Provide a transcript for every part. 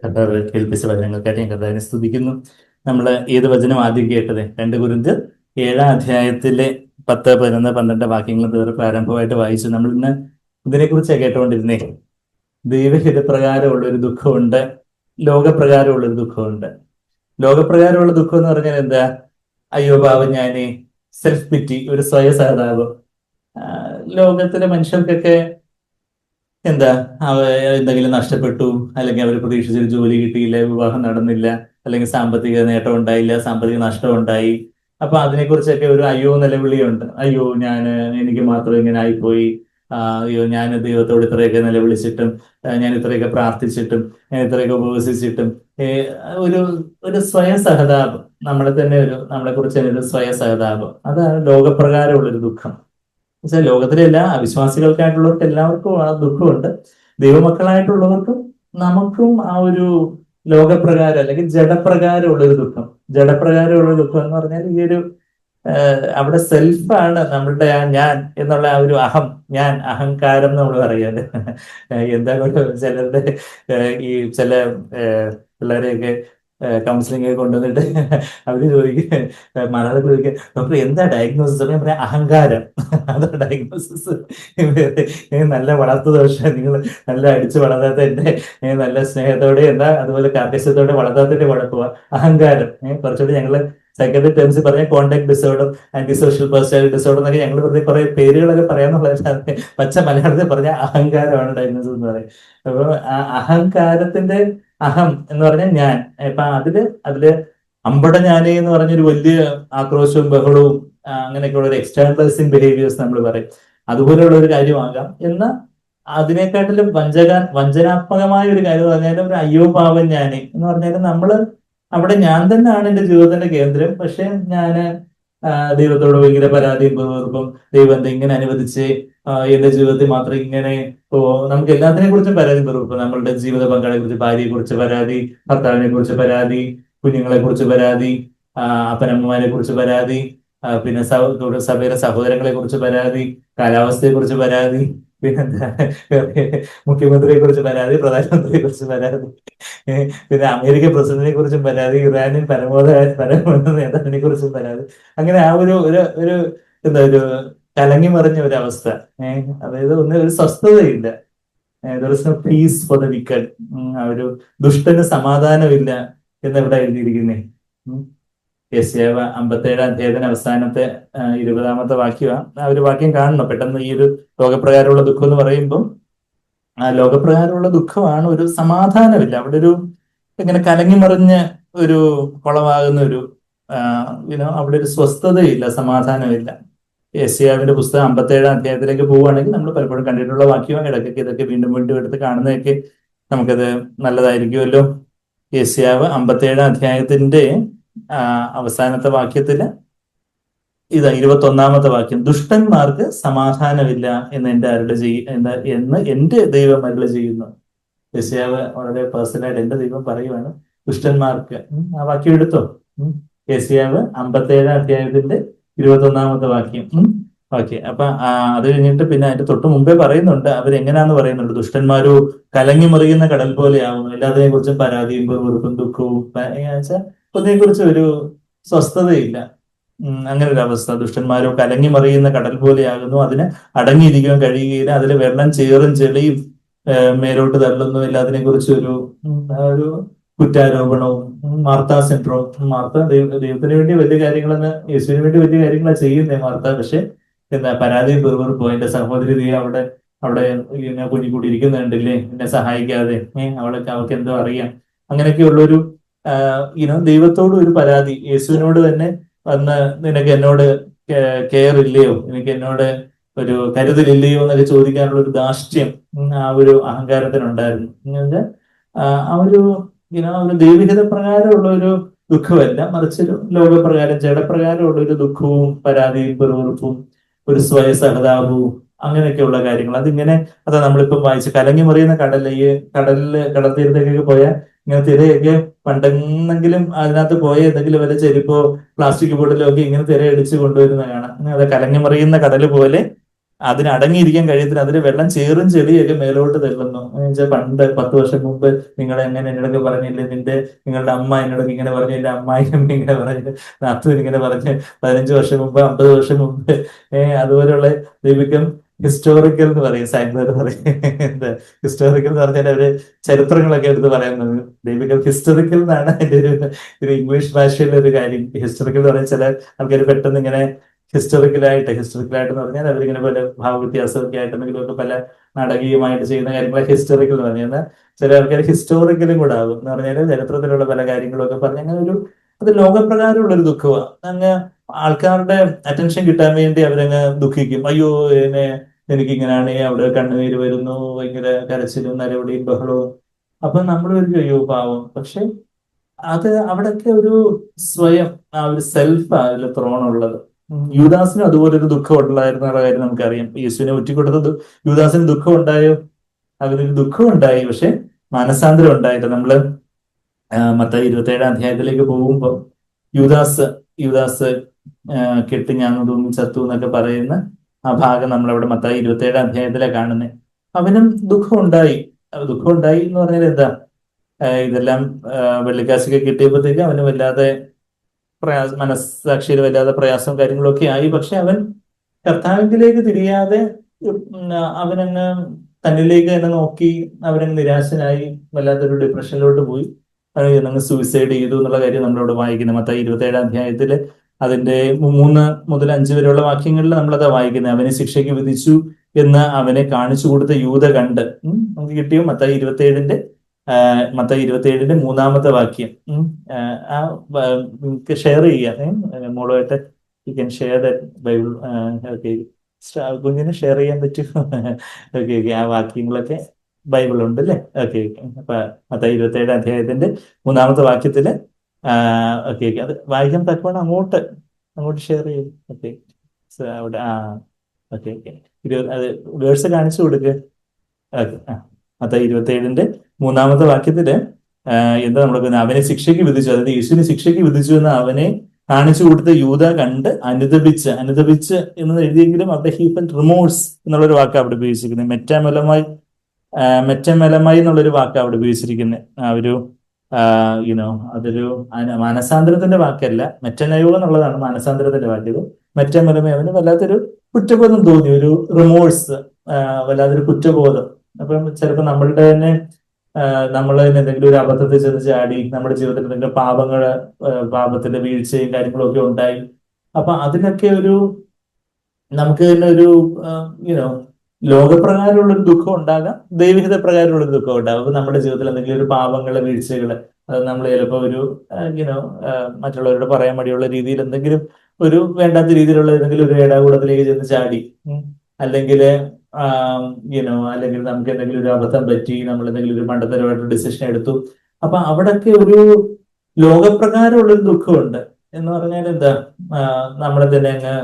കർത്താവ് കേൾപ്പിച്ച വചനങ്ങൾക്കായിട്ട് ഞാൻ കർത്താവിനെ സ്തുതിക്കുന്നു. നമ്മൾ ഏത് വചനം ആദ്യം കേട്ടത്? 2 കൊരിന്ത്യർ 7-ാം അധ്യായത്തിലെ 10, 11, 12 വാക്യങ്ങൾ ഇതുവരെ പ്രാരംഭമായിട്ട് വായിച്ചു. നമ്മൾ ഇന്ന് ഇതിനെക്കുറിച്ചാണ് കേട്ടുകൊണ്ടിരുന്നേ. ദൈവഹിതപ്രകാരമുള്ള ഒരു ദുഃഖമുണ്ട്, ലോകപ്രകാരമുള്ള ഒരു ദുഃഖമുണ്ട്. ലോകപ്രകാരമുള്ള ദുഃഖം എന്ന് പറഞ്ഞാൽ എന്താ? അയ്യോ പാവം ഞാനേ, സെൽഫ് പിറ്റി, ഒരു സ്വയസഹതാപം. ലോകത്തിലെ മനുഷ്യർക്കൊക്കെ എന്താ, എന്തെങ്കിലും നഷ്ടപ്പെട്ടു, അല്ലെങ്കിൽ അവർ പ്രതീക്ഷിച്ചൊരു ജോലി കിട്ടിയില്ല, വിവാഹം നടന്നില്ല, അല്ലെങ്കിൽ സാമ്പത്തിക നേട്ടം ഉണ്ടായില്ല, സാമ്പത്തിക നഷ്ടം ഉണ്ടായി. അപ്പൊ അതിനെക്കുറിച്ചൊക്കെ ഒരു അയ്യോ നിലവിളിയുണ്ട്. അയ്യോ എനിക്ക് മാത്രം ഇങ്ങനെ ആയിപ്പോയി. അയ്യോ ഞാൻ ദൈവത്തോട് ഇത്രയൊക്കെ നിലവിളിച്ചിട്ടും, ഞാൻ ഇത്രയൊക്കെ പ്രാർത്ഥിച്ചിട്ടും, ഞാൻ ഇത്രയൊക്കെ ഉപവസിച്ചിട്ടും, ഒരു ഒരു സ്വയം സഹതാപം, നമ്മളെ കുറിച്ച് തന്നെ ഒരു സ്വയം സഹതാപം. അതാണ് ലോകപ്രകാരമുള്ളൊരു ദുഃഖം. പക്ഷെ ലോകത്തിലെ എല്ലാ അവിശ്വാസികൾക്കായിട്ടുള്ളവർക്ക് എല്ലാവർക്കും ആ ദുഃഖമുണ്ട്. ദൈവമക്കളായിട്ടുള്ളവർക്കും നമുക്കും ആ ഒരു ലോകപ്രകാരം അല്ലെങ്കിൽ ജഡപ്രകാരമുള്ള ഒരു ദുഃഖം. ജഡപ്രകാരമുള്ള ദുഃഖം എന്ന് പറഞ്ഞാൽ ഈ ഒരു അവിടെ സെൽഫാണ് നമ്മളുടെ ആ ഞാൻ എന്നുള്ള ആ ഒരു അഹങ്കാരം നമ്മൾ പറയാറ്. എന്താ കൊണ്ട് ചിലരുടെ ഈ ചില പിള്ളേരെയൊക്കെ കൗൺസിലിംഗ് കൊണ്ടുവന്നിട്ട് അവര് ചോദിക്കുക, മലയാളത്തിൽ ചോദിക്കുക, ഡോക്ടർ എന്താ ഡയഗ്നോസിസ്? ഞാൻ പറയാം അഹങ്കാരം. അതാ ഡയഗ്നോസിസ്. നല്ല വളർത്തു ദോഷം, നിങ്ങൾ നല്ല അടിച്ചു വളർത്താത്ത എന്റെ നല്ല സ്നേഹത്തോടെ എന്താ അതുപോലെ കാർക്കശ്യത്തോടെ വളർത്താത്തതിന്റെ കുഴപ്പമാണ് അഹങ്കാരം. കുറച്ചുകൂടി ഞങ്ങള് സൈക്കട്രി ടേംസിൽ പറഞ്ഞ conduct disorder, anti social personality disorder എന്നൊക്കെ ഞങ്ങൾ വെറുതെ കുറെ പേരുകളൊക്കെ പറയാന്നുള്ളത് പച്ച മലയാളത്തിൽ പറഞ്ഞ അഹങ്കാരമാണ് ഡയഗ്നോസിസ് എന്ന് പറയും. അപ്പൊ ആ അഹങ്കാരത്തിന്റെ അഹം എന്ന് പറഞ്ഞാൽ ഞാൻ. ഇപ്പൊ അതില് അമ്പട ഞാനേ എന്ന് പറഞ്ഞൊരു വലിയ ആക്രോശവും ബഹളവും അങ്ങനെയൊക്കെയുള്ള ഒരു എക്സ്റ്റേണലൈസിങ് ബിഹേവിയേഴ്സ് നമ്മൾ പറയും. അതുപോലെയുള്ള ഒരു കാര്യമാകാം. എന്നാൽ അതിനെക്കാട്ടിലും വഞ്ചനാത്മകമായ ഒരു കാര്യം പറഞ്ഞാലും ഒരു അയ്യോ പാവം ഞാനേ എന്ന് പറഞ്ഞാലും നമ്മള് അവിടെ ഞാൻ തന്നെയാണ് എന്റെ ജീവിതത്തിന്റെ കേന്ദ്രം. പക്ഷെ ഞാന് ദൈവത്തോട് ഭയങ്കര പരാതിയും വെറുപ്പും, ദൈവം എന്താ ഇങ്ങനെ അനുവദിച്ച് എന്റെ ജീവിതത്തിൽ മാത്രം ഇങ്ങനെ. നമുക്ക് എല്ലാത്തിനെ കുറിച്ചും പരാതി വെറുപ്പ്. നമ്മളുടെ ജീവിത പങ്കാളിയെ കുറിച്ച്, ഭാര്യയെ കുറിച്ച് പരാതി, ഭർത്താവിനെ കുറിച്ച് പരാതി, കുഞ്ഞുങ്ങളെ കുറിച്ച് പരാതി, അപ്പനമ്മമാരെ കുറിച്ച് പരാതി, പിന്നെ സഭയിലെ സഹോദരങ്ങളെ കുറിച്ച് പരാതി, കാലാവസ്ഥയെ കുറിച്ച് പരാതി, പിന്നെന്താ മുഖ്യമന്ത്രിയെ കുറിച്ച് പരാതി, പ്രധാനമന്ത്രിയെ കുറിച്ച് പരാതി, പിന്നെ അമേരിക്കൻ പ്രസിഡന്റിനെ കുറിച്ചും പരാതി, ഇറാനിയൻ പരമോന്നത നേതാവിനെ കുറിച്ചും പരാതി. അങ്ങനെ ആ ഒരു ഒരു എന്താ ഒരു കലങ്ങി മറിഞ്ഞ ഒരു അവസ്ഥ. അതായത് ഒരു സ്വസ്ഥതയില്ല. Peace for the wicked. ആ ഒരു ദുഷ്ടന് സമാധാനമില്ല എന്നിവിടെ എഴുതിയിരിക്കുന്നേ. യെശയ്യാവ് 57-ാം അധ്യായത്തിന് അവസാനത്തെ 20-ാമത്തെ വാക്യമാണ്. ആ ഒരു വാക്യം കാണണം പെട്ടെന്ന്. ഈ ഒരു ലോകപ്രകാരമുള്ള ദുഃഖം എന്ന് പറയുമ്പം ആ ലോകപ്രകാരമുള്ള ദുഃഖമാണ്. ഒരു സമാധാനമില്ല അവിടെ. ഇങ്ങനെ കലങ്ങി മറിഞ്ഞ ഒരു കുളമാകുന്ന ഒരു അവിടെ ഒരു സ്വസ്ഥതയില്ല, സമാധാനമില്ല. യെശയ്യാവിന്റെ പുസ്തകം 57-ാം അധ്യായത്തിലേക്ക് പോവുകയാണെങ്കിൽ നമ്മൾ പലപ്പോഴും കണ്ടിട്ടുള്ള വാക്യമാണ്. ഇടയ്ക്കൊക്കെ ഇതൊക്കെ വീണ്ടും വീണ്ടും എടുത്ത് കാണുന്നതൊക്കെ നമുക്കത് നല്ലതായിരിക്കുമല്ലോ. യെശയ്യാവ് 57-ാം അധ്യായത്തിന്റെ അവസാനത്തെ വാക്യത്തില് 21-ാമത്തെ വാക്യം, ദുഷ്ടന്മാർക്ക് സമാധാനമില്ല എന്ന് എന്റെ ദൈവം അരുളി ചെയ്യുന്നു. യെശയ്യാവ് വളരെ പേഴ്സണലായിട്ട് എന്റെ ദൈവം പറയുവാണ് ദുഷ്ടന്മാർക്ക്. ആ വാക്യം എടുത്തോ. യെശയ്യാവ് 57-ാം അധ്യായത്തിന്റെ 21-ാമത്തെ വാക്യം. അപ്പൊ അത് കഴിഞ്ഞിട്ട് പിന്നെ അതിന്റെ തൊട്ട് മുമ്പേ പറയുന്നുണ്ട് അവരെങ്ങനെയാന്ന് പറയുന്നുണ്ട്. ദുഷ്ടന്മാരോ കലങ്ങി മറിയുന്ന കടൽ പോലെയാവുന്നു, എല്ലാത്തിനെ കുറിച്ചും പരാതിയും വെറുപ്പും ദുഃഖവും. അതിനെക്കുറിച്ച് ഒരു സ്വസ്ഥതയില്ല. അങ്ങനെ ഒരു അവസ്ഥ. ദുഷ്ടന്മാരോ കലങ്ങി മറിയുന്ന കടൽ പോലെയാകുന്നു, അതിന് അടങ്ങിയിരിക്കാൻ കഴിയുകയില്ല, അതിൽ വെള്ളം ചേറും ചെളിയും മേലോട്ട് തള്ളുന്നു. എല്ലാത്തിനെ കുറിച്ച് ഒരു കുറ്റാരോപണവും. Martha syndrome. മാർത്ത ദൈവത്തിന് വേണ്ടി വലിയ കാര്യങ്ങളെന്ന്, യേശുവിന് വേണ്ടി വലിയ കാര്യങ്ങളാണ് ചെയ്യുന്നേ മാർത്ത. പക്ഷെ എന്താ പരാതിയും വെറുപ്പും. എന്റെ സഹോദരി അവിടെ ഇങ്ങനെ കുഞ്ഞിക്കൂടി ഇരിക്കുന്നുണ്ടില്ലേ, എന്നെ സഹായിക്കാതെ, അവൾക്ക് എന്തോ അറിയാം. അങ്ങനെയൊക്കെയുള്ളൊരു ദൈവത്തോട് ഒരു പരാതി. യേശുവിനോട് തന്നെ വന്ന് നിനക്ക് എന്നോട് കെയർ ഇല്ലയോ, എനിക്ക് എന്നോട് ഒരു കരുതലില്ലയോ എന്നൊക്കെ ചോദിക്കാനുള്ള ഒരു ധാർഷ്ട്യം ആ ഒരു അഹങ്കാരത്തിനുണ്ടായിരുന്നു. ആ ഒരു ദൈവികത പ്രകാരമുള്ള ഒരു ദുഃഖമല്ല, മറിച്ചൊരു ലോകപ്രകാരം ജഡപ്രകാരമുള്ള ഒരു ദുഃഖവും പരാതിയും വെറുപ്പും ഒരു സ്വയസഹതാപവും അങ്ങനെയൊക്കെയുള്ള കാര്യങ്ങൾ. അതാ നമ്മളിപ്പം വായിച്ച് കലങ്ങി മറിയുന്ന കടൽ തീരത്തേക്കൊക്കെ പോയാൽ ഇങ്ങനെ തിരയൊക്കെ പണ്ടെന്നെങ്കിലും അതിനകത്ത് പോയ എന്തെങ്കിലും വല്ല ചെരുപ്പോ പ്ലാസ്റ്റിക് ബോട്ടിലോ ഒക്കെ ഇങ്ങനെ തിരയടിച്ച് കൊണ്ടുവരുന്ന കാണാം. അത് കലങ്ങി മറിയുന്ന കടൽ പോലെ അതിന് അടങ്ങിയിരിക്കാൻ കഴിയത്തില്ല. അതിൽ വെള്ളം ചേറും ചെളിയൊക്കെ മേലോട്ട് തള്ളുന്നു. എന്നുവെച്ചാൽ പണ്ട് 10 വർഷം മുമ്പ് നിങ്ങൾ എങ്ങനെ എന്നോടൊക്കെ പറഞ്ഞില്ലേ, നിങ്ങളുടെ അമ്മ എന്നോടൊക്കെ ഇങ്ങനെ പറഞ്ഞു, എന്റെ അമ്മായിയമ്മ ഇങ്ങനെ പറഞ്ഞു, നാത്തൂൻ ഇങ്ങനെ പറഞ്ഞ്, 15 വർഷം മുമ്പ്, 50 വർഷം മുമ്പ്, അതുപോലെയുള്ള ദൈവികം ഹിസ്റ്റോറിക്കൽ എന്ന് പറയും, സയൻസ് എന്ന് പറയും. എന്താ ഹിസ്റ്റോറിക്കൽ എന്ന് പറഞ്ഞാൽ അവര് ചരിത്രങ്ങളൊക്കെ എടുത്ത് പറയുന്നത്. ദൈവികം ഹിസ്റ്റോറിക്കൽ എന്നാണ് അതിന്റെ ഒരു ഇംഗ്ലീഷ് ഭാഷയിലെ ഒരു കാര്യം. ഹിസ്റ്റോറിക്കൽ എന്ന് പറഞ്ഞാൽ ചില ആൾക്കാർ പെട്ടെന്ന് ഇങ്ങനെ ഹിസ്റ്റോറിക്കലായിട്ട് എന്ന് പറഞ്ഞാൽ അവരിങ്ങനെ പല ഭാവവ്യത്യാസമൊക്കെ ആയിട്ട് എന്തെങ്കിലുമൊക്കെ പല നാടകീയമായിട്ട് ചെയ്യുന്ന കാര്യങ്ങളെ ഹിസ്റ്റോറിക്കൽ എന്ന് പറഞ്ഞാൽ, ചില ആൾക്കാർ ഹിസ്റ്റോറിക്കലും കൂടെ ആകും എന്ന് പറഞ്ഞാൽ ചരിത്രത്തിലുള്ള പല കാര്യങ്ങളൊക്കെ പറഞ്ഞ് അങ്ങനെ അത് ലോകപ്രകാരമുള്ള ഒരു ദുഃഖമാണ്. അങ്ങ് ആൾക്കാരുടെ അറ്റൻഷൻ കിട്ടാൻ വേണ്ടി അവരങ്ങ് ദുഃഖിക്കും. അയ്യോ എനിക്കിങ്ങനെയാണ്, അവിടെ കണ്ണുനീര് വരുന്നു, ഭയങ്കര കരച്ചിലും നരവടിയും ബഹളവും. അപ്പൊ നമ്മൾ ഒരു അയ്യോ പാവം. പക്ഷെ അത് അവിടൊക്കെ ഒരു സ്വയം ആ ഒരു സെൽഫ് അതിൽ ത്രോണുള്ളത്. യൂദാസിനും അതുപോലെ ഒരു ദുഃഖം ഉണ്ടായിരുന്ന കാര്യം നമുക്കറിയാം. യേശുവിനെ ഒറ്റിക്കൊടുത്തത് യൂദാസിന് ദുഃഖം ഉണ്ടായോ? അതിനൊരു ദുഃഖം ഉണ്ടായി, പക്ഷെ മാനസാന്തരം ഉണ്ടായില്ല. നമ്മള് മത്തായി 27-ാം അധ്യായത്തിലേക്ക് പോകുമ്പോൾ യൂദാസ് യൂദാസ് കെട്ടി ഞാൻ തോന്നി ചത്തു എന്നൊക്കെ പറയുന്ന ആ ഭാഗം നമ്മളവിടെ മത്തായി 27-ാം അധ്യായത്തിലെ കാണുന്നത്. അവനും ദുഃഖം ഉണ്ടായി. ദുഃഖം ഉണ്ടായി എന്ന് പറഞ്ഞാൽ എന്താ, ഇതെല്ലാം വെള്ളിക്കാശൊക്കെ കിട്ടിയപ്പോഴത്തേക്ക് അവന് വല്ലാതെ മനസ്സാക്ഷിയിൽ വല്ലാതെ പ്രയാസവും കാര്യങ്ങളൊക്കെ ആയി. പക്ഷെ അവൻ കർത്താവിലേക്ക് തിരിയാതെ അവനങ്ങ് തന്നിലേക്ക് തന്നെ നോക്കി, അവനങ്ങ് നിരാശനായി വല്ലാത്തൊരു ഡിപ്രഷനിലോട്ട് പോയി. അവനങ്ങ് സൂയിസൈഡ് ചെയ്തു എന്നുള്ള കാര്യം നമ്മളോട് വായിക്കുന്നത് മത്തായി 27-ാം അധ്യായത്തില് അതിന്റെ 3 മുതൽ 5 വരെയുള്ള വാക്യങ്ങളിൽ നമ്മളത് വായിക്കുന്നത്. അവനെ ശിക്ഷയ്ക്ക് വിധിച്ചു എന്ന് അവനെ കാണിച്ചു കൊടുത്ത യൂത കണ്ട്. നമുക്ക് കിട്ടിയോ മത്തായി 27-ന്റെ 3-ാമത്തെ വാക്യം. ആ നിങ്ങൾക്ക് ഷെയർ ചെയ്യാം മോളുമായിട്ട്. You can share that Bible. Okay, കുഞ്ഞിന് ഷെയർ ചെയ്യാൻ പറ്റും. ഓക്കെ ഓക്കെ, ആ വാക്യങ്ങളൊക്കെ ബൈബിൾ ഉണ്ട് അല്ലേ? Okay okay. അപ്പൊ മത്തായി 27-ാം അധ്യായത്തിന്റെ 3-ാമത്തെ വാക്യത്തില് ഓക്കെ ഓക്കെ, അത് വായിക്കാൻ തക്കവണ്ണം അങ്ങോട്ട് അങ്ങോട്ട് ഷെയർ ചെയ്യും. ഓക്കെ, അവിടെ ഓക്കെ ഓക്കെ, അത് വേഴ്സ് കാണിച്ചു കൊടുക്കുക. ഓക്കെ, മത്തായി 27-ന്റെ 3-ാമത്തെ വാക്യത്തില് എന്താ നമ്മൾ അവനെ ശിക്ഷയ്ക്ക് വിധിച്ചു, അതായത് യേശുവിനെ ശിക്ഷയ്ക്ക് വിധിച്ചു എന്ന് അവനെ കാണിച്ചു കൊടുത്ത യൂത കണ്ട് അനുദപിച്ച് എന്ന് എഴുതിയെങ്കിലും അവിടെ ഹി ഫെൽറ്റ് റിമോഴ്സ് എന്നുള്ളൊരു വാക്ക് അവിടെ ഉപയോഗിച്ചിരിക്കുന്നത്. മെറ്റമെലമായി എന്നുള്ളൊരു വാക്ക് അവിടെ ഉപയോഗിച്ചിരിക്കുന്നത്. ആ ഒരു യുനോ അതൊരു മാനസാന്തരത്തിന്റെ വാക്കല്ല, മെറ്റനയോ എന്നുള്ളതാണ് മാനസാന്തരത്തിന്റെ വാക്ക്. ഇത് മെറ്റമെലമ, അവന് വല്ലാത്തൊരു കുറ്റബോധം തോന്നി, ഒരു റിമോഴ്സ്, വല്ലാത്തൊരു കുറ്റബോധം. അപ്പം ചിലപ്പോൾ നമ്മളുടെ തന്നെ നമ്മൾ എന്തെങ്കിലും ഒരു അബദ്ധത്തിൽ ചെന്ന് ചാടി, നമ്മുടെ ജീവിതത്തിൽ എന്തെങ്കിലും പാപത്തിന്റെ വീഴ്ചയും കാര്യങ്ങളും ഒക്കെ ഉണ്ടായി. അപ്പൊ അതിനൊക്കെ നമുക്ക് തന്നെ ഒരു യുനോ ലോകപ്രകാരമുള്ള ഒരു ദുഃഖം ഉണ്ടാകാം, ദൈവികത പ്രകാരമുള്ള ഒരു ദുഃഖം ഉണ്ടാകും. അപ്പൊ നമ്മുടെ ജീവിതത്തിൽ എന്തെങ്കിലും ഒരു പാപങ്ങളെ വീഴ്ചകള്, അത് നമ്മൾ ചിലപ്പോൾ ഒരു യുനോ മറ്റുള്ളവരോട് പറയാൻ മടിയുള്ള രീതിയിൽ എന്തെങ്കിലും ഒരു വേണ്ടാത്ത രീതിയിലുള്ള ഏതെങ്കിലും ഒരു ഇടകൂടത്തിലേക്ക് ചെന്ന് ചാടി, അല്ലെങ്കിൽ അല്ലെങ്കിൽ നമുക്ക് എന്തെങ്കിലും ഒരു അബദ്ധം പറ്റി, നമ്മൾ എന്തെങ്കിലും ഒരു മണ്ടത്തരമായിട്ട് ഡിസിഷൻ എടുത്തു. അപ്പൊ അവിടൊക്കെ ഒരു ലോകപ്രകാരമുള്ള ഒരു ദുഃഖമുണ്ട്. എന്ന് പറഞ്ഞാൽ എന്താ, നമ്മളെ തന്നെ അങ്ങ്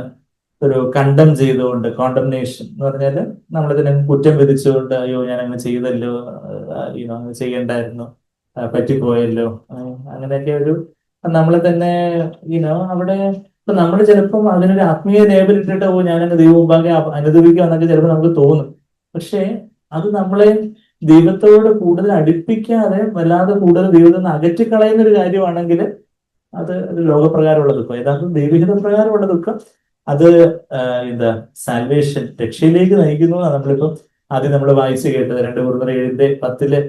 ഒരു കണ്ടം ചെയ്തുകൊണ്ട്, കോണ്ടംനേഷൻ എന്ന് പറഞ്ഞാല് നമ്മളെ തന്നെ കുറ്റം വിധിച്ചുകൊണ്ട്, അയ്യോ ഞാൻ അങ്ങനെ ചെയ്തല്ലോ, അങ്ങനെ ചെയ്യണ്ടായിരുന്നു, പറ്റിപ്പോയല്ലോ, അങ്ങനെയൊക്കെ നമ്മളെ തന്നെ അവിടെ ഇപ്പൊ നമ്മൾ ചിലപ്പം അതിനൊരു ആത്മീയ ലേബൽ ഇട്ടിട്ട് ഞാനങ്ങ് ദൈവം മുമ്പാകെ അനുദപിക്കുക എന്നൊക്കെ ചിലപ്പോൾ നമുക്ക് തോന്നും. പക്ഷേ അത് നമ്മളെ ദൈവത്തോട് കൂടുതൽ അടുപ്പിക്കാതെ വല്ലാതെ കൂടുതൽ ദൈവത്തിൽ നിന്ന് അകറ്റിക്കളയുന്ന ഒരു കാര്യമാണെങ്കിൽ അത് ഒരു ലോകപ്രകാരമുള്ള ദുഃഖം. യഥാർത്ഥം ദൈവികത പ്രകാരമുള്ള ദുഃഖം അത് എന്താ, സാൽവേഷൻ, രക്ഷയിലേക്ക് നയിക്കുന്നു. നമ്മളിപ്പം ആദ്യം നമ്മൾ വായിച്ചു കേട്ടത് 2 Corinthians 7:10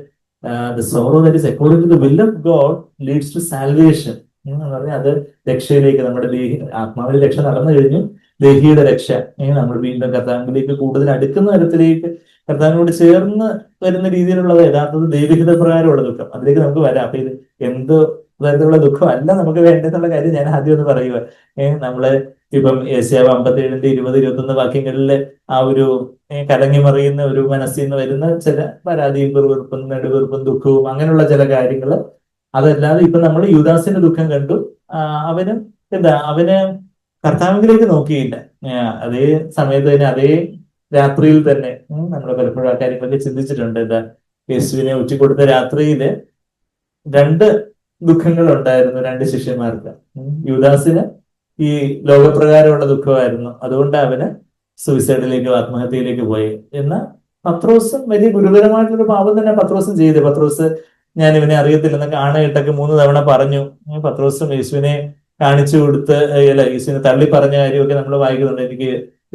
the sorrow that is according to the will of God leads to salvation എന്ന് പറഞ്ഞാൽ അത് രക്ഷയിലേക്ക്, നമ്മുടെ ആത്മാവിന്റെ രക്ഷ നടന്നു കഴിഞ്ഞു, ദേഹിയുടെ രക്ഷ, നമ്മൾ വീണ്ടും കർത്താവിലേക്ക് കൂടുതൽ അടുക്കുന്ന തരത്തിലേക്ക്, കർത്താവിനോട് ചേർന്ന് വരുന്ന രീതിയിലുള്ളത് യഥാർത്ഥത്തിൽ ദൈവികത പ്രകാരമുള്ള ദുഃഖം. അതിലേക്ക് നമുക്ക് വരാം. അപ്പൊ ഇത് എന്ത് തരത്തിലുള്ള ദുഃഖം അല്ല നമുക്ക് വേണ്ടെന്നുള്ള കാര്യം ഞാൻ ആദ്യം ഒന്ന് പറയുക. നമ്മള് ഇപ്പം യേശയ്യാവ് 57-ന്റെ 20-21 വാക്യങ്ങളില് ആ ഒരു കലങ്ങി മറിയുന്ന ഒരു മനസ്സിൽ നിന്ന് വരുന്ന ചില പരാതിയും വെറുപ്പും നെടുവെറുപ്പും ദുഃഖവും അങ്ങനെയുള്ള ചില കാര്യങ്ങള്, അതല്ലാതെ ഇപ്പൊ നമ്മൾ യൂദാസിന്റെ ദുഃഖം കണ്ടു. അവന് കർത്താവിലേക്ക് നോക്കിയില്ല. അതേ സമയത്ത് തന്നെ അതേ രാത്രിയിൽ തന്നെ നമ്മൾ പലപ്പോഴും ആ കാര്യങ്ങളൊക്കെ ചിന്തിച്ചിട്ടുണ്ട്. യേശുവിനെ ഒറ്റിക്കൊടുത്ത രാത്രിയില് 2 ദുഃഖങ്ങൾ ഉണ്ടായിരുന്നു 2 ശിഷ്യന്മാർക്ക്. യൂദാസിന് ഈ ലോകപ്രകാരമുള്ള ദുഃഖമായിരുന്നു, അതുകൊണ്ട് അവന് സൂയിസൈഡിലേക്കോ ആത്മഹത്യയിലേക്ക് പോയി. എന്നാൽ പത്രോസും വലിയ ഗുരുതരമായിട്ടൊരു പാപം തന്നെ പത്രോസും ചെയ്തു. പത്രോസ് ഞാൻ ഇവനെ അറിയത്തില്ലെന്നൊക്കെ ആണയിട്ടൊക്കെ 3 തവണ പറഞ്ഞു. പത്രോസും യേശുവിനെ കാണിച്ചു കൊടുത്ത് അല്ല യേശുവിനെ തള്ളി പറഞ്ഞ കാര്യമൊക്കെ നമ്മൾ വായിക്കുന്നുണ്ട്. എനിക്ക്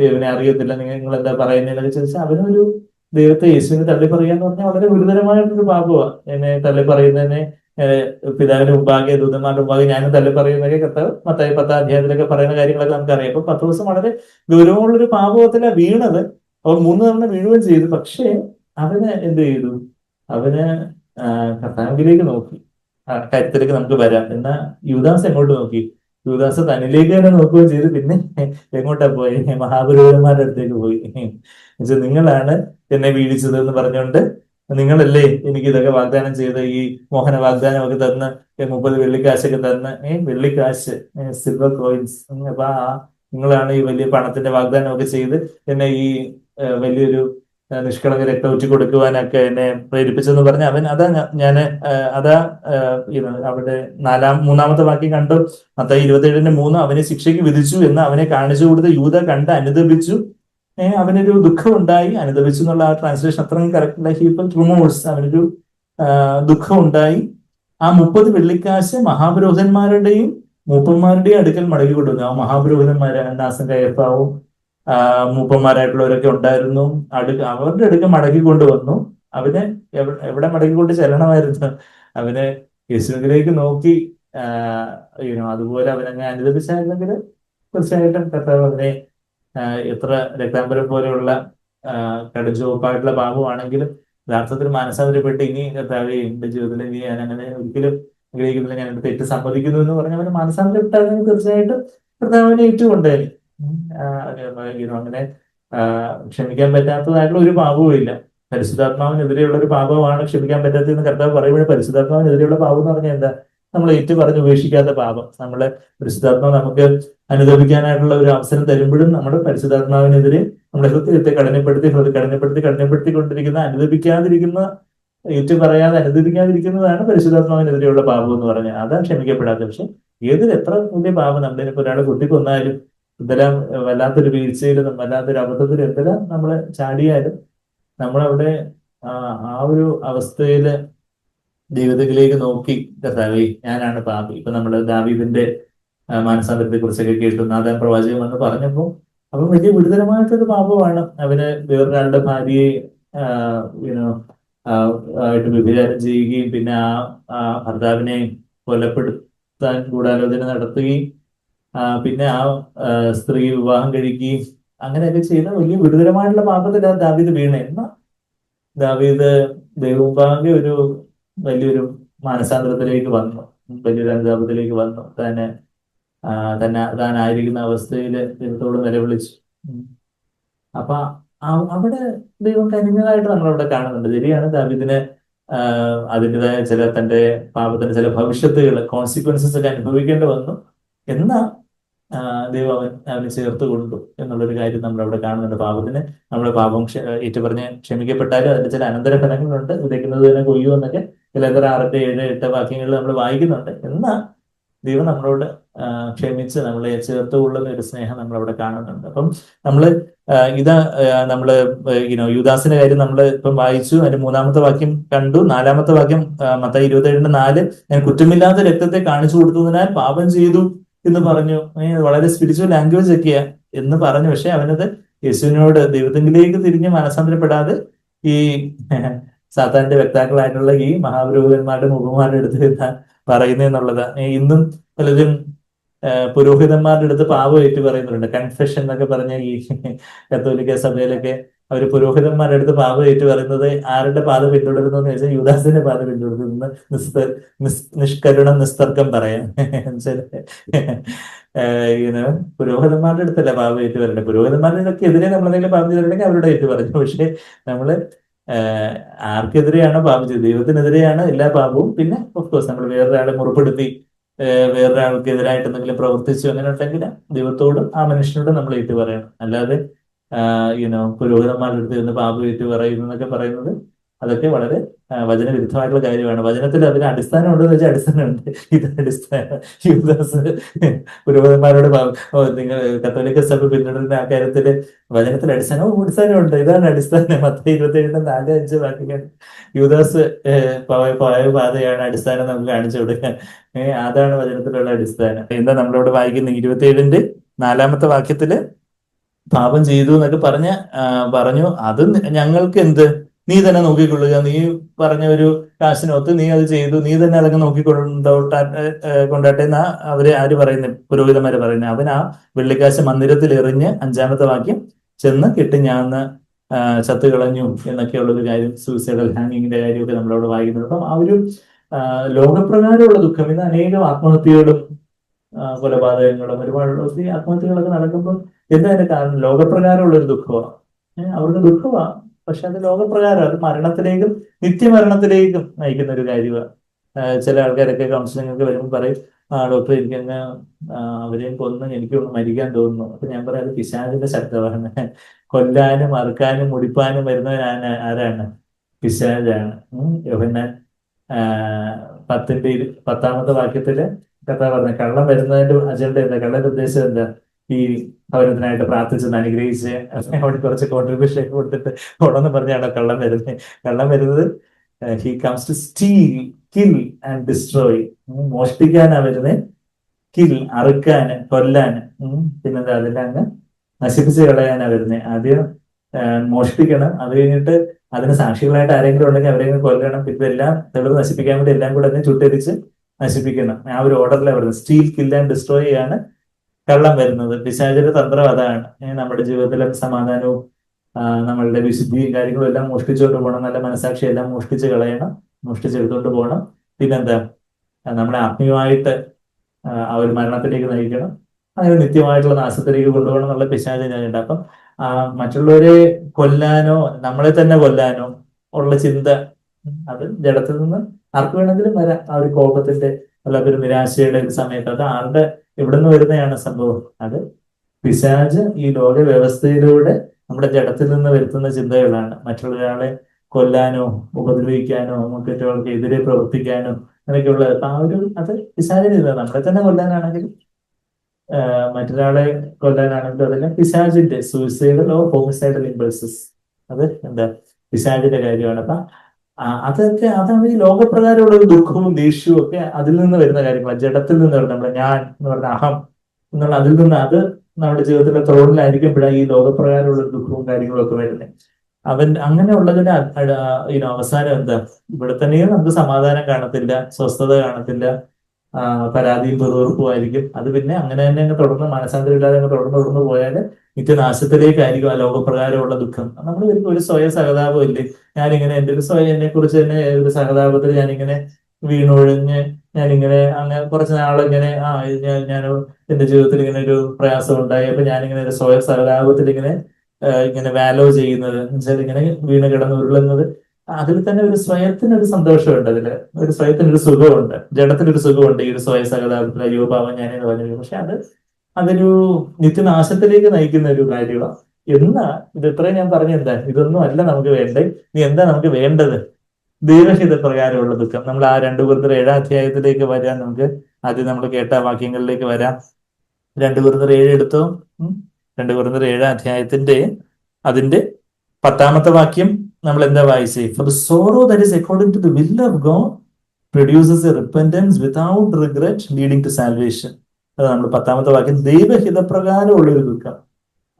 ഇവനെ അറിയത്തില്ല, നിങ്ങൾ എന്താ പറയുന്നതെന്നൊക്കെ ചോദിച്ചാൽ അവനൊരു ദൈവത്തെ യേശുവിനെ തള്ളി പറയാന്ന് പറഞ്ഞാൽ വളരെ ഗുരുതരമായിട്ടൊരു പാപമാണ്. എന്നെ തള്ളി പറയുന്നതിനെ പിതാവിന്റെ മുമ്പാകെ ദൂതന്മാരുടെ മുമ്പാകെ ഞാനും തള്ളി പറയുന്നതൊക്കെ കർത്താവ് മത്തായി 10-ാം അധ്യായത്തിലൊക്കെ പറയുന്ന കാര്യങ്ങളൊക്കെ നമുക്കറിയാം. അപ്പൊ 10 ദിവസം വളരെ ഗൗരവമുള്ളൊരു പാപത്തിലാണ് വീണത്. അവൻ 3 തവണ വീഴുകയും ചെയ്തു. പക്ഷേ അവന് എന്ത് ചെയ്തു? അവന് കർത്താവിലേക്ക് നോക്കി. ആ കാര്യത്തിലേക്ക് നമുക്ക് വരാം. എന്നാ യൂദാസ് എങ്ങോട്ട് നോക്കി? യൂദാസ് തന്നിലേക്ക് തന്നെ നോക്കുകയും ചെയ്തു. പിന്നെ എങ്ങോട്ടാ പോയി? മഹാപുരോഹിതന്മാരുടെ അടുത്തേക്ക് പോയി. എന്നുവെച്ചാൽ നിങ്ങളാണ് എന്നെ വീഴിച്ചത് എന്ന് പറഞ്ഞുകൊണ്ട്, നിങ്ങളല്ലേ എനിക്ക് ഇതൊക്കെ വാഗ്ദാനം ചെയ്ത് ഈ മോഹന വാഗ്ദാനം ഒക്കെ തന്ന് 30 വെള്ളിക്കാശൊക്കെ തന്ന് വെള്ളിക്കാശ് സിൽവർ കോയിൻസ്, അപ്പൊ നിങ്ങളാണ് ഈ വലിയ പണത്തിന്റെ വാഗ്ദാനം ഒക്കെ ചെയ്ത് എന്നെ ഈ വലിയൊരു നിഷ്കളങ്ക രക്തം ഊറ്റി കൊടുക്കുവാനൊക്കെ എന്നെ പ്രേരിപ്പിച്ചെന്ന് പറഞ്ഞ അവൻ അതാ ഞാന് അതാ അവിടെ 3-ാമത്തെ വാക്യം കണ്ടു. മത്തായി 27:3 അവനെ ശിക്ഷയ്ക്ക് വിധിച്ചു എന്ന് അവനെ കാണിച്ചു കൊടുത്ത് യൂദ കണ്ട് അനുദപിച്ചു. അവനൊരു ദുഃഖം ഉണ്ടായി. അനുദപിച്ചു എന്നുള്ള ആ ട്രാൻസ്ലേഷൻ അത്രയും കറക്റ്റ് അല്ല. ഹീപ്പൽ റിമോഴ്സ്, അവനൊരു ദുഃഖം ഉണ്ടായി. ആ 30 വെള്ളിക്കാശ് മഹാപുരോഹിതന്മാരുടെയും മൂപ്പന്മാരുടെയും അടുക്കൽ മടക്കി കൊണ്ടുവന്നു. ആ മഹാപുരോഹിതന്മാര് അന്നാസും കയപ്പാവും മൂപ്പന്മാരായിട്ടുള്ളവരൊക്കെ ഉണ്ടായിരുന്നു. അവരുടെ അടുക്ക മടക്കി കൊണ്ടുവന്നു. അവന് എവിടെ മടക്കിക്കൊണ്ട് ചെല്ലണമായിരുന്നു? അവന് യേശുവിലേക്ക് നോക്കി അതുപോലെ അവനങ്ങ് അനുദപിച്ചായിരുന്നെങ്കിൽ തീർച്ചയായിട്ടും കർത്താവ് അവനെ എത്ര രക്താംബരം പോലെയുള്ള കടുംചുവപ്പായിട്ടുള്ള പാപമാണെങ്കിലും യഥാർത്ഥത്തിൽ മാനസാന്തരപ്പെട്ട് ഇനി കർത്താവെ എന്റെ ജീവിതത്തിൽ ഇനി ഞാൻ അങ്ങനെ ഒരിക്കലും ആഗ്രഹിക്കുന്നില്ല, ഞാൻ എന്റെ തെറ്റ് സമ്മതിക്കുന്നു എന്ന് പറഞ്ഞ് അവന് മാനസാന്തരപ്പെട്ടാണെങ്കിൽ തീർച്ചയായിട്ടും കർത്താവിനെ ഏറ്റുകൊണ്ടേ അങ്ങനെ ക്ഷമിക്കാൻ പറ്റാത്തതായിട്ടുള്ള ഒരു പാപവും ഇല്ല. പരിശുദ്ധാത്മാവിനെതിരെയുള്ള ഒരു പാപമാണ് ക്ഷമിക്കാൻ പറ്റാത്തതെന്ന് കർത്താവ് പറയുമ്പോൾ പരിശുദ്ധാത്മാവിനെതിരെയുള്ള പാപം എന്ന് പറഞ്ഞാൽ എന്താ? നമ്മൾ ഏറ്റു പറഞ്ഞ് ഉപേക്ഷിക്കാത്ത പാപം. നമ്മള് പരിശുദ്ധാത്മാവ് നമുക്ക് അനുദപിക്കാനായിട്ടുള്ള ഒരു അവസരം തരുമ്പോഴും നമ്മുടെ പരിശുദ്ധാത്മാവിനെതിരെ നമ്മുടെ ഹൃദയത്തെ കഠിനപ്പെടുത്തിക്കൊണ്ടിരിക്കുന്ന അനുദപിക്കാതിരിക്കുന്ന പറയാതെ അനുദപിക്കാതിരിക്കുന്നതാണ് പരിശുദ്ധാത്മാവിനെതിരെയുള്ള പാപം എന്ന് പറഞ്ഞാൽ. അതാണ് ക്ഷമിക്കപ്പെടാത്തത്. പക്ഷെ എത്ര വലിയ പാപം നമ്മളിപ്പോ ഒരാളെ കുത്തിക്കൊന്നാലും എന്തെല്ലാം വല്ലാത്തൊരു വീഴ്ചയിലും വല്ലാത്തൊരു അബദ്ധത്തിലും എന്തെല്ലാം നമ്മൾ ചാടിയാലും നമ്മളവിടെ ആ ഒരു അവസ്ഥയില് ദൈവത്തിലേക്ക് നോക്കി കർത്താവേ ഞാനാണ് പാപി. ഇപ്പൊ നമ്മള് ദാവീദിന്റെ മാനസാന്തരത്തെ കുറിച്ചൊക്കെ കേട്ടു. നാഥാൻ പ്രവാചകൻ എന്ന് പറഞ്ഞപ്പോ അവൻ വലിയ ഗുരുതരമായിട്ടൊരു പാപമാണ്. അവന് വേറൊരാളുടെ ഭാര്യയെ ആയിട്ട് വ്യഭിചാരം ചെയ്യുകയും പിന്നെ ആ ഭർത്താവിനെ കൊലപ്പെടുത്താൻ ഗൂഢാലോചന നടത്തുകയും പിന്നെ ആ സ്ത്രീ വിവാഹം കഴിക്കുകയും അങ്ങനെയൊക്കെ ചെയ്ത വലിയ ഗുരുതരമായിട്ടുള്ള പാപത്തിലാണ് ദാവീദ് വീണേ. എന്നാൽ ദാവീദ് ദൈവമുമ്പാകെ ഒരു വലിയൊരു മാനസാന്തരത്തിലേക്ക് വന്നു, വലിയൊരു അനുതാപത്തിലേക്ക് വന്നു. താനായിരിക്കുന്ന അവസ്ഥയിൽ ദൈവത്തോട് നിലവിളിച്ചു. അപ്പൊ അവിടെ ദൈവം കനിഞ്ഞതായിട്ട് നമ്മളവിടെ കാണുന്നുണ്ട്. ശരിയാണ്, ദാവീദിന് അതിൻ്റെതായ തന്റെ പാപത്തിന്റെ ചില ഭവിഷ്യത്തുകൾ, കോൺസിക്വൻസസ് ഒക്കെ അനുഭവിക്കേണ്ടി വന്നു. എന്നാൽ ദൈവം അവന് ചേർത്ത് കൊണ്ടു എന്നുള്ളൊരു കാര്യം നമ്മളവിടെ കാണുന്നുണ്ട്. പാപത്തിന് നമ്മുടെ പാപം ഏറ്റുപറഞ്ഞ് ക്ഷമിക്കപ്പെട്ടാലും അതിന്റെ ചില അനന്തരഫലങ്ങളുണ്ട്. വിതയ്ക്കുന്നത് തന്നെ കൊയ്യൂ എന്നൊക്കെ ചിലതര 6, 7, 8 വാക്യങ്ങളിൽ നമ്മൾ വായിക്കുന്നുണ്ട്. എന്നാൽ ദൈവം നമ്മളോട് ക്ഷമിച്ച് നമ്മളെ ചേർത്ത് കൊള്ളുന്ന ഒരു സ്നേഹം നമ്മളവിടെ കാണുന്നുണ്ട്. അപ്പം നമ്മള് നമ്മള് യൂദാസിന്റെ കാര്യം നമ്മൾ ഇപ്പം വായിച്ചു. അതിന്റെ 3-ാമത്തെ വാക്യം കണ്ടു. 4-ാമത്തെ വാക്യം മത്തായി 27:4 ഞാൻ കുറ്റമില്ലാത്ത രക്തത്തെ കാണിച്ചു കൊടുത്തതിനാൽ പാപം ചെയ്തു എന്ന് പറഞ്ഞു. വളരെ സ്പിരിച്വൽ ലാംഗ്വേജ് ഒക്കെയാ എന്ന് പറഞ്ഞു. പക്ഷെ അവനത് യേശുവിനോട് ദൈവത്തിലേക്ക് തിരിഞ്ഞ് മനസ്സാന്തരപ്പെടാതെ ഈ സാത്താന്റെ വ്യക്താക്കളായിട്ടുള്ള ഈ മഹാപുരോഹിതന്മാരുടെ മുഖന്മാരുടെ അടുത്ത് പറയുന്നെന്നുള്ളത്. ഇന്നും പലരും പുരോഹിതന്മാരുടെ അടുത്ത് പാപം ഏറ്റു പറയുന്നുണ്ട്. കൺഫെഷൻ എന്നൊക്കെ പറഞ്ഞ ഈ കത്തോലിക്ക സഭയിലൊക്കെ അവർ പുരോഹിതന്മാരുടെ അടുത്ത് പാപം ഏറ്റു പറയുന്നത് ആരുടെ പാത പിന്തുടരുന്നു എന്ന് വെച്ചാൽ യൂദാസിന്റെ പാത പിന്തുടരുന്നു. നിഷ്കരുണം നിസ്തർക്കം പറയാം. പുരോഹിതന്മാരുടെ അടുത്തല്ല പാപം ഏറ്റു പറയണ്ടേ. പുരോഹിതന്മാരുടെ എതിരെ നമ്മളെന്തെങ്കിലും പാപം ചെയ്തിട്ടുണ്ടെങ്കിൽ അവരുടെ ഏറ്റു പറഞ്ഞു. പക്ഷെ നമ്മള് ആർക്കെതിരെയാണോ പാപം ചെയ്തത്? ദൈവത്തിനെതിരെയാണ് എല്ലാ പാപവും. പിന്നെ ഓഫ്കോഴ്സ് നമ്മൾ വേറൊരാളെ മുറിപ്പെടുത്തി വേറൊരാൾക്ക് എന്തെങ്കിലും പ്രവർത്തിച്ചു അങ്ങനെ ഉണ്ടെങ്കിൽ ദൈവത്തോടും ആ മനുഷ്യനോടും നമ്മൾ ഏറ്റു പറയണം. അല്ലാതെ പുരോഹിതന്മാരുടെ അടുത്ത് നിന്ന് പാപം ഏറ്റു പറയുന്നതൊക്കെ പറയുന്നത് അതൊക്കെ വളരെ വചനവിരുദ്ധമായിട്ടുള്ള കാര്യമാണ്. വചനത്തിൽ അതിന് അടിസ്ഥാനം ഉണ്ടെന്ന് വെച്ചാൽ അടിസ്ഥാനമുണ്ട്. ഇത് അടിസ്ഥാനം യൂദാസ് പുരോഹിതന്മാരോട് നിങ്ങൾ കത്തോലിക്ക സഭ പിന്തുടരുന്ന ആ കാര്യത്തില് വചനത്തിൽ അടിസ്ഥാനമുണ്ട്. ഇതാണ് അടിസ്ഥാനം. 10:27-4-5 വാക്യങ്ങൾ യൂദാസ് പോയ പാതയാണ് അടിസ്ഥാനം നമുക്ക് കാണിച്ചു കൊടുക്കാൻ. അതാണ് വചനത്തിലുള്ള അടിസ്ഥാനം. എന്താ നമ്മളിവിടെ വായിക്കുന്ന 27-4 വാക്യത്തില് പാപം ചെയ്തു എന്നൊക്കെ പറഞ്ഞു. അത് ഞങ്ങൾക്ക് എന്ത്, നീ തന്നെ നോക്കിക്കൊള്ളുക, നീ പറഞ്ഞ ഒരു കാശിനൊത്ത് നീ അത് ചെയ്തു, നീ തന്നെ അതൊക്കെ കൊണ്ടാട്ടെ എന്നാ അവര് ആര് പറയുന്നത്, പുരോഹിതന്മാര് പറയുന്നത്. അവൻ ആ വെള്ളിക്കാശ് മന്ദിരത്തിൽ എറിഞ്ഞ് 5-ാമത്തെ വാക്യം ചെന്ന് കിട്ടി ഞാൻ ചത്തു കളഞ്ഞു എന്നൊക്കെയുള്ള ഒരു കാര്യം, സൂയിസൈഡൽ ഹാങ്ങിങ്ങിന്റെ കാര്യമൊക്കെ നമ്മളവിടെ വായിക്കുന്നത്. അപ്പം ആ ഒരു ലോകപ്രകാരമുള്ള ദുഃഖം, ഇന്ന് അനേകം ആത്മഹത്യകളും കൊലപാതകങ്ങളും ഒത്തിരി ആത്മഹത്യകളൊക്കെ നടക്കുമ്പോൾ എന്താ അതിന്റെ കാരണം? ലോകപ്രകാരമുള്ള ഒരു ദുഃഖമാണ്. അവർക്ക് ദുഃഖമാണ്, പക്ഷെ അത് ലോകപ്രകാരം, അത് മരണത്തിലേക്കും നിത്യമരണത്തിലേക്കും നയിക്കുന്ന ഒരു കാര്യമാണ്. ചില ആൾക്കാരൊക്കെ കൗൺസിലിംഗ് വരുമ്പോൾ പറയും, ഡോക്ടർ എനിക്കങ്ങ് അവരെയും കൊന്ന് എനിക്കൊന്ന് മരിക്കാൻ തോന്നുന്നു. അപ്പൊ ഞാൻ പറയാം, അത് പിശാചിന്റെ ശബ്ദമാണ്. കൊല്ലാനും അറുക്കാനും മുടിപ്പാനും വരുന്നവനാണ് ആരാണ്? പിശാചാണ്. യോഹന്നാൻ 10-ാമത്തെ വാക്യത്തില് കർത്താവ് പറഞ്ഞ കള്ളം വരുന്നതിന്റെ അജണ്ട എന്താ? കള്ളന്റെ ഉദ്ദേശം എന്താ? ഈ ഭവനത്തിനായിട്ട് പ്രാർത്ഥിച്ചെന്ന് അനുഗ്രഹിച്ച് അവിടെ കുറച്ച് കോൺട്രിബ്യൂഷൻ കൊടുത്തിട്ട് ഉടന്ന് പറഞ്ഞാണ് കള്ളം വരുന്നത്. കള്ളം വരുന്നത് he comes to steal, kill and destroy. മോഷ്ടിക്കാനാ വരുന്നത്, കിൽ അറുക്കാന്, കൊല്ലാന്, പിന്നെന്താ അതെല്ലാം അങ്ങ് നശിപ്പിച്ച് കളയാനാ വരുന്നത്. ആദ്യം മോഷ്ടിക്കണം, അത് കഴിഞ്ഞിട്ട് അതിന് സാക്ഷികളായിട്ട് ആരെങ്കിലും ഉണ്ടെങ്കിൽ അവരെങ്കിലും കൊല്ലണം, പിന്നെ എല്ലാം തെളിവ് നശിപ്പിക്കാൻ വേണ്ടി എല്ലാം കൂടെ തന്നെ ചുട്ടരിച്ച് നശിപ്പിക്കണം. ആ ഒരു ഓർഡറിലാണ് വരുന്നത്. സ്റ്റീൽ, കിൽ ആൻഡ് ഡിസ്ട്രോയ് ആണ് കള്ളം വരുന്നത്. പിശാചിന്റെ തന്ത്രം അതാണ്. നമ്മുടെ ജീവിതത്തിലെ സമാധാനവും നമ്മളുടെ വിശുദ്ധിയും കാര്യങ്ങളും എല്ലാം മോഷ്ടിച്ചുകൊണ്ട് പോകണം. നല്ല മനസാക്ഷി എല്ലാം മോഷ്ടിച്ച് കളയണം, മോഷ്ടിച്ചെടുത്തോണ്ട് പോകണം. പിന്നെന്താ, നമ്മളെ ആത്മീയമായിട്ട് ആ ഒരു മരണത്തിലേക്ക് നയിക്കണം, അങ്ങനെ നിത്യമായിട്ടുള്ള നാശത്തിലേക്ക് കൊണ്ടുപോകണം എന്നുള്ള പിശാചിനുണ്ട്. അപ്പം മറ്റുള്ളവരെ കൊല്ലാനോ നമ്മളെ തന്നെ കൊല്ലാനോ ഉള്ള ചിന്ത, അത് ജഡത്തിൽ നിന്ന് ആർക്ക് വേണമെങ്കിലും വരാം. ആ ഒരു കോപത്തിന്റെ അല്ലാതെ ഒരു നിരാശയുടെ ഒരു സമയത്ത് അത് ആരുടെ എവിടെ നിന്ന് വരുന്നതാണ് സംഭവം? അത് പിശാച് ഈ ലോക വ്യവസ്ഥയിലൂടെ നമ്മുടെ ജഡത്തിൽ നിന്ന് വരുത്തുന്ന ചിന്തകളാണ്. മറ്റുള്ളൊരാളെ കൊല്ലാനോ ഉപദ്രവിക്കാനോ മറ്റൊരാൾക്ക് എതിരെ പ്രവർത്തിക്കാനോ അങ്ങനെയൊക്കെയുള്ള അത് പിശാചിന് ഇതാണ്. നമ്മളെ തന്നെ കൊല്ലാനാണെങ്കിലും മറ്റൊരാളെ കൊല്ലാനാണെങ്കിലും അതെല്ലാം പിശാചിന്റെ സൂയിസൈഡൽ ഓർ ഹോമിസൈഡൽ ഇമ്പൾസസ്, അത് എന്താ പിശാചിന്റെ കാര്യമാണ്. അപ്പൊ അതാണ് ഈ ലോകപ്രകാരമുള്ള ഒരു ദുഃഖവും ദേഷ്യവും ഒക്കെ അതിൽ നിന്ന് വരുന്ന കാര്യങ്ങളാണ്. ജഡത്തിൽ നിന്ന് വരുന്ന നമ്മുടെ ഞാൻ എന്ന് പറഞ്ഞ അഹം എന്നുള്ള അതിൽ നിന്ന്, അത് നമ്മുടെ ജീവിതത്തിലെ ത്രോണിലായിരിക്കുമ്പോഴാണ് ഈ ലോകപ്രകാരമുള്ള ഒരു ദുഃഖവും കാര്യങ്ങളും ഒക്കെ വരുന്നത്. അവൻ അങ്ങനെയുള്ളതിന്റെ അവസാനം എന്താ? ഇവിടെ തന്നെയും നമുക്ക് സമാധാനം കാണത്തില്ല, സ്വസ്ഥത കാണത്തില്ല, പരാതിയും പെറുപെറുപ്പുമായിരിക്കും. അത് പിന്നെ അങ്ങനെ തന്നെ അങ്ങ് തുടർന്ന് മനസാന്തരം ഇല്ലാതെ അങ്ങ് തുടർന്ന് പോയാൽ നിത്യനാശത്തിലേക്കായിരിക്കും ആ ലോകപ്രകാരമുള്ള ദുഃഖം. നമ്മൾ ഒരു സ്വയം സഹതാപം ഇല്ലേ? ഞാനിങ്ങനെ എൻ്റെ ഒരു സ്വയം എന്നെ കുറിച്ച് തന്നെ ഒരു സഹതാപത്തിൽ ഞാനിങ്ങനെ വീണൊഴിഞ്ഞ് ഞാനിങ്ങനെ അങ്ങനെ കുറച്ച് നാളിങ്ങനെ ഞാൻ എന്റെ ജീവിതത്തിൽ ഇങ്ങനെ ഒരു പ്രയാസം ഉണ്ടായി, അപ്പൊ ഞാനിങ്ങനെ ഒരു സ്വയം സഹതാപത്തിൽ ഇങ്ങനെ വാലോ ചെയ്യുന്നത് എന്നുവെച്ചാൽ ഇങ്ങനെ വീണ് കിടന്ന് ഉരുളുന്നത്, അതിൽ തന്നെ ഒരു സ്വയത്തിനൊരു സന്തോഷമുണ്ട്, അതില് ഒരു സ്വയത്തിനൊരു സുഖമുണ്ട്, ജഡത്തിനൊരു സുഖമുണ്ട് ഈ ഒരു സ്വയ സഹതാപത്തിൽ. അയ്യോ പാവം ഞാനെന്ന് പറഞ്ഞു. പക്ഷെ അതൊരു നിത്യനാശത്തിലേക്ക് നയിക്കുന്ന ഒരു കാര്യമാണ്. എന്നാ ഇത് ഇത്രയും ഞാൻ പറഞ്ഞെന്താ, ഇതൊന്നും അല്ല നമുക്ക് വേണ്ടേ. ഇനി എന്താ നമുക്ക് വേണ്ടത്? ദൈവഹിത പ്രകാരമുള്ള ദുഃഖം. നമ്മൾ ആ 2 Corinthians 7-ാം വരാൻ, നമുക്ക് ആദ്യം നമ്മൾ കേട്ട വാക്യങ്ങളിലേക്ക് വരാം. 2 Corinthians 7 എടുത്തോ. 2 Corinthians 7-ാം അതിന്റെ 10-ാമത്തെ വാക്യം നമ്മൾ എന്താ വായിച്ചേ? For the sorrow that is according to the will of God produces a repentance without regret leading to salvation. അത് നമ്മൾ 10-ാമത്തെ വാക്യം, ദൈവഹിതപ്രകാരമുള്ള ഒരു ദുഃഖം.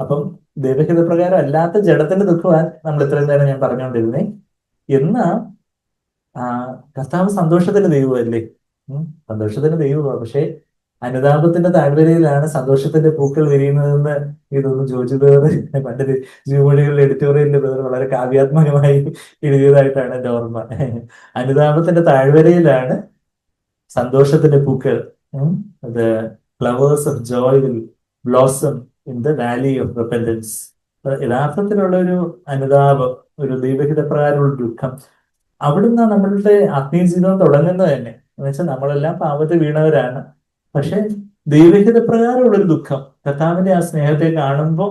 അപ്പം ദൈവഹിതപ്രകാരം അല്ലാത്ത ജഡത്തിന്റെ ദുഃഖമാണ് നമ്മൾ ഇത്രയും നേരം ഞാൻ പറഞ്ഞുകൊണ്ടിരുന്നേ. എന്നാ കർത്താവ് സന്തോഷത്തിന്റെ ദൈവമല്ലേ? സന്തോഷത്തിന്റെ ദൈവമാണ്. പക്ഷെ അനുതാപത്തിന്റെ താഴ്വരയിലാണ് സന്തോഷത്തിന്റെ പൂക്കൾ വിരിയുന്നതെന്ന് ഇതൊന്നും ചോദിച്ചത് പണ്ട് ജൂമണികളുടെ എഡിറ്റോറിയലിന്റെ പേര് വളരെ കാവ്യാത്മകമായി എഴുതിയതായിട്ടാണ് എന്റെ ഓർമ്മ. അനുതാപത്തിന്റെ താഴ്വരയിലാണ് സന്തോഷത്തിന്റെ പൂക്കൾ. Flowers of Joy will blossom in the Valley of repentance. യഥാർത്ഥത്തിലുള്ള ഒരു അനുതാപം, ഒരു ദൈവഹിതപ്രകാരമുള്ള ദുഃഖം, അവിടുന്ന് നമ്മളുടെ ആത്മീയ ജീവിതം തുടങ്ങുന്നത് തന്നെ. എന്ന് വെച്ചാൽ നമ്മളെല്ലാം പാപത്തിൽ വീണവരാണ്, പക്ഷെ ദൈവഹിതപ്രകാരമുള്ള ഒരു ദുഃഖം, കർത്താവിന്റെ ആ സ്നേഹത്തെ കാണുമ്പോൾ,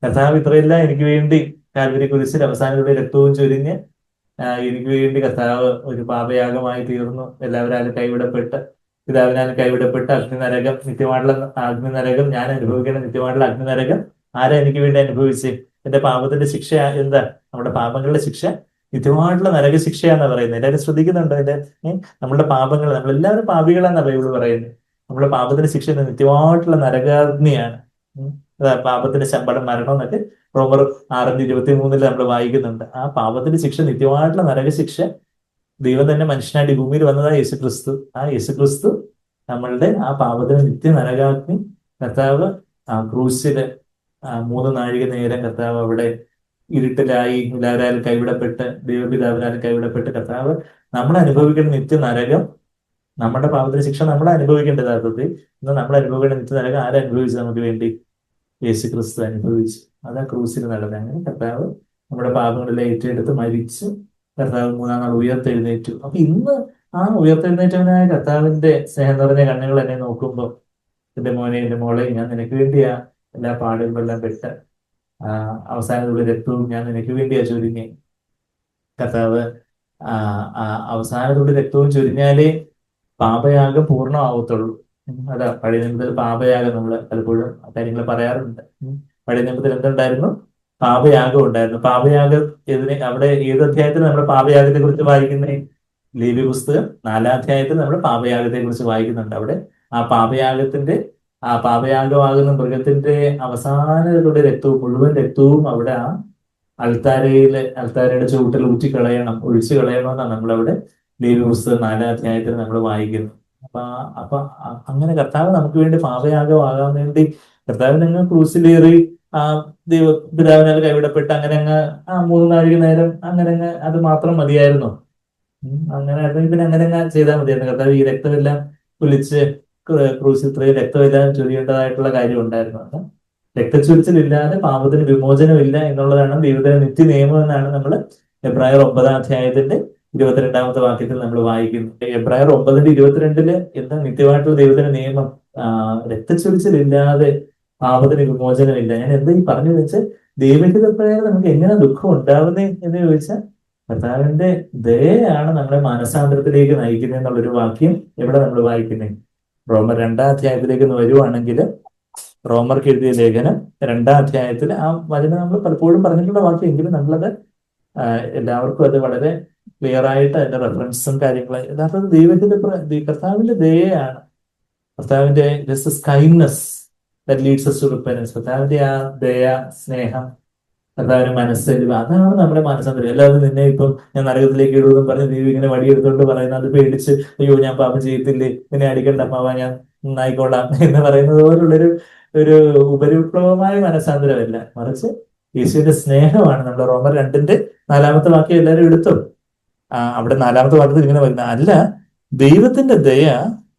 കർത്താവ് ഇത്രയെല്ലാം എനിക്ക് വേണ്ടി കാൽവരി കുരിശിൽ അവസാനത്തിലൂടെ രക്തവും ചൊരിഞ്ഞ് എനിക്ക് വേണ്ടി കർത്താവ് ഒരു പാപയാഗമായി തീർന്നു, എല്ലാവരാലും കൈവിടപ്പെട്ട്, പിതാവിനാൽ കൈവിടപ്പെട്ട് അഗ്നിനരകം, നിത്യമായിട്ടുള്ള അഗ്നിനരകം, ഞാൻ അനുഭവിക്കേണ്ട നിത്യമായിട്ടുള്ള അഗ്നിനരകം ആരാ എനിക്ക് വേണ്ടി അനുഭവിച്ച്? എന്റെ പാപത്തിന്റെ ശിക്ഷ എന്താ? നമ്മുടെ പാപങ്ങളുടെ ശിക്ഷ നിത്യമായിട്ടുള്ള നരകശിക്ഷയാന്നാ പറയുന്നത്. എല്ലാവരും ശ്രദ്ധിക്കുന്നുണ്ടോ? നമ്മളുടെ പാപങ്ങൾ, നമ്മളെല്ലാവരും പാപികളാന്നാ ബൈബിള് പറയുന്നത്. നമ്മുടെ പാപത്തിന്റെ ശിക്ഷ നിത്യമായിട്ടുള്ള നരകാഗ്നിയാണ്. അതാ പാപത്തിന്റെ ശമ്പളം മരണം എന്നൊക്കെ റോമർ 6:23 നമ്മൾ വായിക്കുന്നുണ്ട്. ആ പാപത്തിന്റെ ശിക്ഷ നിത്യമായിട്ടുള്ള നരകശിക്ഷ ദൈവം തന്നെ മനുഷ്യനായിട്ട് ഈ ഭൂമിയിൽ വന്നതാ യേശുക്രിസ്തു. ആ യേശുക്രിസ്തു നമ്മളുടെ ആ പാപത്തിന് നിത്യ നരകാഗ്നി കർത്താവ് ആ ക്രൂശില് 3 നാഴിക നേരം കർത്താവ് അവിടെ ഇരുട്ടിലായി, എല്ലാവരാലും കൈവിടപ്പെട്ട്, ദൈവപിതാവിനാലും കൈവിടപ്പെട്ട് കർത്താവ് നമ്മൾ അനുഭവിക്കുന്ന നിത്യ നരകം, നമ്മുടെ പാപത്തിന് ശിക്ഷ നമ്മൾ അനുഭവിക്കേണ്ട യഥാർത്ഥത്തിൽ. എന്നാൽ നമ്മൾ അനുഭവിക്കേണ്ട നിത്യ നരകം ആരനുഭവിച്ചു നമുക്ക് വേണ്ടി? യേശു ക്രിസ്തു അനുഭവിച്ചു. അതാ ക്രൂസിൽ നടന്നത്. അങ്ങനെ കർത്താവ് നമ്മുടെ പാപങ്ങളെല്ലാം ഏറ്റെടുത്ത് മരിച്ചു. കർത്താവ് 3-ാം നാൾ ഉയർത്തെഴുന്നേറ്റു. അപ്പൊ ഇന്ന് ആ ഉയർത്തെഴുന്നേറ്റവനായ കർത്താവിന്റെ സ്നേഹം നിറഞ്ഞ കണ്ണുകൾ എന്നെ നോക്കുമ്പോൾ, എന്റെ മോനെ, എന്റെ മോളെ, ഞാൻ നിനക്ക് വേണ്ടിയാ എല്ലാ പാടുകളെല്ലാം പെട്ട് അവസാനത്തുള്ള രക്തവും ഞാൻ നിനക്ക് വേണ്ടിയാ ചൊരിഞ്ഞേ. കർത്താവ് അവസാനത്തുള്ള രക്തവും ചൊരിഞ്ഞാലേ പാപയാഗം പൂർണ്ണമാവത്തുള്ളൂ. അതാ പഴയ നിയമത്തിൽ പാപയാഗം നമ്മൾ പലപ്പോഴും കാര്യങ്ങൾ പറയാറുണ്ട്. പഴയ നിയമത്തിൽ എന്തുണ്ടായിരുന്നു? പാപയാഗം ഉണ്ടായിരുന്നു. പാപയാഗം അവിടെ ഏത് അധ്യായത്തിൽ നമ്മൾ പാപയാഗത്തെ കുറിച്ച് വായിക്കുന്നേ? ലേവ്യ പുസ്തകം 4-ാം അധ്യായത്തിൽ നമ്മൾ പാപയാഗത്തെ കുറിച്ച് വായിക്കുന്നുണ്ട്. അവിടെ ആ പാപയാഗമാകുന്ന മൃഗത്തിന്റെ അവസാനങ്ങളുടെ രക്തവും, മുഴുവൻ രക്തവും അവിടെ ആ അൾത്താരയുടെ ചുവട്ടിൽ ഒഴിച്ചു കളയണമെന്നാണ് നമ്മളവിടെ ലേവ്യ പുസ്തകം 4-ാം അധ്യായത്തിൽ നമ്മൾ വായിക്കുന്നത്. അപ്പൊ അങ്ങനെ കർത്താവ് നമുക്ക് വേണ്ടി പാപയാഗമാകാൻ വേണ്ടി കർത്താവ് നിങ്ങൾ ക്രൂസിലേറി ആ പിതാവിനാൽ കൈവിടപ്പെട്ട് അങ്ങനെ അങ്ങ് 3 നാഴിക നേരം അങ്ങനെ അങ്ങ് അത് മാത്രം മതിയായിരുന്നു. അങ്ങനെ അല്ലെങ്കിൽ പിന്നെ അങ്ങനെ അങ്ങ് ചെയ്താൽ മതിയായിരുന്നു. കർത്താവ് ഈ രക്തമെല്ലാം ഒലിച്ച് ക്രൂസിൽ ഇത്രയും രക്തമെല്ലാം ചൊരിയേണ്ടതായിട്ടുള്ള കാര്യം ഉണ്ടായിരുന്നു. അപ്പൊ രക്തച്ചൊരിച്ചിലില്ലാതെ പാപത്തിന് വിമോചനമില്ല എന്നുള്ളതാണ് ദൈവത്തിന്റെ നിത്യ നിയമം എന്നാണ് നമ്മൾ എബ്രായർ 9-ാം അധ്യായത്തിന്റെ 22-ാമത്തെ വാക്യത്തിൽ നമ്മൾ വായിക്കുന്നത്. എബ്രായർ 9:22 എന്താ നിത്യമായിട്ടുള്ള ദൈവത്തിന്റെ നിയമം? രക്തച്ചൊരിച്ചിലില്ലാതെ പാപത്തിന് വിമോചനമില്ല. ഞാൻ എന്താ ഈ പറഞ്ഞു വെച്ചാൽ, ദൈവത്തിന്റെ പ്രകാരം നമുക്ക് എങ്ങനെ ദുഃഖം ഉണ്ടാവുന്നേ എന്ന് ചോദിച്ചാൽ, കർത്താവിന്റെ ദയയാണ് നമ്മളെ മാനസാന്തരത്തിലേക്ക് നയിക്കുന്നത് എന്നുള്ളൊരു വാക്യം എവിടെ നമ്മൾ വായിക്കുന്നത്? റോമർ 2-ാം അധ്യായത്തിലേക്ക് വരുവാണെങ്കിൽ, റോമർക്ക് എഴുതിയ ലേഖനം 2-ാം അധ്യായത്തിൽ ആ വചനം നമ്മൾ പലപ്പോഴും പറഞ്ഞിട്ടുള്ള വാക്യം, എങ്കിലും നമ്മളത് എല്ലാവർക്കും അത് വളരെ ക്ലിയർ ആയിട്ട് അതിന്റെ റെഫറൻസും കാര്യങ്ങളും, യഥാർത്ഥത്തിൽ ദൈവത്തിന്റെ കർത്താവിന്റെ ദയയാണ്, കർത്താവിന്റെ kindness that leads us to repentance. കർത്താവിന്റെ ആ ദയ, സ്നേഹം, കർത്താവിന്റെ മനസ്സലിവ്, അതാണ് നമ്മുടെ മാനസാന്തരം. എല്ലാവരും നിന്നെ ഇപ്പം ഞാൻ നരകത്തിലേക്ക് ഇടുമെന്നും പറഞ്ഞ് ദൈവം ഇങ്ങനെ വടിയെടുത്തോണ്ട് പറയുന്നത് അത് പേടിച്ച്, അയ്യോ ഞാൻ പാപം ചെയ്യത്തില്ലേ, നിന്നെ അടിക്കണ്ട അമ്മാവ, ഞാൻ നന്നായിക്കോളാം എന്ന് പറയുന്നത് പോലുള്ളൊരു ഉപരിപ്ലവമായ മനസാന്തരമല്ല, മറിച്ച് യേശുവിന്റെ സ്നേഹമാണ്. നമ്മുടെ റോമർ 2-ന്റെ 4-ാമത്തെ വാക്യം എല്ലാവരും എടുത്തു. അവിടെ 4-ാമത്തെ വാക്യത്തിൽ ഇങ്ങനെ പറയുന്നത്, അല്ല, ദൈവത്തിന്റെ ദയ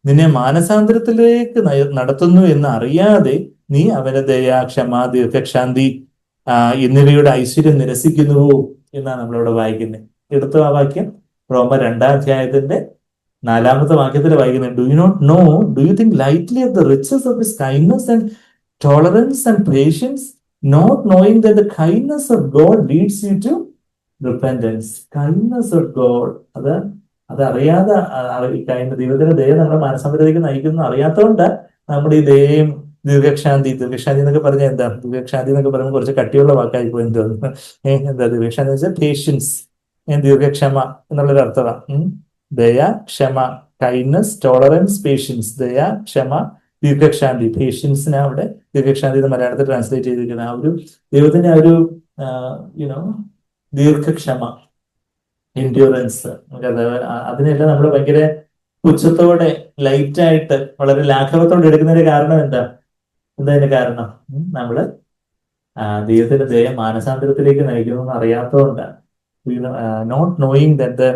നിന്നെ മാനസാന്തരത്തിലേക്ക് നടത്തുന്നു എന്ന് അറിയാതെ നീ അവന്റെ ദയ, ക്ഷമ, ദീർഘക്ഷാന്തി എന്നിവയുടെ ഐശ്വര്യം നിരസിക്കുന്നുവോ എന്നാണ് നമ്മളിവിടെ വായിക്കുന്നത്. എടുത്തു ആ വാക്യം റോമർ 2-ാം അധ്യായത്തിന്റെ 4-ാമത്തെ വാക്യത്തിൽ വായിക്കുന്നത്, do you not know, do you think lightly of the riches of his kindness and tolerance and patience, not knowing that the kindness of God leads you to repentance. Kindness of God, അതറിയാതെ ദൈവത്തിന്റെ ദയ നമ്മുടെ മാനസാന്തരത്തിലേക്ക് നയിക്കുന്നു അറിയാത്തതുകൊണ്ട് നമ്മുടെ ഈ ദയയും ദീർഘക്ഷാന്തി എന്നൊക്കെ പറഞ്ഞാൽ എന്താ? ദീർഘക്ഷാന്തി എന്നൊക്കെ പറയുമ്പോൾ കുറച്ച് കട്ടിയുള്ള വാക്കായി പോയി തോന്നുന്നു. എന്താ ദീർഘക്ഷാന്തി വെച്ചാൽ? പേഷ്യൻസ്, ദീർഘക്ഷമ എന്നുള്ളൊരു അർത്ഥമാണ്. ദയ, ക്ഷമ, കൈൻഡ്നസ്, ടോളറൻസ്, പേഷ്യൻസ്. ദയ, ക്ഷമ, ദീർഘക്ഷാന്തി. പേഷ്യൻസിനെ അവിടെ ദീർഘക്ഷാന്തി എന്ന് മലയാളത്തിൽ ട്രാൻസ്ലേറ്റ് ചെയ്തിരിക്കുന്ന ആ ഒരു ദൈവത്തിന്റെ ആ ഒരു ദീർഘക്ഷമ, എൻഡ്യൂറൻസ്, അതിനെല്ലാം നമ്മൾ ഭയങ്കര പുച്ഛത്തോടെ, ലൈറ്റായിട്ട്, വളരെ ലാഘവത്തോടെ എടുക്കുന്നതിന്റെ കാരണം എന്താ അതിന്റെ കാരണം? നമ്മള് ദൈവത്തിന്റെ ദയ മാനസാന്തരത്തിലേക്ക് നയിക്കുന്നു എന്ന് അറിയാത്തതുകൊണ്ടാണ്. Not knowing that the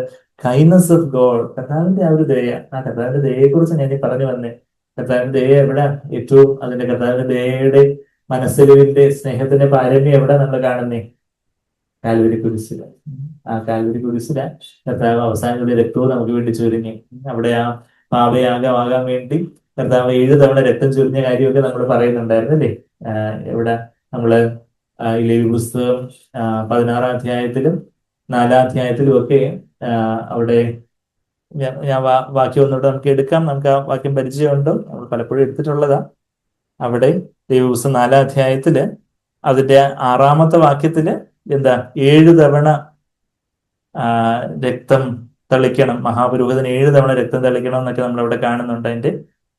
kindness of God, കർത്താവിന്റെ ആ ഒരു ദയ, കർത്താവിന്റെ ദയയെ കുറിച്ച് ഞാൻ പറഞ്ഞു വന്നേ. കർത്താവിന്റെ ദയ എവിടെ ഏറ്റവും അതിന്റെ കർത്താവിന്റെ ദയയുടെ മനസ്സലിവിന്റെ സ്നേഹത്തിന്റെ പാരമ്യം എവിടെ നമ്മൾ കാണുന്നേ? കാൽവരി കുരിശില. ആ കാൽവരി കുരിശില കർത്താവ് അവസാനങ്ങളുടെ രക്തവും നമുക്ക് വേണ്ടി ചൊരിഞ്ഞു. അവിടെ ആ പാപയാഗമാകാൻ വേണ്ടി കർത്താവ് 7 തവണ രക്തം ചൊരിഞ്ഞ കാര്യമൊക്കെ നമ്മൾ പറയുന്നുണ്ടായിരുന്നു അല്ലേ? എവിടെ നമ്മള് ലേവ്യ പുസ്തകം 16-ാം അധ്യായത്തിലും 4-ാം അധ്യായത്തിലും ഒക്കെ അവിടെ ഞാൻ വാക്യം ഒന്നുകൂടെ നമുക്ക് എടുക്കാം. നമുക്ക് ആ വാക്യം പരിചയമുണ്ട്, നമ്മൾ പലപ്പോഴും എടുത്തിട്ടുള്ളതാ. അവിടെ ദൈവപുസ്തകം 4-ാം അധ്യായത്തില് അതിന്റെ 6-ാമത്തെ വാക്യത്തില് എന്താ 7 തവണ രക്തം തളിക്കണം, മഹാപുരോഹിതൻ 7 തവണ രക്തം തളിക്കണം എന്നൊക്കെ നമ്മൾ അവിടെ കാണുന്നുണ്ട്. അതിന്റെ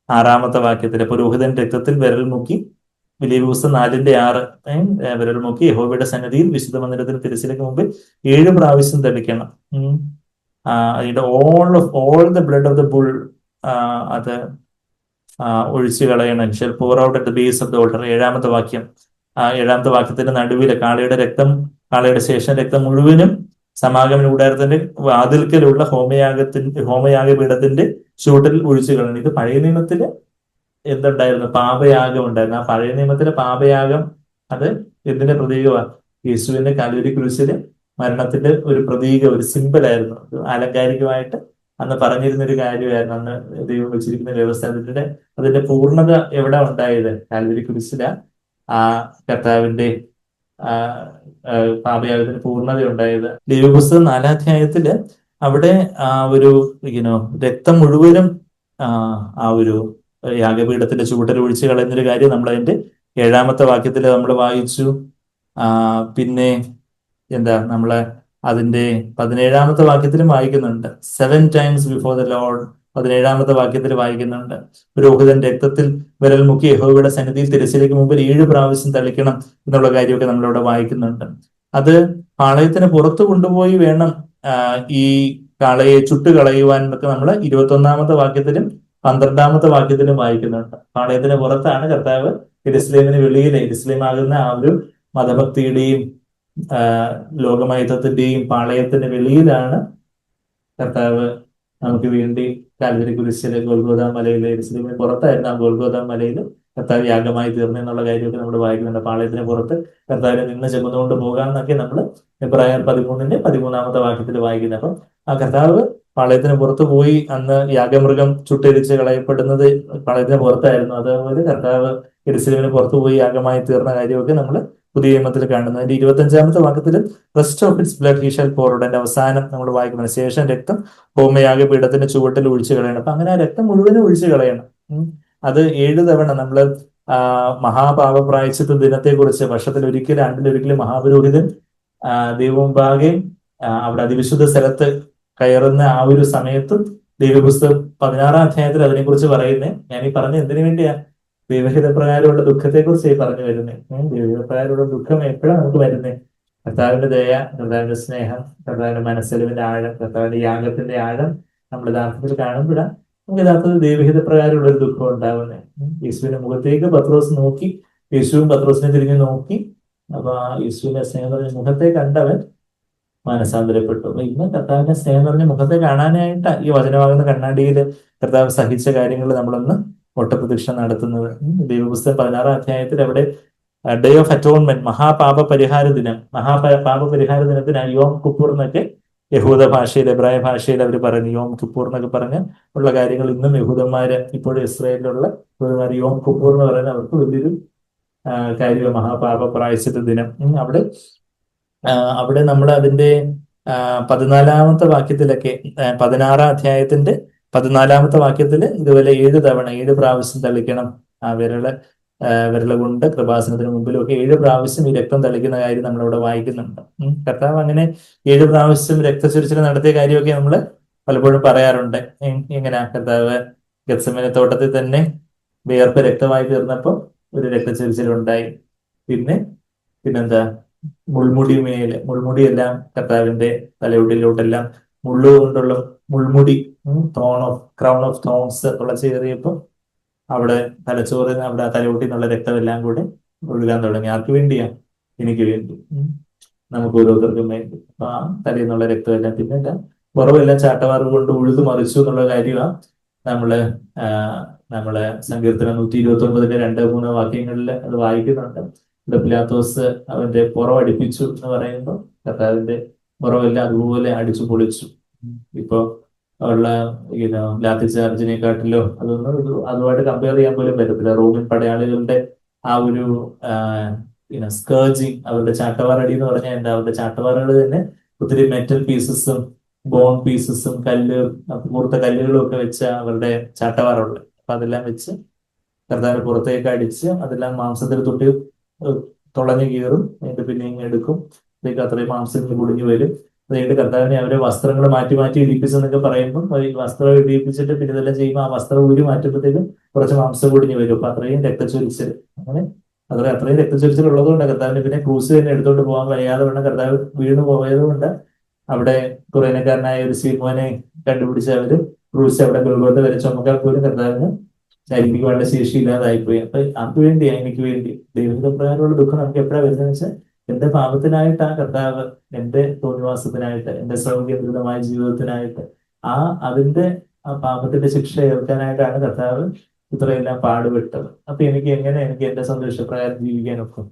6-ാമത്തെ വാക്യത്തില് പുരോഹിതൻ രക്തത്തിൽ വിരൽ മുക്കി, ഫിലിപ്പിയുസ് 4:6 വിരൽ മുക്കി യഹോവയുടെ സന്നിധിയിൽ വിശുദ്ധ മന്ദിരത്തിന് തിരശ്ശീലയ്ക്ക് മുമ്പിൽ 7 പ്രാവശ്യം തളിക്കണം. അതിന്റെ all the blood of the bull അത് ഒഴിച്ചു കളയണം. Shell pour out at the base of the altar. 7-ാമത്തെ വാക്യം. 7-ാമത്തെ വാക്യത്തിന്റെ നടുവില് കാളയുടെ ശേഷം രക്തം മുഴുവനും സമാഗമന കൂടാരത്തിന്റെ വാതിൽക്കലുള്ള ഹോമയാഗപീഠത്തിന്റെ ചുവട്ടിൽ ഒഴിച്ചു കളയണം. ഇത് പഴയ നിയമത്തില് എന്തുണ്ടായിരുന്നു? പാപയാഗം ഉണ്ടായിരുന്നു. ആ പഴയ നിയമത്തിലെ പാപയാഗം അത് എന്തിന്റെ പ്രതീകമാണ്? യേശുവിന്റെ കാൽവരി കുരിശില് മരണത്തിന്റെ ഒരു പ്രതീക, ഒരു സിമ്പിൾ ആയിരുന്നു. ആലങ്കാരികമായിട്ട് അന്ന് പറഞ്ഞിരുന്ന ഒരു കാര്യമായിരുന്നു. അന്ന് ദൈവം വെച്ചിരിക്കുന്ന വ്യവസ്ഥ. അതിന്റെ പൂർണ്ണത എവിടെ ഉണ്ടായത്? കാൽവരി കുരിശില ആ കർത്താവിന്റെ പാപയാഗത്തിന് പൂർണ്ണത ഉണ്ടായത്. ദൈവപുസ്തകം 4-ാം അധ്യായത്തില് അവിടെ ഒരു രക്തം മുഴുവനും ആ ഒരു യാഗപീഠത്തിന്റെ ചുവട്ടിൽ ഒഴിച്ചു കളയുന്നൊരു കാര്യം നമ്മൾ അതിന്റെ 7-ാമത്തെ വാക്യത്തിൽ നമ്മൾ വായിച്ചു. പിന്നെ എന്താ നമ്മള് അതിന്റെ 17-ാമത്തെ വാക്യത്തിലും വായിക്കുന്നുണ്ട്. 7 times before the Lord. 17-ാമത്തെ വാക്യത്തിൽ വായിക്കുന്നുണ്ട്, പുരോഹിതൻ രക്തത്തിൽ വിരൽ മുക്കി യഹോവയുടെ സന്നിധിയിൽ തിരശ്ശീലയ്ക്ക് മുമ്പിൽ 7 പ്രാവശ്യം തളിക്കണം എന്നുള്ള കാര്യമൊക്കെ നമ്മളിവിടെ വായിക്കുന്നുണ്ട്. അത് പാളയത്തിന് പുറത്തു കൊണ്ടുപോയി വേണം ഈ കാളയെ ചുട്ടുകളയുവാൻ എന്നൊക്കെ നമ്മൾ 21-ാമത്തെ വാക്യത്തിലും 12-ാമത്തെ വാക്യത്തിലും വായിക്കുന്നുണ്ട്. പാളയത്തിന് പുറത്താണ് കർത്താവ് യെരുശലേമിന് വെളിയിലെ, യെരുശലേം ആകുന്ന ആ ഒരു മതഭക്തിയുടെയും ലോകമൈത്വത്തിന്റെയും പാളയത്തിന് വെളിയിലാണ് കർത്താവ് നമുക്ക് വേണ്ടി കാൽവരി കുരിശിലെ ഗോൽഗോഥാ മലയിലെ, യെരുശലേമിന് പുറത്തായിരുന്നു ആ ഗോൽഗോഥാ മലയിൽ കർത്താവ് യാഗമായി തീർന്നു എന്നുള്ള കാര്യമൊക്കെ നമ്മൾ വായിക്കുന്നുണ്ട്. പാളയത്തിന് പുറത്ത് കർത്താവിനെ നിന്ന് ചുമന്നുകൊണ്ട് പോകാം എന്നൊക്കെ നമ്മൾ എബ്രായർ 13-ന്റെ 13-ാമത്തെ വാക്യത്തിൽ വായിക്കുന്നത്. അപ്പം ആ കർത്താവ് പാളയത്തിന് പുറത്ത് പോയി അന്ന് യാഗമൃഗം ചുട്ടെരിച്ച് കളയപ്പെടുന്നത് പാളയത്തിന് പുറത്തായിരുന്നു. അതുപോലെ കർത്താവ് യെരുശലേമിന് പുറത്തു പോയി യാഗമായി തീർന്ന കാര്യമൊക്കെ നമ്മൾ പുതിയ നിയമത്തിൽ കാണുന്നത്. അതിന്റെ 25-ാമത്തെ വാക്യത്തിൽ rest of its blood he shall pour out. അതിന്റെ അവസാനം നമ്മൾ വായിക്കുന്നത് ശേഷം രക്തം ഹോമയാഗപീഠത്തിന്റെ ചുവട്ടിൽ ഒഴിച്ചു കളയണം. അപ്പൊ അങ്ങനെ ആ രക്തം മുഴുവനും ഒഴിച്ചു കളയണം. അത് 7 തവണ നമ്മള് മഹാപാപ പ്രായശ്ചിത്ത ദിനത്തെക്കുറിച്ച് വർഷത്തിൽ ഒരിക്കലും, ആണ്ടിലൊരിക്കലും മഹാപുരോഹിതൻ ദൈവമുമ്പാകെ അവിടെ അതിവിശുദ്ധ സ്ഥലത്ത് കയറുന്ന ആ ഒരു സമയത്തും ദൈവപുസ്തകം 16-ാം അധ്യായത്തിൽ അതിനെക്കുറിച്ച് പറയുന്നേ. ഞാൻ ഈ പറഞ്ഞ എന്തിനു വേണ്ടിയാ? ദൈവഹിത പ്രകാരമുള്ള ദുഃഖത്തെക്കുറിച്ച് പറഞ്ഞു വരുന്നേ. ദൈവഹിത പ്രകാരമുള്ള ദുഃഖം എപ്പോഴാണ് നമുക്ക് വരുന്നേ? കർത്താവിന്റെ ദയ, കർത്താവിന്റെ സ്നേഹം, കർത്താവിന്റെ മനസ്സലിവിന്റെ ആഴം, കർത്താവിന്റെ യാഗത്തിന്റെ ആഴം നമ്മൾ യഥാർത്ഥത്തിൽ കാണുമ്പോഴാണ് നമുക്ക് യഥാർത്ഥത്തിൽ ദൈവഹിത പ്രകാരമുള്ള ഒരു ദുഃഖം ഉണ്ടാവുന്നത്. യേശുവിന്റെ മുഖത്തേക്ക് പത്രോസ് നോക്കി, യേശുവും പത്രോസിനെ തിരിഞ്ഞു നോക്കി. അപ്പൊ ആ യേശുവിന്റെ സ്നേഹം നിറഞ്ഞ മുഖത്തെ കണ്ടവൻ മാനസാന്തരപ്പെട്ടു. അപ്പൊ ഇന്ന് കർത്താവിന്റെ സ്നേഹം നിറഞ്ഞ മുഖത്തെ കാണാനായിട്ട് ഈ വചനമാകുന്ന കണ്ണാടിയിൽ കർത്താവ് സഹിച്ച കാര്യങ്ങൾ നമ്മളൊന്ന് ഒട്ടപ്രതീക്ഷ നടത്തുന്നത്. ദൈവപുസ്തകം 16-ാം അധ്യായത്തിൽ അവിടെ ഡേ ഓഫ് അറ്റോൺമെന്റ്, മഹാപാപ പരിഹാര ദിനത്തിന് യോം കിപ്പൂർ എന്നൊക്കെ യഹൂദ ഭാഷയിൽ, എബ്രായ ഭാഷയിൽ അവർ പറയുന്നു. യോം കിപ്പൂർ എന്നൊക്കെ പറഞ്ഞ് ഉള്ള കാര്യങ്ങൾ ഇന്നും യഹൂദന്മാര്, ഇപ്പോഴും ഇസ്രായേലിലുള്ള യഹൂദന്മാർ യോം കിപ്പൂർ എന്ന് പറയുന്നത് അവർക്ക് വലിയൊരു കാര്യമാണ്, മഹാപാപ പ്രായശ്ചിത്ത ദിനം. അവിടെ നമ്മൾ അതിന്റെ 14-ാമത്തെ വാക്യത്തിലൊക്കെ 16-ാം അധ്യായത്തിന്റെ 14-ാമത്തെ വാക്യത്തില് ഇതുപോലെ 7 തവണ 7 പ്രാവശ്യം തളിക്കണം. ആ വിരല കൊണ്ട് കൃപാസനത്തിന് മുമ്പിലും ഒക്കെ 7 പ്രാവശ്യം ഈ രക്തം തളിക്കുന്ന കാര്യം നമ്മളിവിടെ വായിക്കുന്നുണ്ട്. കർത്താവ് അങ്ങനെ 7 പ്രാവശ്യം രക്തചൊരിച്ചിൽ നടത്തിയ കാര്യമൊക്കെ നമ്മൾ പലപ്പോഴും പറയാറുണ്ട്. എങ്ങനെയാ? കർത്താവ് ഗത്സമന തോട്ടത്തിൽ തന്നെ വിയർപ്പ് രക്തമായി തീർന്നപ്പോൾ ഒരു രക്തചൊരിച്ചിലുണ്ടായി. പിന്നെന്താ? മുൾമുടിയെല്ലാം കർത്താവിന്റെ തലയോട്ടിലോട്ടെല്ലാം മുള്ളുകൊണ്ടുള്ള മുൾമുടി, ക്രൗൺ ഓഫ് തോൺസ് തുളച്ചേറിയപ്പോൾ അവിടെ തലച്ചോറിന് അവിടെ തലയോട്ടിൽ നിന്നുള്ള രക്തമെല്ലാം കൂടെ ഒഴുകാൻ തുടങ്ങി. ആർക്ക് വേണ്ടിയാ? എനിക്ക് വേണ്ടി, നമുക്ക് ഓരോരുത്തർക്കും വേണ്ടി. അപ്പൊ ആ തലയിൽ നിന്നുള്ള രക്തമെല്ലാം, പിന്നെ പുറമെല്ലാം ചാട്ടവാറ് കൊണ്ട് ഉഴുതു മറിച്ചു എന്നുള്ള കാര്യമാണ് നമ്മള് സങ്കീർത്തനം 129-ന്റെ 2-3 വാക്യങ്ങളിൽ അത് വായിക്കുന്നുണ്ട്. പിലാത്തോസ് അവന്റെ പുറം അടിപ്പിച്ചു എന്ന് പറയുമ്പോൾ കർത്താവിന്റെ പുറമെല്ലാം അതുപോലെ അടിച്ചു പൊളിച്ചു. ഇപ്പൊ ഉള്ള ലാത്തി ചാർജിനെക്കാട്ടിലോ അതുമായിട്ട് കമ്പയർ ചെയ്യാൻ പോലും പറ്റത്തില്ല. റോമൻ പടയാളികളുടെ ആ ഒരു സ്കേർജിങ്, അവരുടെ ചാട്ടവാറടി എന്ന് പറഞ്ഞാൽ എന്താ? അവരുടെ ചാട്ടവാറുകൾ തന്നെ ഒത്തിരി മെറ്റൽ പീസസും ബോൺ പീസസും കൂർത്ത കല്ലുകളും ഒക്കെ വെച്ച് അവരുടെ ചാട്ടവാറുള്ളത്. അപ്പൊ അതെല്ലാം വെച്ച് കർത്താവിന് പുറത്തേക്ക് അടിച്ച് അതെല്ലാം മാംസത്തിൽ തൊട്ട് തുളഞ്ഞു കീറും, എന്നിട്ട് പിന്നെ ഇങ്ങനെ എടുക്കും. അതൊക്കെ അത്രയും മാംസം കുടിഞ്ഞു വരും. അത് കഴിഞ്ഞിട്ട് കർത്താവിനെ അവരെ വസ്ത്രങ്ങൾ മാറ്റി മാറ്റി ഇടിപ്പിച്ചെന്നൊക്കെ പറയുമ്പോൾ ഈ വസ്ത്രം ഇടിപ്പിച്ചിട്ട് പിന്നെ ഇതെല്ലാം ചെയ്യുമ്പോൾ ആ വസ്ത്രം ഊരി മാറ്റുമ്പോഴത്തേക്കും കുറച്ച് മാംസം കുടിഞ്ഞു വരും. അപ്പൊ അത്രയും രക്തച്ചൊരിച്ചിൽ, അങ്ങനെ അത്രയും രക്തച്ചൊരിച്ചിൽ ഉള്ളതുകൊണ്ട് കർത്താവിന് പിന്നെ ക്രൂസ് തന്നെ എടുത്തോണ്ട് പോകാൻ കഴിയാതെ കൊണ്ട് കർത്താവ് വീണു പോയത് കൊണ്ട് അവിടെ കുറേനക്കാരനായ ഒരു സീമോനെ കണ്ടുപിടിച്ച് അവര് ക്രൂസ് അവിടെ ഗൊൽഗോഥ വരെ ചുമക്കാൻ പോലും കർത്താവിന് ചരിപ്പിക്കുവാനുള്ള ശേഷി ഇല്ലാതായിപ്പോയി. അപ്പൊ ആർക്ക് വേണ്ടിയാ? എനിക്ക് വേണ്ടി. ദൈവത്തിന്റെ പ്രകാരമുള്ള ദുഃഖം നമുക്ക് എപ്പോഴാണ് വരുന്നത് വെച്ചാൽ എന്റെ പാപത്തിനായിട്ടാണ് കർത്താവ്, എന്റെ തോന്നിവാസത്തിനായിട്ട്, എന്റെ സൗകര്യപ്രദമായ ജീവിതത്തിനായിട്ട് അതിന്റെ ആ പാപത്തിന്റെ ശിക്ഷ ഏൽക്കാനായിട്ടാണ് കർത്താവ് ഇത്രയെല്ലാം പാടുപെട്ടത്. അപ്പൊ എനിക്ക് എന്റെ സന്തോഷപ്രകാരം ജീവിക്കാനൊക്കും.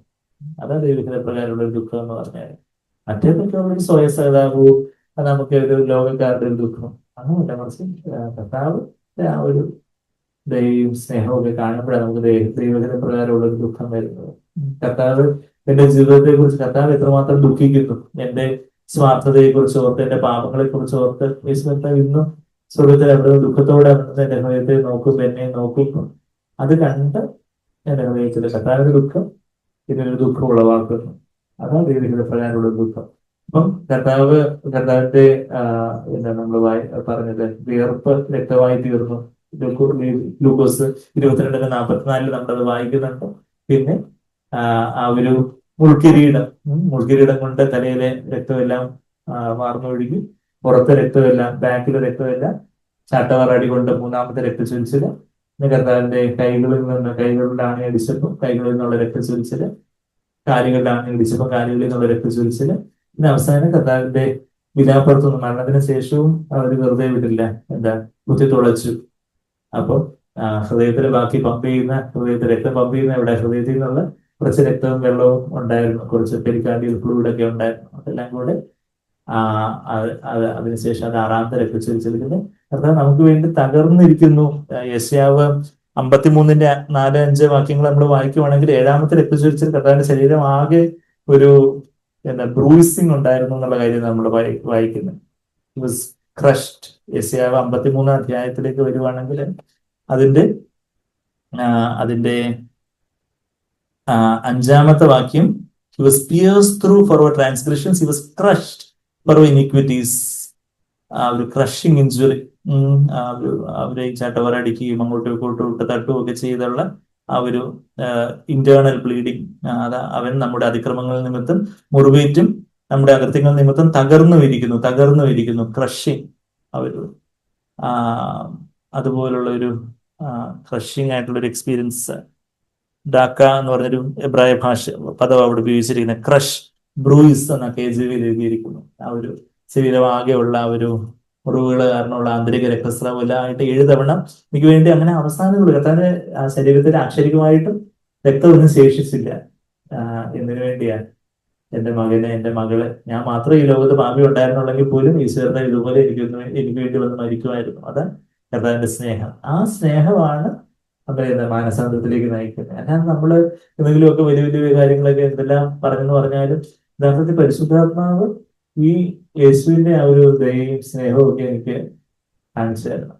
അതാണ് ദൈവത്തിന്റെ പ്രകാരമുള്ള ഒരു ദുഃഖം എന്ന് പറഞ്ഞാൽ. മറ്റേതൊക്കെ ഒരു സ്വയസഹതാപവും നമുക്ക് ഒരു ലോകക്കാരുടെ ഒരു ദുഃഖം അങ്ങനെയല്ല, മറിച്ച് കർത്താവിന്റെ ആ ഒരു ദയയും സ്നേഹവും ഒക്കെ കാണുമ്പോഴാണ് നമുക്ക് ദൈവത്തിന്റെ പ്രകാരമുള്ള ഒരു ദുഃഖം വരുന്നത്. കർത്താവ് എന്റെ ജീവിതത്തെ കുറിച്ച് കർത്താവ് എത്രമാത്രം ദുഃഖിക്കുന്നു, എന്റെ സ്വാർത്ഥതയെ കുറിച്ച് ഓർത്ത്, എന്റെ പാപങ്ങളെ കുറിച്ച് ഓർത്ത് യേശു കർത്താവ് ഇന്നും സ്വർഗത്തിൽ അവിടെ ദുഃഖത്തോടെ എന്റെ ഹൃദയത്തെ നോക്കും, എന്നെ നോക്കും. അത് കണ്ട് എന്റെ ഹൃദയത്തിൽ കർത്താവിന്റെ ദുഃഖം ഇതിനൊരു ദുഃഖം ഉളവാക്കുന്നു. അതാണ് ദൈവത്തിന്റെ പ്രകാരമുള്ള ദുഃഖം. അപ്പം കർത്താവിന്റെ എന്താ നമ്മൾ പറഞ്ഞത്, വിയർപ്പ് രക്തമായി തീർന്നു. ഗ്ലൂക്കോസ് 22:44 നമ്മളത് വായിക്കുന്നുണ്ട്. പിന്നെ ആ ഒരു മുൾക്കിരീടം കൊണ്ട് തലയിലെ രക്തമെല്ലാം വാർന്നൊഴുകി, പുറത്തെ രക്തമെല്ലാം, ബാക്കിലെ രക്തമെല്ലാം ചാട്ടവാറടി കൊണ്ട് മൂന്നാമത്തെ രക്തച്ചൊരിച്ചില്. പിന്നെ കർത്താവിന്റെ കൈകളിൽ ആണിയടിച്ചപ്പോൾ കൈകളിൽ നിന്നുള്ള രക്തച്ചൊരിച്ചില്, കാലുകളിൽ ആണിയടിച്ചപ്പോൾ കാലുകളിൽ നിന്നുള്ള രക്തച്ചൊരിച്ചില്. പിന്നെ അവസാനം കർത്താവിന്റെ വിലാപ്പുറത്തൊന്നും മരണത്തിന് ശേഷവും അവർ വെറുതെ വിടില്ല, കുത്തി തുളച്ചു. അപ്പൊ ഹൃദയത്തിൽ ബാക്കി രക്തം പമ്പ് ചെയ്യുന്ന എവിടെ? ഹൃദയത്തിൽ നിന്നുള്ള കുറച്ച് രക്തവും വെള്ളവും ഉണ്ടായിരുന്നു, കുറച്ച് പെരിക്കാർഡിയൽ ഫ്ലൂയിഡ് ഒക്കെ ഉണ്ടായിരുന്നു. അതെല്ലാം കൂടെ അതിനുശേഷം അത് 6ാമത്തെ രക്തച്ചൊരിച്ചിലിന് കർത്താവ് നമുക്ക് വേണ്ടി തകർന്നിരിക്കുന്നു. യെശയ്യാവ് 53:4-5 വാക്യങ്ങൾ നമ്മൾ വായിക്കുവാണെങ്കിൽ 7ാമത്തെ രക്തച്ചൊരിച്ചിൽ കർത്താവിന്റെ ശരീരം ആകെ ഒരു ബ്രൂയിസിങ് ഉണ്ടായിരുന്നു എന്നുള്ള കാര്യം നമ്മൾ വായിക്കുന്നത്. ക്രഷ്ഡ്. യെശയ്യാവ് 53 അധ്യായത്തിലേക്ക് വരുവാണെങ്കിൽ അതിന്റെ 5ാമത്തെ വാക്യം, he was pierced through for our transgressions, he was crushed for our iniquities. ആ ഒരു ക്രഷിങ് ഇഞ്ചുറി, അവരെ ചാട്ടവാറടിക്കുകയും അങ്ങോട്ടും ഇങ്ങോട്ടും ഇട്ട് തട്ടുകയും ഒക്കെ ചെയ്തുള്ള ആ ഒരു ഇന്റേണൽ ബ്ലീഡിങ്, അവൻ നമ്മുടെ അതിക്രമങ്ങൾ നിമിത്തം മുറിവേറ്റും നമ്മുടെ അകൃത്യങ്ങൾ നിമിത്തം തകർന്നു ഇരിക്കുന്നു. ക്രഷിങ്, അതുപോലുള്ള ഒരു ക്രഷിങ് ആയിട്ടുള്ള ഒരു എക്സ്പീരിയൻസ്. ഡാക്ക എന്ന് പറഞ്ഞൊരു എബ്രായ പദം അവിടെ ഉപയോഗിച്ചിരിക്കുന്നത്. ക്രഷ്, ബ്രൂയിസ് എന്ന KJV എഴുതിയിരിക്കുന്നു. ആ ഒരു ശരീരമാകെയുള്ള ആ ഒരു മുറിവുകൾ കാരണമുള്ള ആന്തരിക രക്തസ്രാവം എല്ലാം ആയിട്ട് 7 തവണ എനിക്ക് വേണ്ടി അങ്ങനെ അവസാനങ്ങൾ കർത്താവിന്റെ ആ ശരീരത്തിൽ അക്ഷരികമായിട്ടും രക്തമൊന്നും ശേഷിച്ചില്ല. എന്തിനു വേണ്ടിയാണ്? എന്റെ മകനെ, എന്റെ മകളെ, ഞാൻ മാത്രമേ ഈ ലോകത്ത് പാപി ഉണ്ടായിരുന്നുള്ളെങ്കിൽ പോലും ഈശ്വരനെ ഇതുപോലെ എനിക്ക് വേണ്ടി വന്ന് മരിക്കുമായിരുന്നു. അതാണ് കർത്താവിന്റെ സ്നേഹം. ആ സ്നേഹമാണ് നമ്മളെ മാനസാന്തരത്തിലേക്ക് നയിക്കുന്നത്. അല്ലാതെ നമ്മള് എന്തെങ്കിലുമൊക്കെ വലിയ വലിയ കാര്യങ്ങളൊക്കെ എന്തെല്ലാം പറഞ്ഞെന്ന് പറഞ്ഞാലും യഥാർത്ഥത്തിൽ പരിശുദ്ധാത്മാവ് ഈ യേശുവിന്റെ ആ ഒരു ദയയും സ്നേഹവും ഒക്കെ എനിക്ക് കാണിച്ചു തരണം.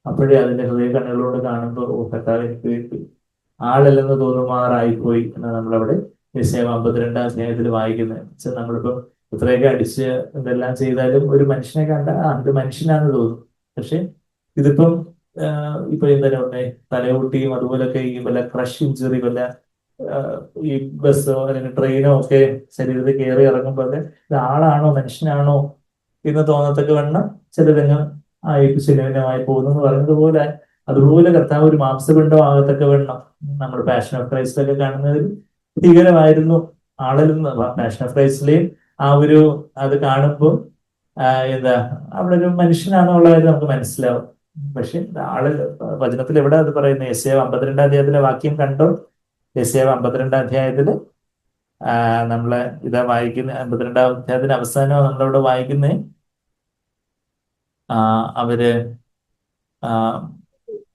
അപ്പോഴേ അതിന്റെ ഹൃദയ കണ്ണുകളോട് കാണുമ്പോൾ കർത്താവ് എനിക്ക് വേണ്ടി ആളല്ലെന്ന് തോന്നുമാറായിപ്പോയി എന്നാണ് നമ്മളവിടെ യെശയ്യാവ് 52-ാം അധ്യായത്തിൽ വായിക്കുന്നത്. നമ്മളിപ്പോ ഇത്രയൊക്കെ അടിച്ച് ഇതെല്ലാം ചെയ്താലും ഒരു മനുഷ്യനെ കണ്ട ഇത് മനുഷ്യനാണെന്ന് തോന്നും. പക്ഷെ ഇതിപ്പം ഇപ്പൊ എന്താണ് പറഞ്ഞേ, തലയൂട്ടിയും അതുപോലൊക്കെ ഈ വല്ല ക്രഷ് ഇഞ്ചുറി, വല്ല ഈ ബസ്സോ അല്ലെങ്കിൽ ട്രെയിനോ ഒക്കെ ശരീരത്തിൽ കയറി ഇറങ്ങുമ്പോൾ ഇത് ആളാണോ മനുഷ്യനാണോ എന്ന് തോന്നത്തക്ക വണ്ണം ചിലരങ്ങ് ശരീരമായി പോകുന്നു എന്ന് പറയുന്നത് പോലെ, അതുപോലെ കർത്താവ് ഒരു മാംസപിണ്ഡം ആകത്തക്ക വണ്ണം നമ്മൾ പാഷൻ ഓഫ് ക്രൈസ്റ്റിലൊക്കെ കാണുന്നതിൽ ഭീകരമായിരുന്നു. പാഷൻ ഓഫ് ക്രൈസ്റ്റിലെയും ആ ഒരു അത് കാണുമ്പോൾ അവിടെ ഒരു മനുഷ്യനാണോ ഉള്ളത് നമുക്ക് മനസ്സിലാവും. പക്ഷെ വചനത്തിൽ എവിടെ അത് പറയുന്നത്? യെശയ്യാവ് 52-ാം അധ്യായത്തിലെ വാക്യം കണ്ടോ? യെശയ്യാവ് 52-ാം അധ്യായത്തില് നമ്മള് ഇതാ വായിക്കുന്ന 52-ാം അധ്യായത്തിന്റെ അവസാനം നമ്മളവിടെ വായിക്കുന്നേ,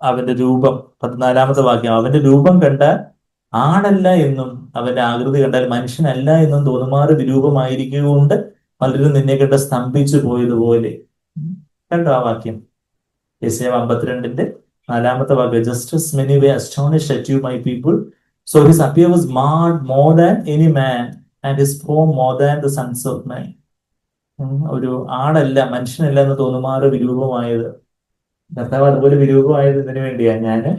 അവന്റെ രൂപം, 14-ാമത്തെ വാക്യം, അവന്റെ രൂപം കണ്ടാൽ ആടല്ല എന്നും അവന്റെ ആകൃതി കണ്ടാൽ മനുഷ്യനല്ല എന്നും തോന്നുമാറ് വിരൂപമായിരിക്കുകൊണ്ട് പലരും നിന്നെ കണ്ട് സ്തംഭിച്ചു പോയതുപോലെ. കണ്ടോ ആ വാക്യം? യെശയ്യാ 52 4 വാക്യം. Justice many way astonished at you my people, so his appear was marred more than any man and his form more than the sons of മാൻ. ഒരു ആളല്ല, മനുഷ്യനല്ല എന്ന് തോന്നുമാറ് വിരൂപമായത്. കർത്താവ് അതുപോലെ വിരൂപമായത് ഇതിനു വേണ്ടിയാ. ഞാന്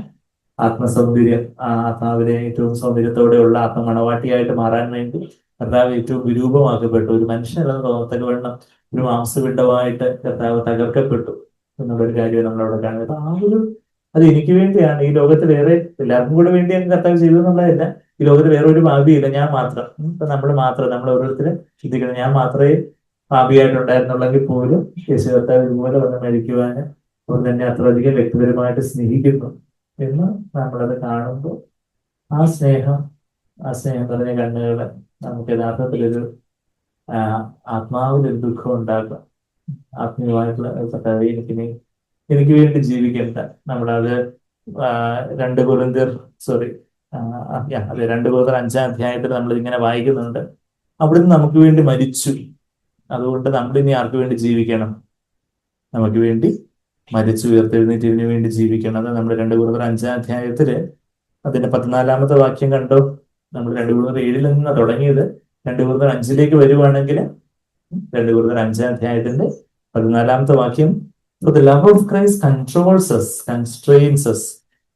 ആത്മസൗന്ദര്യം, ആത്മാവിനെ ഏറ്റവും സൗന്ദര്യത്തോടെയുള്ള ആത്മമണവാട്ടിയായിട്ട് മാറാൻ വേണ്ടി കർത്താവ് ഏറ്റവും വിരൂപമാക്കപ്പെട്ടു. ഒരു മനുഷ്യനല്ലെന്ന് തോന്നത്തക്ക വണ്ണം ഒരു മാംസപിണ്ഡമായിട്ട് കർത്താവ് തകർക്കപ്പെട്ടു എന്നുള്ളൊരു കാര്യം നമ്മളവിടെ കാണുന്നത്. അപ്പൊ അത് എനിക്ക് വേണ്ടിയാണ്. ഈ ലോകത്ത് വേറെ എല്ലാവർക്കും കൂടെ വേണ്ടിയാണ് കർത്താവ് ചെയ്തതെന്നുള്ളതല്ല. ഈ ലോകത്ത് വേറെ ഒരു ഭാവിയില്ല, ഞാൻ മാത്രം. ഇപ്പൊ നമ്മൾ മാത്രം, നമ്മൾ ഓരോരുത്തരും ചിന്തിക്കണം, ഞാൻ മാത്രമേ ഭാവിയായിട്ടുണ്ടായിരുന്നുള്ളെങ്കിൽ പോലും യേശു കർത്താവ് ഇതുപോലെ വന്ന് മരിക്കുവാന് അവർ തന്നെ അത്രയധികം വ്യക്തിപരമായിട്ട് സ്നേഹിക്കുന്നു എന്ന് നമ്മളത് കാണുമ്പോൾ ആ സ്നേഹം നിറഞ്ഞ കണ്ണുകള് നമുക്ക് യഥാർത്ഥത്തിലൊരു ആത്മാവിലൊരു ദുഃഖം ഉണ്ടാക്കാം. ആത്മീയമായിട്ടുള്ള കർത്താവേ, എനിക്ക് വേണ്ടി ജീവിക്കേണ്ട. നമ്മളത് 2 കൊരിന്ത്യർ 5-ാം അധ്യായത്തിൽ നമ്മൾ ഇങ്ങനെ വായിക്കുന്നുണ്ട്. അവിടുന്ന് നമുക്ക് വേണ്ടി മരിച്ചു, അതുകൊണ്ട് നമ്മൾ ഇനി ആർക്ക് വേണ്ടി ജീവിക്കണം? നമുക്ക് വേണ്ടി മരിച്ചു ഉയർത്തെഴുന്നേറ്റ് ഇതിനു വേണ്ടി ജീവിക്കണം. അത് നമ്മൾ 2 കൊരിന്ത്യർ 5-ാം അധ്യായത്തില് അതിന്റെ 14-ാമത്തെ വാക്യം കണ്ടോ? നമ്മൾ 2 കൊരിന്ത്യർ 7-ൽ നിന്നാണ് തുടങ്ങിയത്. 2 കൊരിന്ത്യർ 5-ലേക്ക് വരുവാണെങ്കിൽ 2 കൊരിന്ത്യർ 5-ാം അധ്യായത്തിന്റെ 14-ാമത്തെ വാക്യം, For the love of Christ controls us, constrains us.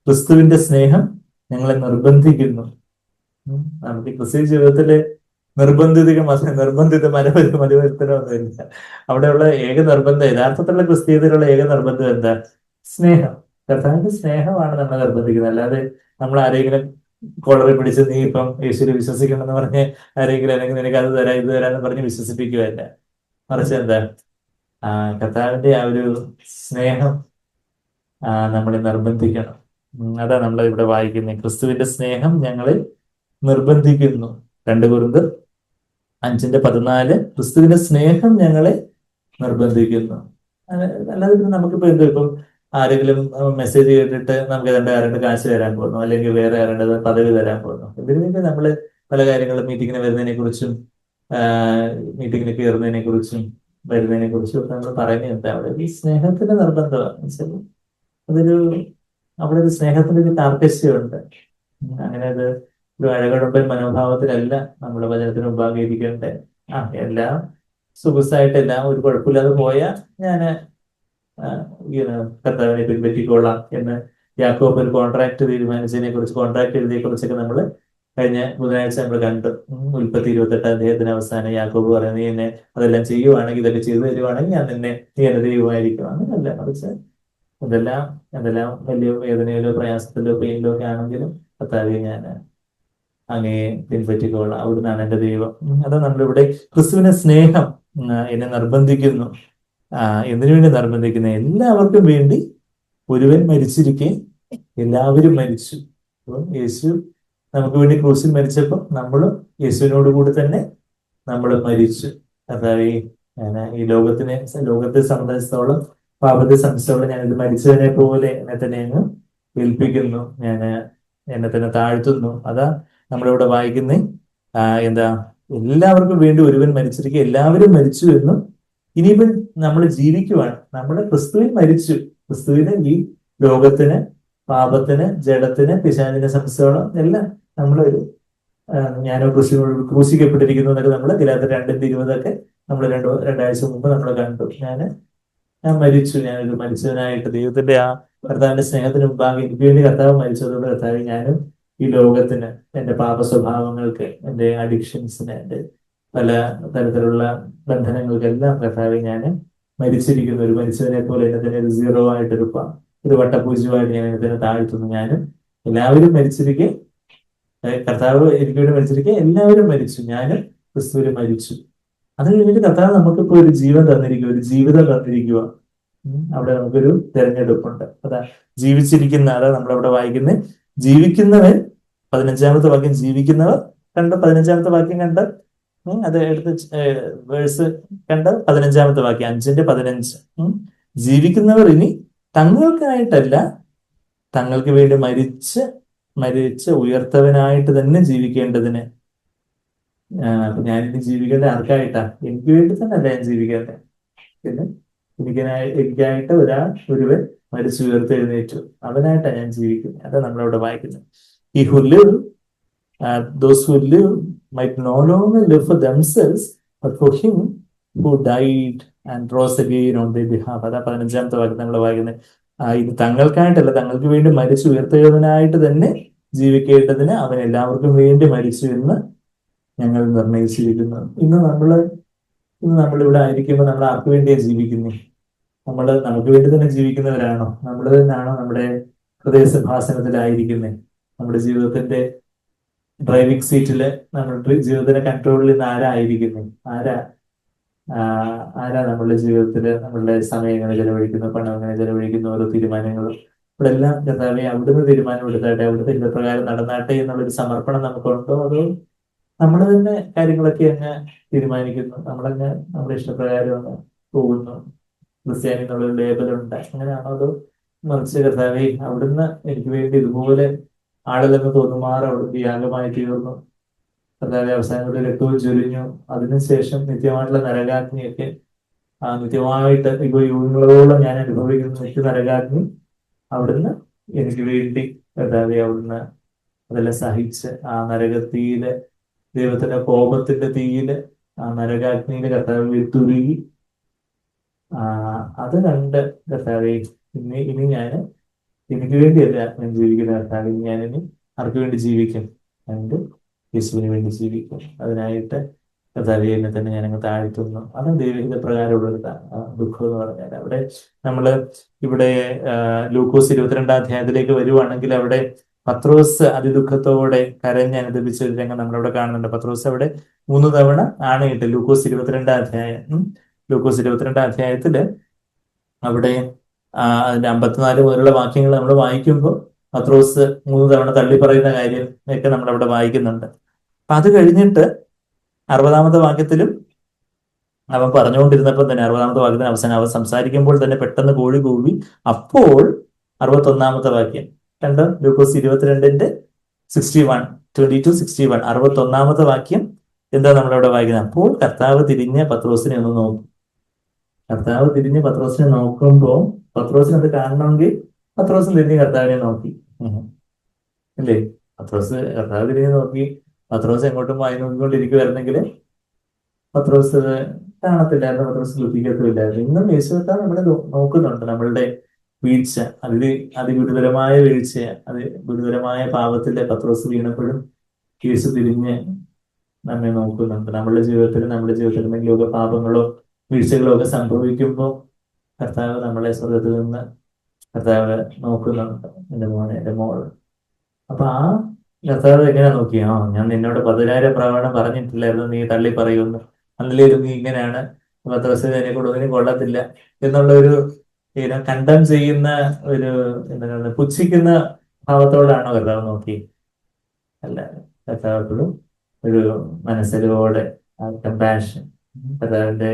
ക്രിസ്തുവിന്റെ സ്നേഹം ഞങ്ങളെ നിർബന്ധിക്കുന്നു. നമുക്ക് ക്രിസ്തീയ ജീവിതത്തില് നിർബന്ധിത മലവരുത്തനമൊന്നുമില്ല. അവിടെയുള്ള ഏക നിർബന്ധം, യഥാർത്ഥത്തിലുള്ള ക്രിസ്തീയതയിലുള്ള ഏക നിർബന്ധം എന്താ? സ്നേഹം. കർത്താവിന്റെ സ്നേഹമാണ് നമ്മളെ നിർബന്ധിക്കുന്നത്. അല്ലാതെ നമ്മൾ ആരെങ്കിലും കോളറി പിടിച്ച് നീ ഇപ്പം യേശുവിൽ വിശ്വസിക്കണം എന്ന് പറഞ്ഞ് ആരെങ്കിലും അല്ലെങ്കിൽ നിനക്ക് അത് തരാം ഇത് തരാന്ന് പറഞ്ഞ് വിശ്വസിപ്പിക്കുകയല്ല. മറിച്ച് എന്താ? കർത്താവിന്റെ ആ ഒരു സ്നേഹം നമ്മളെ നിർബന്ധിക്കണം. അതാ നമ്മൾ ഇവിടെ വായിക്കുന്നത്. ക്രിസ്തുവിന്റെ സ്നേഹം ഞങ്ങളെ നിർബന്ധിക്കുന്നു. 2 കൊരിന്ത്യർ 5:14 ക്രിസ്തുവിന്റെ സ്നേഹം ഞങ്ങളെ നിർബന്ധിക്കുന്നു. അല്ലാതെ പിന്നെ നമുക്കിപ്പോ എന്തോ ഇപ്പം ആരെങ്കിലും മെസ്സേജ് കേട്ടിട്ട് നമുക്ക് ആരുടെ കാശ് തരാൻ പോകുന്നു, അല്ലെങ്കിൽ വേറെ ആരുടെ പദവി തരാൻ പോകുന്നു. ഇതിനു വേണ്ടി നമ്മള് പല കാര്യങ്ങളും മീറ്റിങ്ങിന് വരുന്നതിനെ കുറിച്ചും മീറ്റിങ്ങിന് കയറുന്നതിനെ കുറിച്ചും വരുന്നതിനെ കുറിച്ചും ഒക്കെ നമ്മൾ പറയുന്നത് എന്താ? അവിടെ ഈ സ്നേഹത്തിന്റെ നിർബന്ധമാണ്. അവിടെ ഒരു സ്നേഹത്തിന്റെ ഒരു താർക്കശ്യമുണ്ട്. അങ്ങനെ അത് ഒരു അഴകടുമ്പൻ മനോഭാവത്തിലല്ല നമ്മൾ വചനത്തിന് മുമ്പാകിരിക്കേണ്ടത്. എല്ലാം സുഖസായിട്ടെല്ലാം ഒരു കുഴപ്പമില്ലാതെ പോയാൽ ഞാന് കർത്താവിനെ പിൻപറ്റിക്കൊള്ളാം എന്ന് യാക്കോബ് ഒരു കോൺട്രാക്ട് തീരുമാനിച്ചതിനെ കുറിച്ച്, കോൺട്രാക്ട് എഴുതിയെ കുറിച്ചൊക്കെ നമ്മൾ കഴിഞ്ഞ ബുധനാഴ്ച നമ്മൾ കണ്ടു. ഉൽപ്പത്തി 28-ാം അധ്യായത്തിന് അവസാനം യാക്കോബ് പറയുന്നത്, നീ എന്നെ അതെല്ലാം ചെയ്യുവാണെങ്കിൽ, ഇതൊക്കെ ചെയ്തു തരുവാണെങ്കിൽ ഞാൻ നീ എന്നെ ദൈവമായിരിക്കും. അങ്ങനെയല്ല, മറിച്ച് എന്തെല്ലാം വലിയ വേദനയിലോ പ്രയാസത്തിലോ പെയിനിലോ ഒക്കെ ആണെങ്കിലും കർത്താവെ ഞാൻ അങ്ങയെ പിൻപറ്റിക്കൊള്ളാം, അവിടുന്നാണ് എന്റെ ദൈവം. അതാ നമ്മളിവിടെ ക്രിസ്തുവിന്റെ സ്നേഹം എന്നെ നിർബന്ധിക്കുന്നു. എന്തിനു വേണ്ടി നിർബന്ധിക്കുന്നത്? എല്ലാവർക്കും വേണ്ടി ഒരുവൻ മരിച്ചിരിക്കെ എല്ലാവരും മരിച്ചു. യേശു നമുക്ക് വേണ്ടി ക്രൂശിൽ മരിച്ചപ്പോൾ നമ്മളും യേശുവിനോട് കൂടി തന്നെ നമ്മൾ മരിച്ചു. അതായത് ഈ ലോകത്തെ സംബന്ധിച്ചിടത്തോളം, പാപത്തെ സംബന്ധിച്ചിടത്തോളം ഞാനിത് മരിച്ചതിനെ പോലെ എന്നെ തന്നെ അങ്ങ് ഏൽപ്പിക്കുന്നു, ഞാൻ എന്നെ തന്നെ താഴ്ത്തുന്നു. അതാ നമ്മളിവിടെ വായിക്കുന്നേ. എന്താ? എല്ലാവർക്കും വേണ്ടി ഒരുവൻ മരിച്ചിരിക്കെ എല്ലാവരും മരിച്ചു എന്നും ഇനിയിപ്പം നമ്മൾ ജീവിക്കുവാണ്. നമ്മൾ ക്രിസ്തുവിൽ മരിച്ചു. ക്രിസ്തുവിന് ഈ ലോകത്തിന്, പാപത്തിന്, ജഡത്തിന്, പിശാചിനെ സംബന്ധിച്ചോളം എല്ലാം നമ്മളൊരു ഞാനോ ക്രൂശിക്കപ്പെട്ടിരിക്കുന്നു എന്നൊക്കെ നമ്മൾ ഗലാത്യർ 2:20 നമ്മൾ രണ്ടാഴ്ച മുമ്പ് നമ്മൾ കണ്ടു. ഞാൻ മരിച്ചു, ഞാനൊരു മരിച്ചവനായിട്ട് ദൈവത്തിന്റെ ആ കർത്താവിന്റെ സ്നേഹത്തിന് മുമ്പാകെ എനിക്ക് വേണ്ടി കർത്താവ് മരിച്ചതുകൊണ്ട് കർത്താവ് ഞാനും ഈ ലോകത്തിന്, എന്റെ പാപ സ്വഭാവങ്ങൾക്ക്, എന്റെ അഡിക്ഷൻസിന്, എന്റെ പല തരത്തിലുള്ള ബന്ധനങ്ങൾക്കെല്ലാം കർത്താവ് ഞാൻ മരിച്ചിരിക്കുന്നു. ഒരു മരിച്ചതിനെ പോലെ എന്നെ തന്നെ ഒരു 0 ഒരു വട്ടപൂജ്യമായിട്ട് ഞാൻ എന്നെ തന്നെ താഴ്ത്തുന്നു. ഞാനും എല്ലാവരും മരിച്ചിരിക്കെ, കർത്താവ് എനിക്ക് വേണ്ടി മരിച്ചിരിക്കെ എല്ലാവരും മരിച്ചു, ഞാനും ക്രിസ്തുവിൽ മരിച്ചു. അത് കഴിഞ്ഞിട്ട് കർത്താവ് നമുക്കിപ്പോ ഒരു ജീവൻ തന്നിരിക്കുക, ഒരു ജീവിതം തന്നിരിക്കുക. അവിടെ നമുക്കൊരു തെരഞ്ഞെടുപ്പുണ്ട്. അതാ ജീവിച്ചിരിക്കുന്ന ആളെ നമ്മളവിടെ വായിക്കുന്നത്. ജീവിക്കുന്നവൻ, 15-ാമത്തെ വാക്യം, ജീവിക്കുന്നവർ കണ്ട് 15-ാമത്തെ വാക്യം കണ്ട് അത് എടുത്ത് വേഴ്സ് കണ്ട് 15-ാമത്തെ വാക്യം 5:15 ജീവിക്കുന്നവർ ഇനി തങ്ങൾക്കായിട്ടല്ല, തങ്ങൾക്ക് വേണ്ടി മരിച്ച് ഉയർത്തവനായിട്ട് തന്നെ ജീവിക്കേണ്ടതിന് അപ്പൊ ഞാനിനി ജീവിക്കേണ്ട ആർക്കായിട്ടാ? എനിക്ക് വേണ്ടി തന്നെ അല്ല ഞാൻ ജീവിക്കേണ്ടത്. പിന്നെ എനിക്കായിട്ട് ഒരുവൻ മരിച്ചുയർത്തെഴുന്നേറ്റു, അവനായിട്ടാണ് ഞാൻ ജീവിക്കുന്നത്. അതാണ് നമ്മളവിടെ വായിക്കുന്നത്. ഈ who live those who live might no longer live for themselves, but for him who died and rose again on their behalf. അതാ 15-ാമത്തെ വാക്യം നമ്മൾ വായിക്കുന്നത്. ഇത് തങ്ങൾക്കായിട്ടല്ല, തങ്ങൾക്ക് വേണ്ടി മരിച്ചു ഉയർത്തെഴുന്നതിനായിട്ട് തന്നെ ജീവിക്കേണ്ടതിന് അവൻ എല്ലാവർക്കും വേണ്ടി മരിച്ചു എന്ന് ഞങ്ങൾ നിർണയിച്ചിരിക്കുന്നു. ഇന്ന് നമ്മളിവിടെ ആയിരിക്കുമ്പോൾ നമ്മൾ ആർക്ക് വേണ്ടിയാണ് ജീവിക്കുന്നത്? നമുക്ക് വേണ്ടി തന്നെ ജീവിക്കുന്നവരാണോ? നമ്മൾ തന്നെയാണോ നമ്മുടെ ഹൃദയസിംഹാസനത്തിലായിരിക്കുന്നത്? നമ്മുടെ ജീവിതത്തിന്റെ ഡ്രൈവിംഗ് സീറ്റില് നമ്മുടെ ജീവിതത്തിനെ കൺട്രോൾ ചെയ്യുന്ന ആരായിരിക്കുന്നു? ആരാ നമ്മളുടെ ജീവിതത്തിൽ നമ്മളുടെ സമയം എങ്ങനെ ചെലവഴിക്കുന്നു, പണം എങ്ങനെ ചെലവഴിക്കുന്നു, ഓരോ തീരുമാനങ്ങളും ഇവിടെ എല്ലാം കർത്താവേ അവിടുന്ന് തീരുമാനം എടുത്താട്ടെ, അവിടുത്തെ ഇഷ്ടപ്രകാരം നടന്നാട്ടെ എന്നുള്ളൊരു സമർപ്പണം നമുക്കുണ്ടോ? അതോ നമ്മൾ തന്നെ കാര്യങ്ങളൊക്കെ അങ്ങ് തീരുമാനിക്കുന്നു, നമ്മളങ്ങ് നമ്മുടെ ഇഷ്ടപ്രകാരം അങ്ങ് പോകുന്നു, ക്രിസ്ത്യാനി എന്നുള്ളൊരു ലേബലുണ്ട്, അങ്ങനെയാണോ? അതോ മറിച്ച് കർത്താവേ അവിടുന്ന് എനിക്ക് വേണ്ടി ഇതുപോലെ ആളുകളെന്ന് തോന്നുമാറ് അവിടുത്തെ യാഗമായി തീർന്നു, കർത്താവെ അവസാനങ്ങളിൽ രക്തവും ചൊരിഞ്ഞു, അതിനുശേഷം നിത്യമായിട്ടുള്ള നരകാഗ്നിയൊക്കെ നിത്യമായിട്ട് ഇപ്പൊ യുഗങ്ങളോളം ഞാൻ അനുഭവിക്കുന്ന നിത്യ നരകാഗ്നി അവിടുന്ന് എനിക്ക് വേണ്ടി കർത്താവെ അവിടുന്ന് അതെല്ലാം സഹിച്ച് ആ നരകത്തീയില്, ദൈവത്തിന്റെ കോപത്തിന്റെ തീയില്, ആ നരകാഗ്നിയില് കർത്താവ് തുരുകി അത് കണ്ട് കർത്താവെ ഇനി ഞാൻ എനിക്ക് വേണ്ടിയല്ല ഞാൻ ജീവിക്കുന്ന കർത്താവെ, ഞാനിനി ആർക്ക് വേണ്ടി ജീവിക്കും? എൻ്റെ യേശുവിന് വേണ്ടി ജീവിക്കും. അതിനായിട്ട് കർത്താവെ എന്നെ തന്നെ ഞാനങ്ങ് താഴ്ത്തുന്നു. അത് ദൈവഹിത പ്രകാരമുള്ളൊരു ദുഃഖം എന്ന് പറഞ്ഞാൽ അവിടെ ഇവിടെ ലൂക്കോസ് 22-ാം അധ്യായത്തിലേക്ക് വരുവാണെങ്കിൽ അവിടെ പത്രോസ് അതിദുഃഖത്തോടെ കരഞ്ഞ് അനുദപിച്ച ഒരു രംഗം നമ്മളവിടെ കാണുന്നുണ്ട്. പത്രോസ് അവിടെ 3 തവണ ആണയിട്ട് ലൂക്കോസ് 22-ാം അധ്യായം. ലൂക്കോസ് 22-ാം അധ്യായത്തില് അവിടെ അതിന്റെ 54 മുതലുള്ള വാക്യങ്ങൾ നമ്മൾ വായിക്കുമ്പോൾ പത്രോസ് 3 തവണ തള്ളി പറയുന്ന കാര്യം ഒക്കെ നമ്മളവിടെ വായിക്കുന്നുണ്ട്. അപ്പൊ അത് കഴിഞ്ഞിട്ട് 60-ാമത്തെ വാക്യത്തിലും അവൻ പറഞ്ഞുകൊണ്ടിരുന്നപ്പോൾ തന്നെ 60-ാമത്തെ വാക്യത്തിന് അവസാനം അവൻ സംസാരിക്കുമ്പോൾ തന്നെ പെട്ടെന്ന് കോഴി കൂവി. അപ്പോൾ 61-ാമത്തെ വാക്യം കണ്ടോ? ലൂക്കോസ് 22-ന്റെ 61, 22-61, 61-ാമത്തെ വാക്യം എന്താ നമ്മളവിടെ വായിക്കുന്നത്? അപ്പോൾ കർത്താവ് തിരിഞ്ഞ് പത്രോസിനെ ഒന്ന് നോക്കും. കർത്താവ് തിരിഞ്ഞ് പത്രോസിനെ നോക്കുമ്പോൾ പത്രോസിന് അത് കാണണമെങ്കിൽ പത്രോസ് തിരിഞ്ഞ് കർത്താവിനെ നോക്കി, അല്ലേ? കർത്താവ് തിരിഞ്ഞ് നോക്കി പത്രോസ് എങ്ങോട്ടും വായി നോക്കിക്കൊണ്ടിരിക്കുവായിരുന്നെങ്കിൽ പത്രോസ് കാണത്തില്ലായിരുന്നു, പത്രോസ് ലഭിക്കത്തുമില്ലായിരുന്നു. ഇന്നും യേശുത്താൻ നമ്മളെ നോക്കുന്നുണ്ട്. നമ്മളുടെ വീഴ്ച, അതിഗുരുതരമായ വീഴ്ച, ഗുരുതരമായ പാപത്തിലെ പത്രോസ് വീണപ്പോഴും യേശു തിരിഞ്ഞ് നമ്മെ നോക്കുന്നുണ്ട്. നമ്മുടെ ജീവിതത്തിൽ എന്തെങ്കിലുമൊക്കെ പാപങ്ങളോ വീഴ്ചകളോ ഒക്കെ സംഭവിക്കുമ്പോൾ കർത്താവ് നമ്മളെ സ്വർഗത്തിൽ നിന്ന് കർത്താവ് നോക്കുന്നുണ്ട്. എൻ്റെ മോനെ, എൻ്റെ മോള്. അപ്പൊ ആ കർത്താവ് എങ്ങനെ നോക്കിയോ? ഞാൻ നിന്നോട് 10,000 പ്രാവണം പറഞ്ഞിട്ടില്ലായിരുന്നു നീ തള്ളി പറയുന്നു, അന്നിലേലും നീ ഇങ്ങനെയാണ്, പത്രോസ് എന്നെ കൊണ്ട് ഒന്നിനും കൊള്ളത്തില്ല എന്നുള്ള ഒരു കണ്ടം ചെയ്യുന്ന ഒരു എന്താണ് പുച്ഛിക്കുന്ന ഭാവത്തോടാണോ കർത്താവ് നോക്കി? അല്ല, കർത്താവത്തോടും ഒരു മനസ്സിലോടെ കമ്പാഷൻ, കർത്താവിന്റെ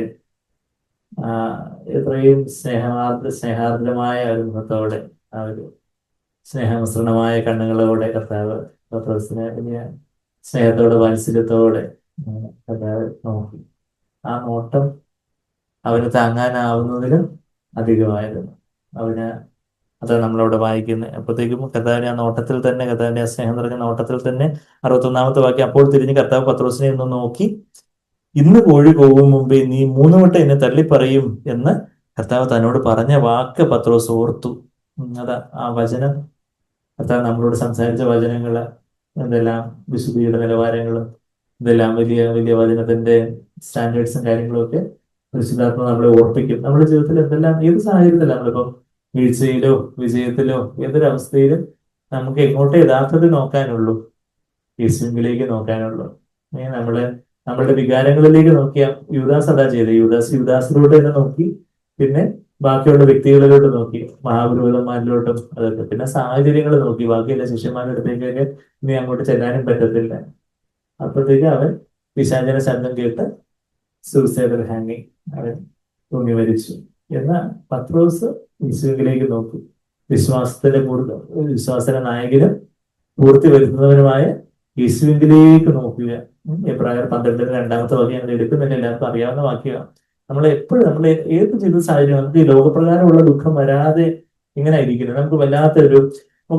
എത്രയും സ്നേഹാർദ്രമായ ഒരു മുഖത്തോടെ, ആ ഒരു സ്നേഹമിശ്രണമായ കണ്ണുകളോടെ കർത്താവ് പത്രോസിനെ വലിയ സ്നേഹത്തോടെ വാത്സല്യത്തോടെ കർത്താവ് നോക്കി. ആ നോട്ടം അവന് താങ്ങാനാവുന്നതിലും അധികമായിരുന്നു. അത് നമ്മളവിടെ വായിക്കുന്നത്. അപ്പോഴത്തേക്കും കർത്താവിന്റെ ആ നോട്ടത്തിൽ തന്നെ, കർത്താവിന്റെ ആ സ്നേഹം നിറഞ്ഞ നോട്ടത്തിൽ തന്നെ 61-ാമത്തെ വാക്യം, അപ്പോൾ തിരിഞ്ഞ് കർത്താവ് പത്രോസിനെ ഒന്ന് നോക്കി, ഇന്ന് കോഴി പോകും മുമ്പേ നീ 3 വട്ടം എന്നെ തള്ളിപ്പറയും എന്ന് കർത്താവ് തന്നോട് പറഞ്ഞ വാക്ക് പത്രോസ് ഓർത്തു. അതാ ആ വചനം, കർത്താവ് നമ്മളോട് സംസാരിച്ച വചനങ്ങള്, ഇതെല്ലാം വിശുദ്ധിയുടെ നിലവാരങ്ങളും ഇതെല്ലാം വലിയ വലിയ വചനത്തിന്റെ സ്റ്റാൻഡേർഡ്സും കാര്യങ്ങളും ഒക്കെ പരിശുദ്ധാത്മ നമ്മളെ ഓർപ്പിക്കും. നമ്മുടെ ജീവിതത്തിൽ എന്തെല്ലാം, ഏത് സാഹചര്യത്തിലും നമ്മളിപ്പം വീഴ്ചയിലോ വിജയത്തിലോ ഏതൊരവസ്ഥയിലും നമുക്ക് എങ്ങോട്ടേ യഥാർത്ഥത്തിൽ നോക്കാനുള്ളൂ? യേശുവിലേക്ക് നോക്കാനുള്ളൂ. നമ്മളുടെ വികാരങ്ങളിലേക്ക് നോക്കിയ യൂദാസ് അതാ ചെയ്തത്. യൂദാസിലൂടെ തന്നെ നോക്കി, പിന്നെ ബാക്കിയുള്ള വ്യക്തികളിലോട്ട് നോക്കി, മഹാപുരോഹിതന്മാരിലോട്ടും അതൊക്കെ, പിന്നെ സാഹചര്യങ്ങൾ നോക്കി, ബാക്കിയുള്ള ശിഷ്യന്മാരുടെ അടുത്തേക്കൊക്കെ ഇനി അങ്ങോട്ട് ചെല്ലാനും പറ്റത്തില്ല. അപ്പോഴത്തേക്ക് അവൻ പിശാചിന്റെ ശബ്ദം കേട്ട് സൂസൈഡൽ ഹാങ്ങിങ്, അവൻ തൂങ്ങി മരിച്ചു. എന്നാൽ പത്രോസ് യേശുവിലേക്ക് നോക്കി. വിശ്വാസത്തിന്റെ നായകനും പൂർത്തി വരുത്തുന്നവനുമായ യേശുവിലേക്ക് നോക്കുക. എബ്രായർ 12 രണ്ടാമത്തെ വാക്യം ഞങ്ങൾ എടുക്കുന്നില്ല, എല്ലാവർക്കും അറിയാവുന്ന വാക്യമാണ്. നമ്മൾ എപ്പോഴും നമ്മൾ ഏത് ജീവിത സാഹചര്യം നമുക്ക് ഈ ലോകപ്രകാരമുള്ള ദുഃഖം വരാതെ ഇങ്ങനെ ഇരിക്കുന്നത്, നമുക്ക്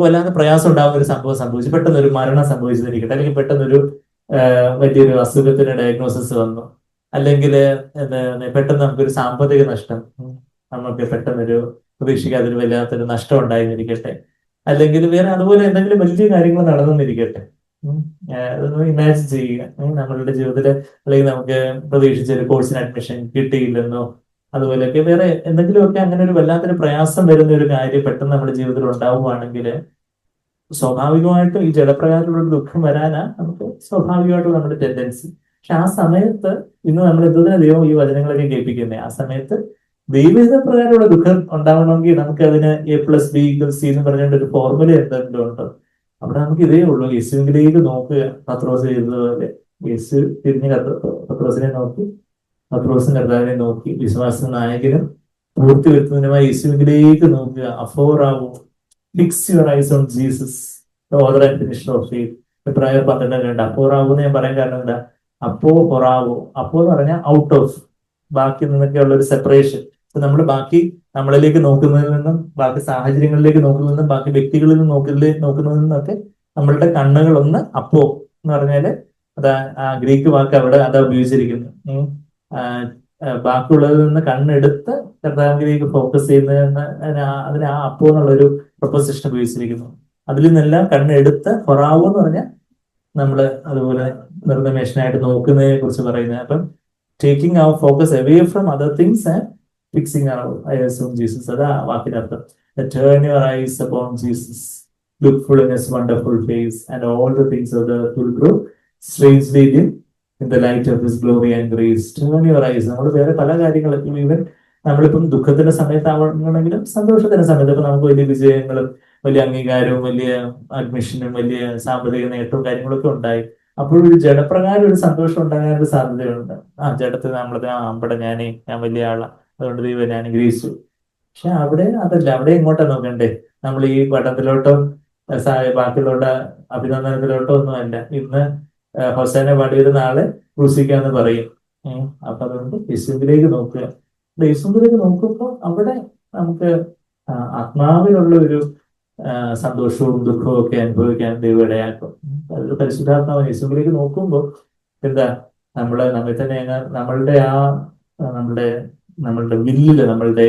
വല്ലാത്ത പ്രയാസം ഉണ്ടാകുന്ന ഒരു സംഭവം സംഭവിച്ചു, പെട്ടെന്ന് ഒരു മരണം സംഭവിച്ചിരിക്കട്ടെ, അല്ലെങ്കിൽ പെട്ടെന്നൊരു വലിയൊരു അസുഖത്തിന് ഡയഗ്നോസിസ് വന്നു, അല്ലെങ്കിൽ പെട്ടെന്ന് നമുക്കൊരു സാമ്പത്തിക നഷ്ടം, നമുക്ക് പെട്ടെന്നൊരു പ്രതീക്ഷിക്കാതൊരു വല്ലാത്തൊരു നഷ്ടം ഉണ്ടായിരുന്നിരിക്കട്ടെ, അല്ലെങ്കിൽ വേറെ അതുപോലെ എന്തെങ്കിലും വലിയ കാര്യങ്ങൾ നടന്നെന്നിരിക്കട്ടെ. അതൊന്ന് ഇമാജിൻ ചെയ്യുക. നമ്മളുടെ ജീവിതത്തിൽ അല്ലെങ്കിൽ നമുക്ക് പ്രതീക്ഷിച്ച ഒരു കോഴ്സിന് അഡ്മിഷൻ കിട്ടിയില്ലെന്നോ, അതുപോലെയൊക്കെ വേറെ എന്തെങ്കിലുമൊക്കെ അങ്ങനെ ഒരു വല്ലാത്തൊരു പ്രയാസം വരുന്ന ഒരു കാര്യം പെട്ടെന്ന് നമ്മുടെ ജീവിതത്തിൽ ഉണ്ടാവുകയാണെങ്കിൽ സ്വാഭാവികമായിട്ടും ഈ ജഡപ്രകാരമുള്ള ദുഃഖം വരാനാ നമുക്ക് സ്വാഭാവികമായിട്ടും നമ്മുടെ ടെൻഡൻസി. പക്ഷെ ആ സമയത്ത് ഇന്ന് നമ്മൾ എന്തുതന്നെ ദൈവം ഈ വചനങ്ങളൊക്കെ കേൾപ്പിക്കുന്നത്, ആ സമയത്ത് ദൈവഹിത പ്രകാരമുള്ള ദുഃഖം ഉണ്ടാവണമെങ്കിൽ നമുക്ക് അതിന് A+B=C എന്ന് പറഞ്ഞുകൊണ്ട് ഒരു ഫോർമുല എന്തെങ്കിലും ഉണ്ട്. അവിടെ നമുക്ക് ഇതേ ഉള്ളൂ, യേശുവിലേക്ക് നോക്കുക. പത്രോസ് ചെയ്തതുപോലെ യേശു തിരിഞ്ഞ് പത്രോസിനെ നോക്കി, പത്രോസും കർത്താവിനെ നോക്കി, വിശ്വാസ നായകനും പൂർത്തി വരുത്തുന്നതിനുമായി യേശുവിലേക്ക് നോക്കുക. അഫോറാവോ, fix your eyes on Jesus, author and finisher of faith. എബ്രായർ 12:2. അഫോറാവോ എന്ന് ഞാൻ പറയാൻ കാരണം എന്താ? ഹൊറാവോ, അപ്പോ എന്ന് പറഞ്ഞാൽ ഔട്ട് ഓഫ്, ബാക്കി നിന്നൊക്കെയുള്ള ഒരു സെപ്പറേഷൻ. നമ്മൾ ബാക്കി നമ്മളിലേക്ക് നോക്കുന്നതിൽ നിന്നും, ബാക്കി സാഹചര്യങ്ങളിലേക്ക് നോക്കുന്നതിൽ നിന്നും, ബാക്കി വ്യക്തികളിൽ നിന്ന് നോക്കുന്നതിൽ നിന്നൊക്കെ നമ്മളുടെ കണ്ണുകളൊന്ന് അപ്പോ എന്ന് പറഞ്ഞാല് അതാ ആ ഗ്രീക്ക് വാക്ക് അവിടെ അതാ ഉപയോഗിച്ചിരിക്കുന്നത്. ബാക്കിയുള്ളതിൽ നിന്ന് കണ്ണെടുത്ത് കർത്താവിലേക്ക് ഫോക്കസ് ചെയ്യുന്നതിന് അതിന് ആ അപ്പോ എന്നുള്ളൊരു പ്രൊപ്പോസിഷൻ ഉപയോഗിച്ചിരിക്കുന്നു. അതിൽ നിന്നെല്ലാം കണ്ണെടുത്ത് ഹൊറാവോ എന്ന് പറഞ്ഞാൽ നമ്മള് അതുപോലെ നിർനിമേഷനായിട്ട് നോക്കുന്നതിനെ കുറിച്ച് പറയുന്നത്. അപ്പം taking our focus away from other things and fixing our eyes on Jesus, അതാ വാക്കിനർത്ഥം. Turn your eyes upon Jesus, look full in his wonderful face and all the things of the earth will grow strangely dim in the light of his glory and grace. Turn your eyes. നമ്മൾ വേറെ പല കാര്യങ്ങളും, even നമ്മളിപ്പം ദുഃഖത്തിന്റെ സമയത്താവണമെങ്കിലും സന്തോഷത്തിന്റെ സമയത്ത് ഇപ്പൊ നമുക്ക് വലിയ വിജയങ്ങളും വലിയ അംഗീകാരവും വലിയ അഡ്മിഷനും വലിയ സാമ്പത്തിക നേട്ടവും കാര്യങ്ങളൊക്കെ ഉണ്ടായി. അപ്പോഴൊരു ജഡപ്രകാരം ഒരു സന്തോഷം ഉണ്ടാകാനൊരു സാധ്യതയുണ്ട്. ജഡത്തിൽ നമ്മളത് അവിടെ ഞാൻ വലിയ ആളാണ്, അതുകൊണ്ട് ദൈവം ഞാൻ അനുഗ്രഹിച്ചു. പക്ഷെ അവിടെ അതല്ല, അവിടെ എങ്ങോട്ടാ നോക്കണ്ടേ? നമ്മൾ ഈ പഠനത്തിലോട്ടോ ബാക്കിയുള്ളവരുടെ അഭിനന്ദനത്തിലോട്ടോ ഒന്നുമല്ല. ഇന്ന് ഹൊസേന പാടിയൊരു നാളെ ക്രൂശിക്കാന്ന് പറയും. അപ്പൊ അതുകൊണ്ട് യേശുവിലേക്ക് നോക്കുക. യേശുവിലേക്ക് നോക്കുമ്പോൾ അവിടെ നമുക്ക് ആത്മാവിലുള്ള ഒരു സന്തോഷവും ദുഃഖവും ഒക്കെ അനുഭവിക്കാൻ ദൈവം ഇടയാക്കും. അതൊരു പരിശുദ്ധാത്മാവ് യേശുവിലേക്ക് നോക്കുമ്പോൾ എന്താ നമ്മെ തന്നെ നമ്മളുടെ നമ്മളുടെ വില്ലില്, നമ്മളുടെ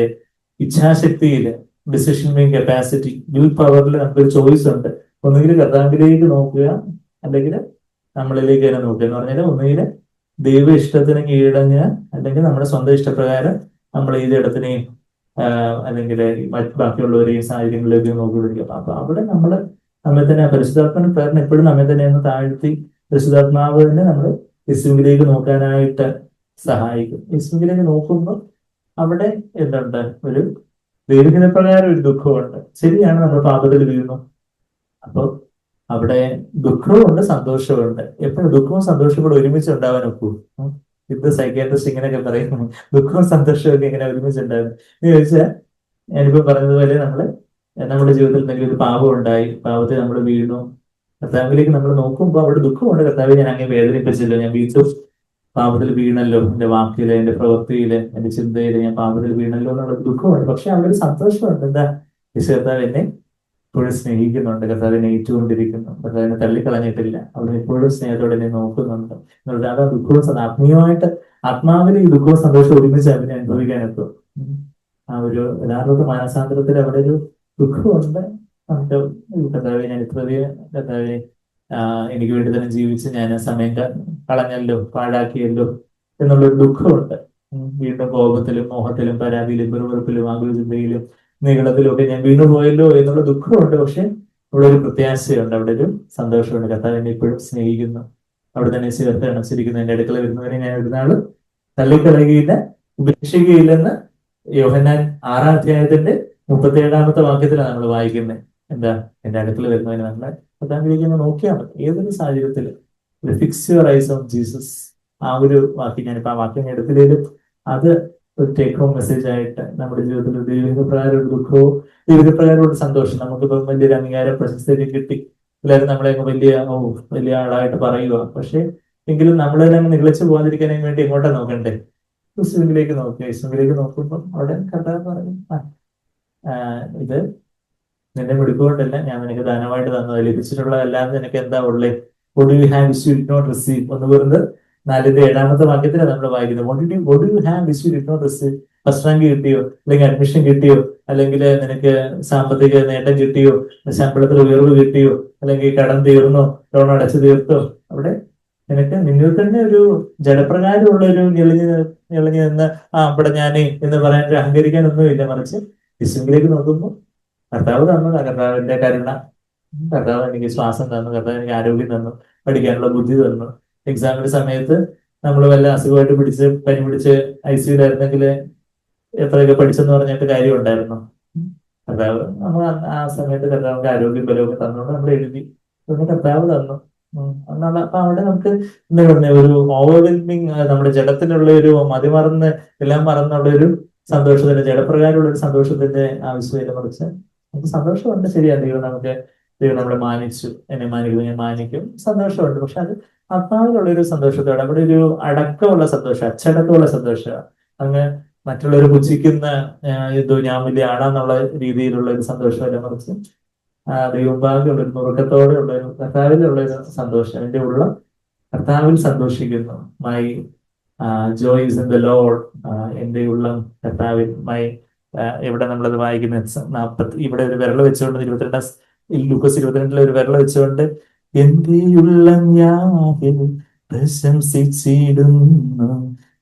ഇച്ഛാശക്തിയില്, ഡിസിഷൻ മേക്കിംഗ് കപ്പാസിറ്റി, വിൽ പവറിൽ നമുക്കൊരു ചോയ്സ് ഉണ്ട്. ഒന്നുകിൽ കർത്താവിലേക്ക് നോക്കുക, അല്ലെങ്കിൽ നമ്മളിലേക്ക് തന്നെ നോക്കുക. എന്ന് പറഞ്ഞാൽ ഒന്നുകിൽ ദൈവ ഇഷ്ടത്തിന് കീഴടങ്ങുക, അല്ലെങ്കിൽ നമ്മുടെ സ്വന്തം ഇഷ്ടപ്രകാരം നമ്മൾ ഈ ജഡത്തിനെയും അല്ലെങ്കിൽ ബാക്കിയുള്ളവരെയും സാഹചര്യങ്ങളിലേക്ക് നോക്കിക്കൊണ്ടിരിക്കുക. അപ്പൊ അവിടെ നമ്മെ തന്നെ പരിശുദ്ധാത്മാവിന്റെ പ്രേരണ എപ്പോഴും നമ്മെ തന്നെ ഒന്ന് താഴ്ത്തി പരിശുദ്ധാത്മാവ് തന്നെ നമ്മൾ യേശുവിലേക്ക് നോക്കാനായിട്ട് സഹായിക്കും. യേശുവിലേക്ക് നോക്കുമ്പോൾ അവിടെ എന്തുണ്ട്? ഒരു ദൈവഹിതപ്രകാരം ഒരു ദുഃഖമുണ്ട്. ശരിയാണ്, നമ്മൾ പാപത്തിൽ വീഴുന്നു. അപ്പൊ അവിടെ ദുഃഖവുമുണ്ട് സന്തോഷവുമുണ്ട്. എപ്പോഴും ദുഃഖവും സന്തോഷവും കൂടെ ഒരുമിച്ച് ഉണ്ടാവാൻ ഒക്കൂ? ഇത് സൈക്യാട്രിസ്റ്റ് ഇങ്ങനെയൊക്കെ പറയുന്നു, ദുഃഖവും സന്തോഷവും ഒക്കെ എങ്ങനെ ഒരുമിച്ചുണ്ടായിരുന്നു എന്ന് ചോദിച്ചാൽ, ഞാനിപ്പോ പറഞ്ഞതുപോലെ നമ്മുടെ ജീവിതത്തിൽ എന്തെങ്കിലും ഒരു പാപം ഉണ്ടായി, പാപത്തിൽ നമ്മൾ വീണു, കർത്താവിലേക്ക് നമ്മൾ നോക്കുമ്പോൾ അവിടെ ദുഃഖമുണ്ട്. കർത്താവ്, ഞാൻ അങ്ങനെ വേദനിപ്പിച്ചല്ലോ, ഞാൻ വീണ്ടും പാപത്തിൽ വീണല്ലോ, എന്റെ വാക്കില്, എന്റെ പ്രവൃത്തിയില്, എന്റെ ചിന്തയില് ഞാൻ പാപത്തിൽ വീണല്ലോ എന്നുള്ള ദുഃഖമുണ്ട്. പക്ഷെ അവിടെ ഒരു സന്തോഷമുണ്ട്. എന്താ? കർത്താവ് എന്നെ ഇപ്പോഴും സ്നേഹിക്കുന്നുണ്ട്, കർത്താവിനെ ഏറ്റുകൊണ്ടിരിക്കുന്നു, കർത്താവിനെ തള്ളിക്കളഞ്ഞിട്ടില്ല, അവിടെ എപ്പോഴും സ്നേഹത്തോടെ എന്നെ നോക്കുന്നുണ്ട് എന്നുള്ളത്. അത് ദുഃഖവും ആത്മീയമായിട്ട് ആത്മാവിൽ ഈ ദുഃഖവും സന്തോഷവും ഒരുമിച്ച് അവനെ അനുഭവിക്കാനെത്തും. ആ ഒരു യഥാർത്ഥ മാനസാന്തരത്തിൽ അവിടെ ഒരു ദുഃഖമുണ്ട്. നമുക്ക് കർത്താവെ, ഞാൻ ഇത്രയധികം കർത്താവെ എനിക്ക് വേണ്ടി തന്നെ ജീവിച്ച് ഞാൻ സമയം കളഞ്ഞല്ലോ, പാഴാക്കിയല്ലോ എന്നുള്ളൊരു ദുഃഖമുണ്ട്. വീണ്ടും കോപത്തിലും മോഹത്തിലും പരാതിയിലും വെറുവെറുപ്പിലും ആകുലചിന്തയിലും നീളത്തിലും ഒക്കെ ഞാൻ വീണു പോയല്ലോ എന്നുള്ള ദുഃഖമുണ്ട്. പക്ഷെ അവിടെ ഒരു പ്രത്യാശയുണ്ട്, അവിടെ ഒരു സന്തോഷമുണ്ട്. കർത്താവ് എന്നെ ഇപ്പോഴും സ്നേഹിക്കുന്നു, അവിടെ തന്നെ ചേർത്ത് അണച്ചിരിക്കുന്നു. എന്റെ അടുക്കള വരുന്നവരെ ഞാൻ ഒരു നാള് തള്ളിക്കളയുകയില്ല, ഉപേക്ഷിക്കുകയില്ലെന്ന് യോഹന്നാൻ 6-ാം അധ്യായത്തിന്റെ 37-ാമത്തെ വാക്യത്തിലാണ് നമ്മൾ വായിക്കുന്നത്. എന്താ? എന്റെ അടുക്കള വരുന്നവരെ നമ്മളെ കർത്താവിലേക്ക് നോക്കിയാൽ മതി. ഏതൊരു സാഹചര്യത്തിലും fix your eyes on Jesus, ആ ഒരു വാക്യം ഞാനിപ്പോ ആ വാക്യം എടുത്തില്ലേലും അത് ഒരു ടേക്ക് ഹോം മെസ്സേജ് ആയിട്ട് നമ്മുടെ ജീവിതത്തിൽ ദൈവികപ്രകാരം ഒരു ദുഃഖവും ദൈവികപ്രകാരം ഒരു സന്തോഷം. നമുക്കിപ്പം വലിയൊരു അംഗീകാരം പ്രശസ്തിയൊക്കെ കിട്ടി, എല്ലാവരും നമ്മളെ വലിയ ആളായിട്ട് പറയുക. പക്ഷെ എങ്കിലും നമ്മൾ തന്നെ അങ്ങ് നിഗളിച്ചു പോകാതിരിക്കാൻ വേണ്ടി എങ്ങോട്ടാ നോക്കണ്ടേ? യേശുവിലേക്ക് നോക്കുക. യേശുവിലേക്ക് നോക്കുമ്പോൾ അവിടെ കർത്താവ് പറയും, ഇത് നിന്റെ മിടുക്കുകൊണ്ടല്ല, ഞാൻ നിനക്ക് ദാനമായിട്ട് തന്നത്, ലഭിച്ചിട്ടുള്ളതല്ലാതെ നിനക്ക് എന്താ ഉള്ളേ? What you have which you did not receive എന്ന് പറയുന്നത് 4-7 വാക്യത്തിലാണ് നമ്മൾ വായിക്കുന്നത്. What you have which you did not receive? First rank കിട്ടിയോ, അല്ലെങ്കിൽ അഡ്മിഷൻ കിട്ടിയോ, അല്ലെങ്കിൽ നിനക്ക് സാമ്പത്തിക നേട്ടം കിട്ടിയോ, ശമ്പളത്തിൽ ഉയർവ് കിട്ടിയോ, അല്ലെങ്കിൽ കടം തീർന്നോ, ലോൺ അടച്ചു തീർത്തോ? അവിടെ നിനക്ക് നിന്നിൽ തന്നെ ഒരു ജഡപ്രകാരമുള്ള ഒരു ഞെളിഞ്ഞു നിന്ന് ഇവിടെ ഞാന് എന്ന് പറയാൻ അഹങ്കരിക്കാനൊന്നുമില്ല. മറിച്ച് യേശുവിലേക്ക് നോക്കുമ്പോൾ കർത്താവ് തന്നതാ, കർത്താവിന്റെ കരുണ. കർത്താവ് എനിക്ക് ശ്വാസം തന്നു, കർത്താവ് എനിക്ക് ആരോഗ്യം തന്നു, പഠിക്കാനുള്ള ബുദ്ധി തന്നു. എക്സാമിന്റെ സമയത്ത് നമ്മൾ വല്ല അസുഖമായിട്ട് പനി പിടിച്ച് ICUലായിരുന്നെങ്കിൽ എത്രയൊക്കെ പഠിച്ചെന്ന് പറഞ്ഞിട്ട് കാര്യം ഉണ്ടായിരുന്നു? കർത്താവ് നമ്മൾ ആ സമയത്ത് കർത്താവിന്റെ ആരോഗ്യം ബലമൊക്കെ തന്നുകൊണ്ട് നമ്മൾ എഴുതി, അതൊന്നും കർത്താവ് തന്നു. അപ്പൊ അവിടെ നമുക്ക് എന്താ പറയുക, ഒരു ഓവർവെൽമിങ്, നമ്മുടെ ജഡത്തിലുള്ള ഒരു മതിമറന്ന് എല്ലാം മറന്നുള്ള ഒരു സന്തോഷത്തിന്റെ, ജഡപ്രകാരമുള്ള ഒരു സന്തോഷത്തിന്റെ ആവശ്യമില്ല. മറിച്ച് നമുക്ക് സന്തോഷമുണ്ട്, ശരിയാണ്. ദൈവം നമ്മളെ മാനിച്ചു, എന്നെ മാനിക്കുന്നു, ഞാൻ മാനിക്കും, സന്തോഷമുണ്ട്. പക്ഷെ അത് ആത്മാവിലുള്ള ഒരു സന്തോഷത്തോടെ, അവിടെ ഒരു അടക്കമുള്ള സന്തോഷം, അച്ചടക്കമുള്ള സന്തോഷമാണ്. അങ്ങ് മറ്റുള്ളവർ പുച്ഛിക്കുന്ന ഞാൻ വലിയ ആളാന്നുള്ള രീതിയിലുള്ള ഒരു സന്തോഷമല്ല. മറിച്ച് ദൈവഭാഗ്യമുള്ള ഒരു നുറുക്കത്തോടെ ഒരു കർത്താവിലുള്ള ഒരു സന്തോഷം. എൻ്റെ ഉള്ള കർത്താവിൽ സന്തോഷിക്കുന്നു. My Joy is in the Lord. എൻ്റെ ഉള്ളം കർത്താവിൽ. ഇവിടെ നമ്മളത് വായിക്കുന്ന ഇവിടെ ഒരു വിരൽ വെച്ചുകൊണ്ട് 22 ലൂക്കോസ് 22 ഒരു വിരൽ വെച്ചുകൊണ്ട്, എന്റെ ഉള്ളം യാഹിൽ പ്രശംസിച്ചിടുന്നു,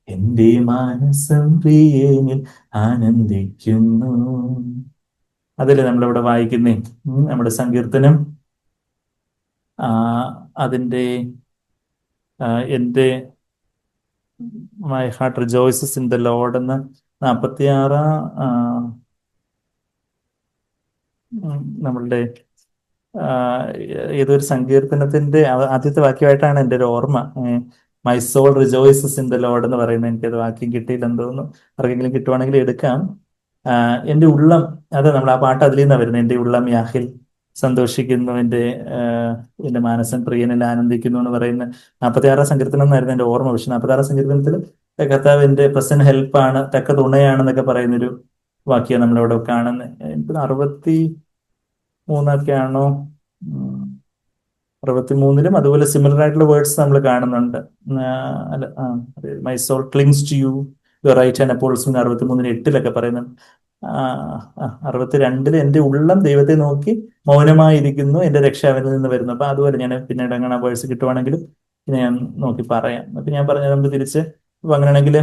എന്റെ മാനസം പ്രിയനിൽ ആനന്ദിക്കുന്നു. അതല്ലേ നമ്മളിവിടെ വായിക്കുന്നേ. നമ്മുടെ സങ്കീർത്തനം അതിൻ്റെ എൻ്റെ my heart rejoices in the Lord എന്ന 46 നമ്മളുടെ ഏതൊരു സങ്കീർത്തനത്തിന്റെ ആദ്യത്തെ വാക്യമായിട്ടാണ് എൻ്റെ ഒരു ഓർമ്മ. My soul rejoices in the Lord എന്ന് പറയുന്നത്. എനിക്കത് വാക്യം കിട്ടിയില്ലെന്ന് തോന്നുന്നു. ആർക്കെങ്കിലും കിട്ടുവാണെങ്കിൽ എടുക്കാം. എൻ്റെ ഉള്ളം, അതെ, നമ്മൾ ആ പാട്ട് അതിൽ നിന്നാണ് വരുന്നത്. എൻ്റെ ഉള്ളം യാഹിൽ സന്തോഷിക്കുന്നു, എൻ്റെ മാനസൻ പ്രിയനിൽ ആനന്ദിക്കുന്നു എന്ന് പറയുന്ന 46 സങ്കീർത്തനം എന്നായിരുന്നു എൻ്റെ ഓർമ്മ. പക്ഷെ 46 സങ്കീർത്തനത്തിൽ കർത്താവ് എൻ്റെ പ്രസന്റ് ഹെൽപ്പാണ്, തക്ക തുണയാണെന്നൊക്കെ പറയുന്നൊരു വാക്യം നമ്മളവിടെ കാണുന്നത്. എനിക്ക് 63 ആണോ, 63-ലും അതുപോലെ സിമിലർ ആയിട്ടുള്ള വേർഡ്സ് നമ്മൾ കാണുന്നുണ്ട്. My soul clings to you your right hand upholds 63-8 പറയുന്നുണ്ട്. 62 എൻ്റെ ഉള്ളം ദൈവത്തെ നോക്കി മൗനമായിരിക്കുന്നു, എൻ്റെ രക്ഷ അവനിൽ നിന്ന് വരുന്നു. അപ്പൊ അതുപോലെ ഞാൻ പിന്നീട് അങ്ങനെ ആ വേഴ്സ് കിട്ടുവാണെങ്കിൽ ഞാൻ നോക്കി പറയാം. അപ്പൊ ഞാൻ പറഞ്ഞത് നമുക്ക് തിരിച്ച് അപ്പൊ അങ്ങനെയാണെങ്കിൽ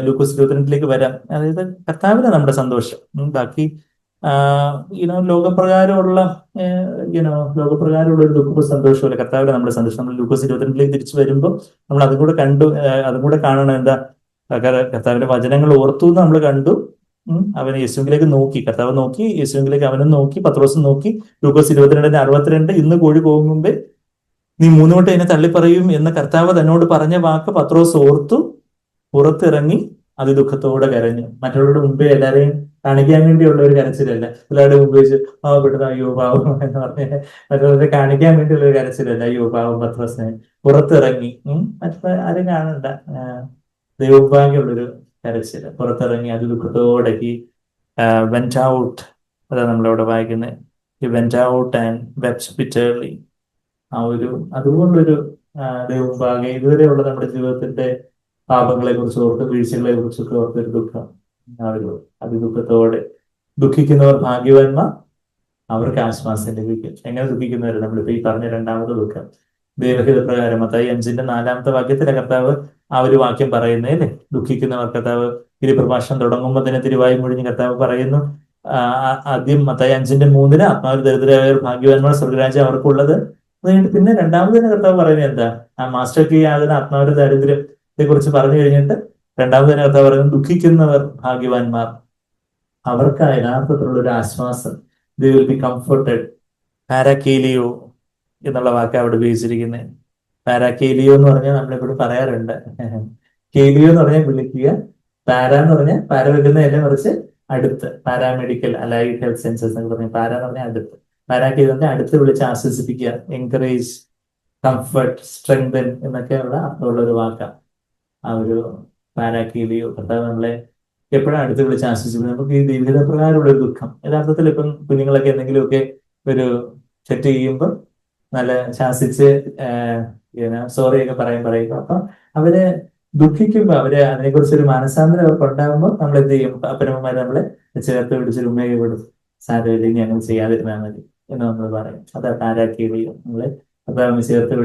ലൂക്കോസ് 22 വരാം. അതായത് കർത്താവിന് നമ്മുടെ സന്തോഷം. ബാക്കി ലോകപ്രകാരമുള്ള ലോകപ്രകാരമുള്ള ഒരു ദുഃഖവും സന്തോഷമല്ല. കർത്താവിന് നമ്മുടെ സന്തോഷം. നമ്മൾ ലൂക്കോസ് 22 തിരിച്ചു വരുമ്പോൾ നമ്മൾ അതും കൂടെ കണ്ടു, അതും കൂടെ കാണണം. എന്താ, കർത്താവിന്റെ വചനങ്ങൾ ഓർത്തു എന്ന് നമ്മൾ കണ്ടു. അവൻ യേശുവിലേക്ക് നോക്കി, കർത്താവ് നോക്കി, യേശുവിലേക്ക് അവനും നോക്കി, പത്രോസും നോക്കി. ലൂക്കോസ് 22:62 ഇന്ന് കോഴി പോകും മുമ്പേ നീ 3 വട്ടം എന്നെ തള്ളിപ്പറയും എന്ന് കർത്താവ് തന്നോട് പറഞ്ഞ വാക്ക് പത്രോസ് ഓർത്തു, പുറത്തിറങ്ങി അതിദുഃഖത്തോടെ കരഞ്ഞു. മറ്റുള്ളവരുടെ മുമ്പേ എല്ലാവരെയും കാണിക്കാൻ വേണ്ടിയുള്ള ഒരു കരച്ചിലല്ല. എല്ലാവരുടെ മുമ്പ് വെച്ച് പെട്ടത് അയ്യോ പാവം എന്ന് പറഞ്ഞ് മറ്റുള്ളവരെ കാണിക്കാൻ വേണ്ടിയുള്ള ഒരു കരച്ചിലല്ല. അയ്യോ പാവം പത്രോസിനെ. പുറത്തിറങ്ങി, മറ്റുള്ള ആരും കാണണ്ട, ദൈവഭാഗ്യമുള്ളൊരു കരച്ചിൽ. പുറത്തിറങ്ങി അത് ദുഃഖത്തോടെ ഹി വെന്റ് ഔട്ട്. അതാണ് നമ്മളിവിടെ വായിക്കുന്നത്. He went out and wept bitterly. അതുകൊണ്ടൊരു ദൈവഭാഗ്യം. ഇതുവരെയുള്ള നമ്മുടെ ജീവിതത്തിന്റെ പാപങ്ങളെ കുറിച്ച് ഓർത്ത്, വീഴ്ചകളെ കുറിച്ചൊക്കെ ഓർത്തൊരു ദുഃഖം. അതിദുഃഖത്തോടെ ദുഃഖിക്കുന്നവർ ഭാഗ്യവാന്മാർ, അവർക്ക് ആശ്വാസം ലഭിക്കും. എങ്ങനെ ദുഃഖിക്കുന്നവർ? നമ്മളിപ്പോ ഈ പറഞ്ഞ രണ്ടാമത്തെ ദുഃഖം ദൈവഹിത പ്രകാരം മത്തായി 5-4 വാക്യത്തിലെ കർത്താവ് ആ ഒരു വാക്യം പറയുന്നേ അല്ലേ, ദുഃഖിക്കുന്നവർ. കർത്താവ് തിരുപ്രഭാഷണം തുടങ്ങുമ്പോൾ തന്നെ തിരുവായി മുഴിഞ്ഞ് കർത്താവ് പറയുന്നു. ആദ്യം മത്തായി 5:3 ആത്മാവിൽ ദരിദ്രരായവർ ഭാഗ്യവാന്മാർ, സ്വർഗരാജ്യം അവർക്കുള്ളത്. പിന്നെ രണ്ടാമത് തന്നെ കർത്താവ് പറയുന്നത് എന്താ, ആ മാസ്റ്റർ കീ ആകുന്ന ആത്മാവിന്റെ ദാരിദ്ര്യത്തെ കുറിച്ച് പറഞ്ഞു കഴിഞ്ഞിട്ട് രണ്ടാമത് തന്നെ കർത്താവ് പറയുന്നത് ദുഃഖിക്കുന്നവർ ഭാഗ്യവാന്മാർ, അവർക്ക് യഥാർത്ഥത്തിലുള്ള ഒരു ആശ്വാസം. They will be comforted. പാരാക്കേലിയോ എന്നുള്ള വാക്ക് അവിടെ ഉപയോഗിച്ചിരിക്കുന്നത്. പാരാക്കേലിയോ എന്ന് പറഞ്ഞാൽ നമ്മളിവിടെ പറയാറുണ്ട്. കേലിയോ എന്ന് പറഞ്ഞാൽ വിളിക്കുക, പാര എന്ന് പറഞ്ഞാൽ പാര വെക്കുന്നതല്ലേ, മറിച്ച് അടുത്ത്. പാരാമെഡിക്കൽ അലൈഡ് ഹെൽത്ത് സയൻസസ് എന്ന് പറഞ്ഞാൽ പാര എന്ന് പറഞ്ഞാൽ അടുത്ത്. പാരാക്ലീതെ അടുത്ത് വിളിച്ച് ആശ്വസിപ്പിക്കുക, എൻകറേജ്, കംഫർട്ട്, സ്ട്രെങ്തൻ എന്നൊക്കെയുള്ള അർത്ഥമുള്ള ഒരു വാക്കാണ് ആ ഒരു പാരാക്ലീലിയോ. കർത്താവ് നമ്മളെ എപ്പോഴാണ് അടുത്ത് വിളിച്ച് ആശ്വസിക്കുന്നത്? നമുക്ക് ഈ വിവിധ പ്രകാരമുള്ള ഒരു ദുഃഖം, യഥാർത്ഥത്തിൽ ഇപ്പം കുഞ്ഞുങ്ങളൊക്കെ എന്തെങ്കിലുമൊക്കെ ഒരു തെറ്റ് ചെയ്യുമ്പോൾ നല്ല ശാസിച്ച് സോറി ഒക്കെ പറയുക. അപ്പൊ അവര് ദുഃഖിക്കുമ്പോൾ അവര് അതിനെക്കുറിച്ച് ഒരു മാനസാന്തരം അവർക്ക് ഉണ്ടാകുമ്പോൾ നമ്മൾ എന്ത് ചെയ്യും? അപ്പനമ്മമാര് നമ്മളെ ചേർത്ത് പിടിച്ചൊരു ഉമ്മയെ കൊടുക്കും, സാരമില്ല ഇനി അങ്ങനെ ചെയ്യാതിരുന്നാൽ മതി എന്ന് നമ്മൾ പറയും. അത് പാരാക്ലീലിയോ. നമ്മളെ കർത്താവ് ചേർത്ത്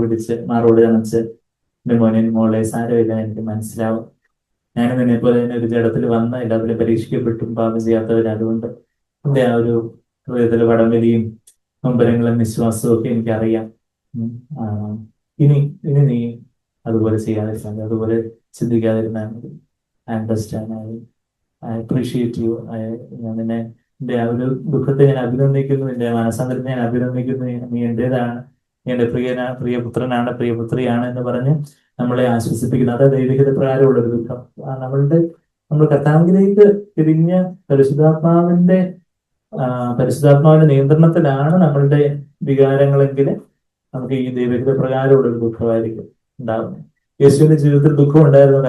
പിടിച്ച് മാറോട് കാണിച്ച്, മോനെ മോളെ സാരമില്ല, എനിക്ക് മനസ്സിലാവും, ഞാനും നിന്നെ പോലെ തന്നെ ഒരു ജഡത്തിൽ വന്ന എല്ലാത്തിലും പരീക്ഷിക്കപ്പെട്ടും പാപം ചെയ്യാത്തവർ, അതുകൊണ്ട് എന്റെ ആ ഒരു ഹൃദയത്തിലെ വടംവലിയും നൊമ്പരങ്ങളും വിശ്വാസവും ഒക്കെ എനിക്കറിയാം. ഇനി ഇനി നീ അതുപോലെ ചെയ്യാതിരുന്നാൽ മതി, അതുപോലെ ചിന്തിക്കാതിരുന്നാൽ മതി. I understand, I appreciate you. ഞാൻ നിന്നെ, എന്റെ ആ ഒരു ദുഃഖത്തെ ഞാൻ അഭിനന്ദിക്കുന്നു, എന്റെ മനസ്സാന്തരത്തെ ഞാൻ അഭിനന്ദിക്കുന്നു, നീ എന്റേതാണ്, നീ എന്റെ പ്രിയപുത്രനാണ്, പ്രിയപുത്രിയാണ് എന്ന് പറഞ്ഞ് നമ്മളെ ആശ്വസിപ്പിക്കുന്നു. അത് ദൈവികത പ്രകാരമുള്ള ഒരു ദുഃഖം. നമ്മൾ കർത്താവിലേക്ക് തിരിഞ്ഞ പരിശുദ്ധാത്മാവിന്റെ നിയന്ത്രണത്തിലാണ് നമ്മളുടെ വികാരങ്ങളെങ്കിൽ നമുക്ക് ഈ ദൈവികത പ്രകാരമുള്ള ഒരു ദുഃഖമായിരിക്കും ഉണ്ടാവുന്നത്. യേശുവിന്റെ ജീവിതത്തിൽ ദുഃഖം ഉണ്ടായിരുന്നു.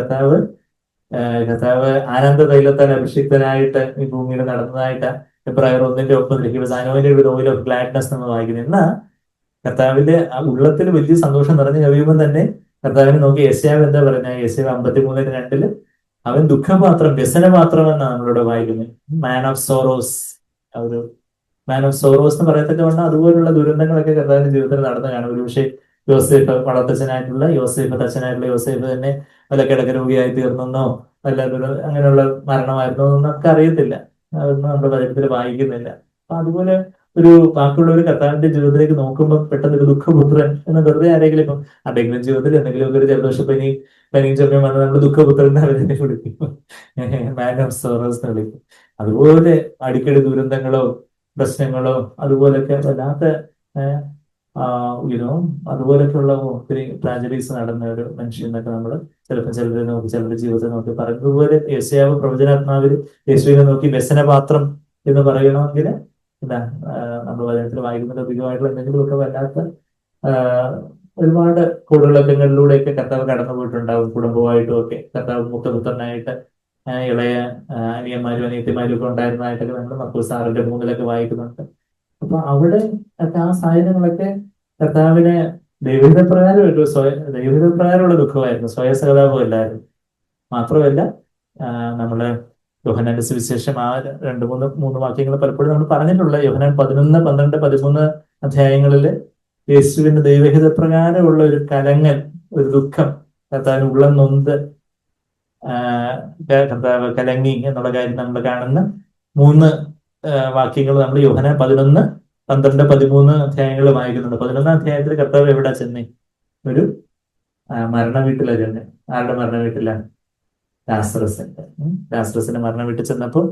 കർത്താവ് ആനന്ദ തൈലത്താൽ അഭിഷിക്തനായിട്ട് ഈ ഭൂമിയിൽ നടന്നതായിട്ട് എബ്രായർ 1:9 ഓയിൽ ഓഫ് ഗ്ലാഡ്നസ് എന്ന് വായിക്കുന്നത്. എന്നാൽ കർത്താവിന്റെ ആ ഉള്ളത്തിൽ വലിയ സന്തോഷം നിറഞ്ഞു കഴിയുമ്പോൾ തന്നെ കർത്താവിനെ നോക്കി യെശയ്യാവ് എന്താ പറഞ്ഞ? യെശയ്യാവ് 53:2 അവൻ ദുഃഖപാത്രം, വ്യസനപാത്രം എന്നാണ് നമ്മളോട് വായിക്കുന്നത്. Man of sorrows. ഒരു മാൻ ഓഫ് സോറോസ് എന്ന് പറയത്തക്ക വണ്ണം അതുപോലുള്ള ദുരന്തങ്ങളൊക്കെ കർത്താവിന്റെ ജീവിതത്തിൽ നടന്നു കാണും. ഒരു പക്ഷേ യോസേഫ്, വളർത്തച്ഛനായിട്ടുള്ള യോസേഫ് തന്നെ വല്ല കിടക്കരോഗിയായി തീർന്നെന്നോ വല്ല അങ്ങനെയുള്ള മരണമായിരുന്നോ എന്നൊക്കെ അറിയത്തില്ല, അതൊന്നും നമ്മുടെ പതിപ്പിൽ വായിക്കുന്നില്ല. അപ്പൊ അതുപോലെ ഒരു ബാക്കിയുള്ള ഒരു കർത്താവിന്റെ ജീവിതത്തിലേക്ക് നോക്കുമ്പോൾ പെട്ടെന്ന് ഒരു ദുഃഖപുത്രൻ എന്ന് വെറുതെ ആരെങ്കിലും ഇപ്പം ആരുടെയെങ്കിലും ജീവിതത്തിൽ എന്തെങ്കിലുമൊക്കെ ഒരു പനിയും ചൊമ്മയും വന്ന് നമ്മൾ ദുഃഖപുത്രൻ അവരെ വിളിക്കും, മാൻ ഓഫ് സോറോസ് എന്ന് വിളിക്കും. അതുപോലെ അടിക്കടി ദുരന്തങ്ങളോ പ്രശ്നങ്ങളോ അതുപോലൊക്കെ വല്ലാത്ത അതുപോലൊക്കെയുള്ള ഒത്തിരി ട്രാജഡീസ് നടന്ന ഒരു മനുഷ്യൻ എന്നൊക്കെ നമ്മൾ ചിലപ്പോൾ ചിലരുടെ ജീവിതത്തെ നോക്കി പറയും. അതുപോലെ യെശയ്യാവ് പ്രവചനാത്മാവിൽ യേശുവിനെ നോക്കി വ്യസനപാത്രം എന്ന് പറയണമെങ്കിൽ നമ്മൾ വചനത്തിൽ വായിക്കുന്ന അധികമായിട്ടുള്ള എന്തെങ്കിലുമൊക്കെ വല്ലാത്ത ഒരുപാട് കൂടുകളക്കങ്ങളിലൂടെയൊക്കെ കർത്താവ് കടന്നു പോയിട്ടുണ്ടാവും. കുടുംബമായിട്ടും ഒക്കെ കർത്താവ് മുഖപുത്രനായിട്ട് ഇളയ അനിയന്മാരും അനിയത്തിമാരും ഒക്കെ ഉണ്ടായിരുന്നതായിട്ടൊക്കെ നമ്മൾ മർക്കോസ് 6:3 വായിക്കുന്നുണ്ട്. അപ്പൊ അവിടെ ആ സാഹചര്യങ്ങളൊക്കെ കർത്താവിന് ദൈവിക പ്രകാരമുള്ള ദുഃഖമായിരുന്നു, സ്വയസഹതാപം അല്ലായിരുന്നു. മാത്രമല്ല നമ്മള് യോഹന്നാന്റെ സുവിശേഷം ആ 2-3 വാക്യങ്ങൾ പലപ്പോഴും നമ്മൾ പറഞ്ഞിട്ടുള്ള യോഹന്നാൻ 11, 12, 13 അധ്യായങ്ങളില് യേശുവിന്റെ ദൈവഹിത പ്രകാരമുള്ള ഒരു കലങ്ങൽ, ഒരു ദുഃഖം, കർത്താവിന് ഉള്ളം നൊന്ത് കർത്താവ് കലങ്ങി എന്നുള്ള കാര്യം നമ്മൾ കാണുന്ന 3 വാക്യങ്ങൾ നമ്മൾ യോഹന്നാൻ 11, 12, 13 അധ്യായങ്ങൾ വായിക്കുന്നുണ്ട്. 11-ാം അധ്യായത്തിൽ കർത്താവ് എവിടെ ചെന്നേ? ഒരു മരണ വീട്ടിലാണ് ചെന്നേ. ആരുടെ മരണ വീട്ടിലാണ്? ലാസറസിന്റെ മരണം വീട്ടിൽ ചെന്നപ്പോൾ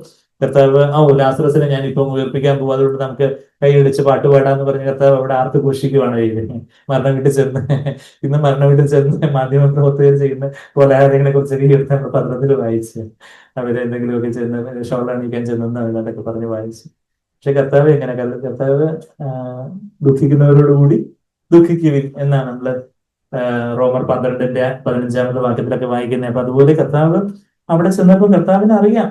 കർത്താവ് ലാസറസിനെ ഞാൻ ഇപ്പം ഉയർപ്പിക്കാൻ പോകും, അതുകൊണ്ട് നമുക്ക് കൈയടിച്ച് പാട്ടുപാടാന്ന് പറഞ്ഞ് കർത്താവ് അവിടെ ആർത്ത് ഘോഷിക്കുവാണ് ചെയ്യുന്നത്. മരണം വീട്ടിൽ ചെന്ന് ഇന്ന് മരണം വീട്ടിൽ ചെന്ന് മാധ്യമപ്രവർത്തകർ ചെയ്യുന്ന കൊലപാതകങ്ങളെ കുറിച്ചൊക്കെ നമ്മൾ പത്രത്തിൽ വായിച്ച്, അവരെന്തെങ്കിലുമൊക്കെ ചെന്ന് ഷോൾ അണിയിക്കാൻ ചെന്നെന്ന് അതിനൊക്കെ പറഞ്ഞ് വായിച്ചു. പക്ഷെ കർത്താവ് എങ്ങനെ? കർത്താവ് ദുഃഖിക്കുന്നവരോടുകൂടി ദുഃഖിക്കുവിൻ എന്നാണ് നമ്മള് റോമർ 12:15 വാക്യത്തിലൊക്കെ വായിക്കുന്നത്. അപ്പൊ അതുപോലെ കർത്താവ് അവിടെ ചെന്നപ്പോൾ കർത്താവിനെ അറിയാം.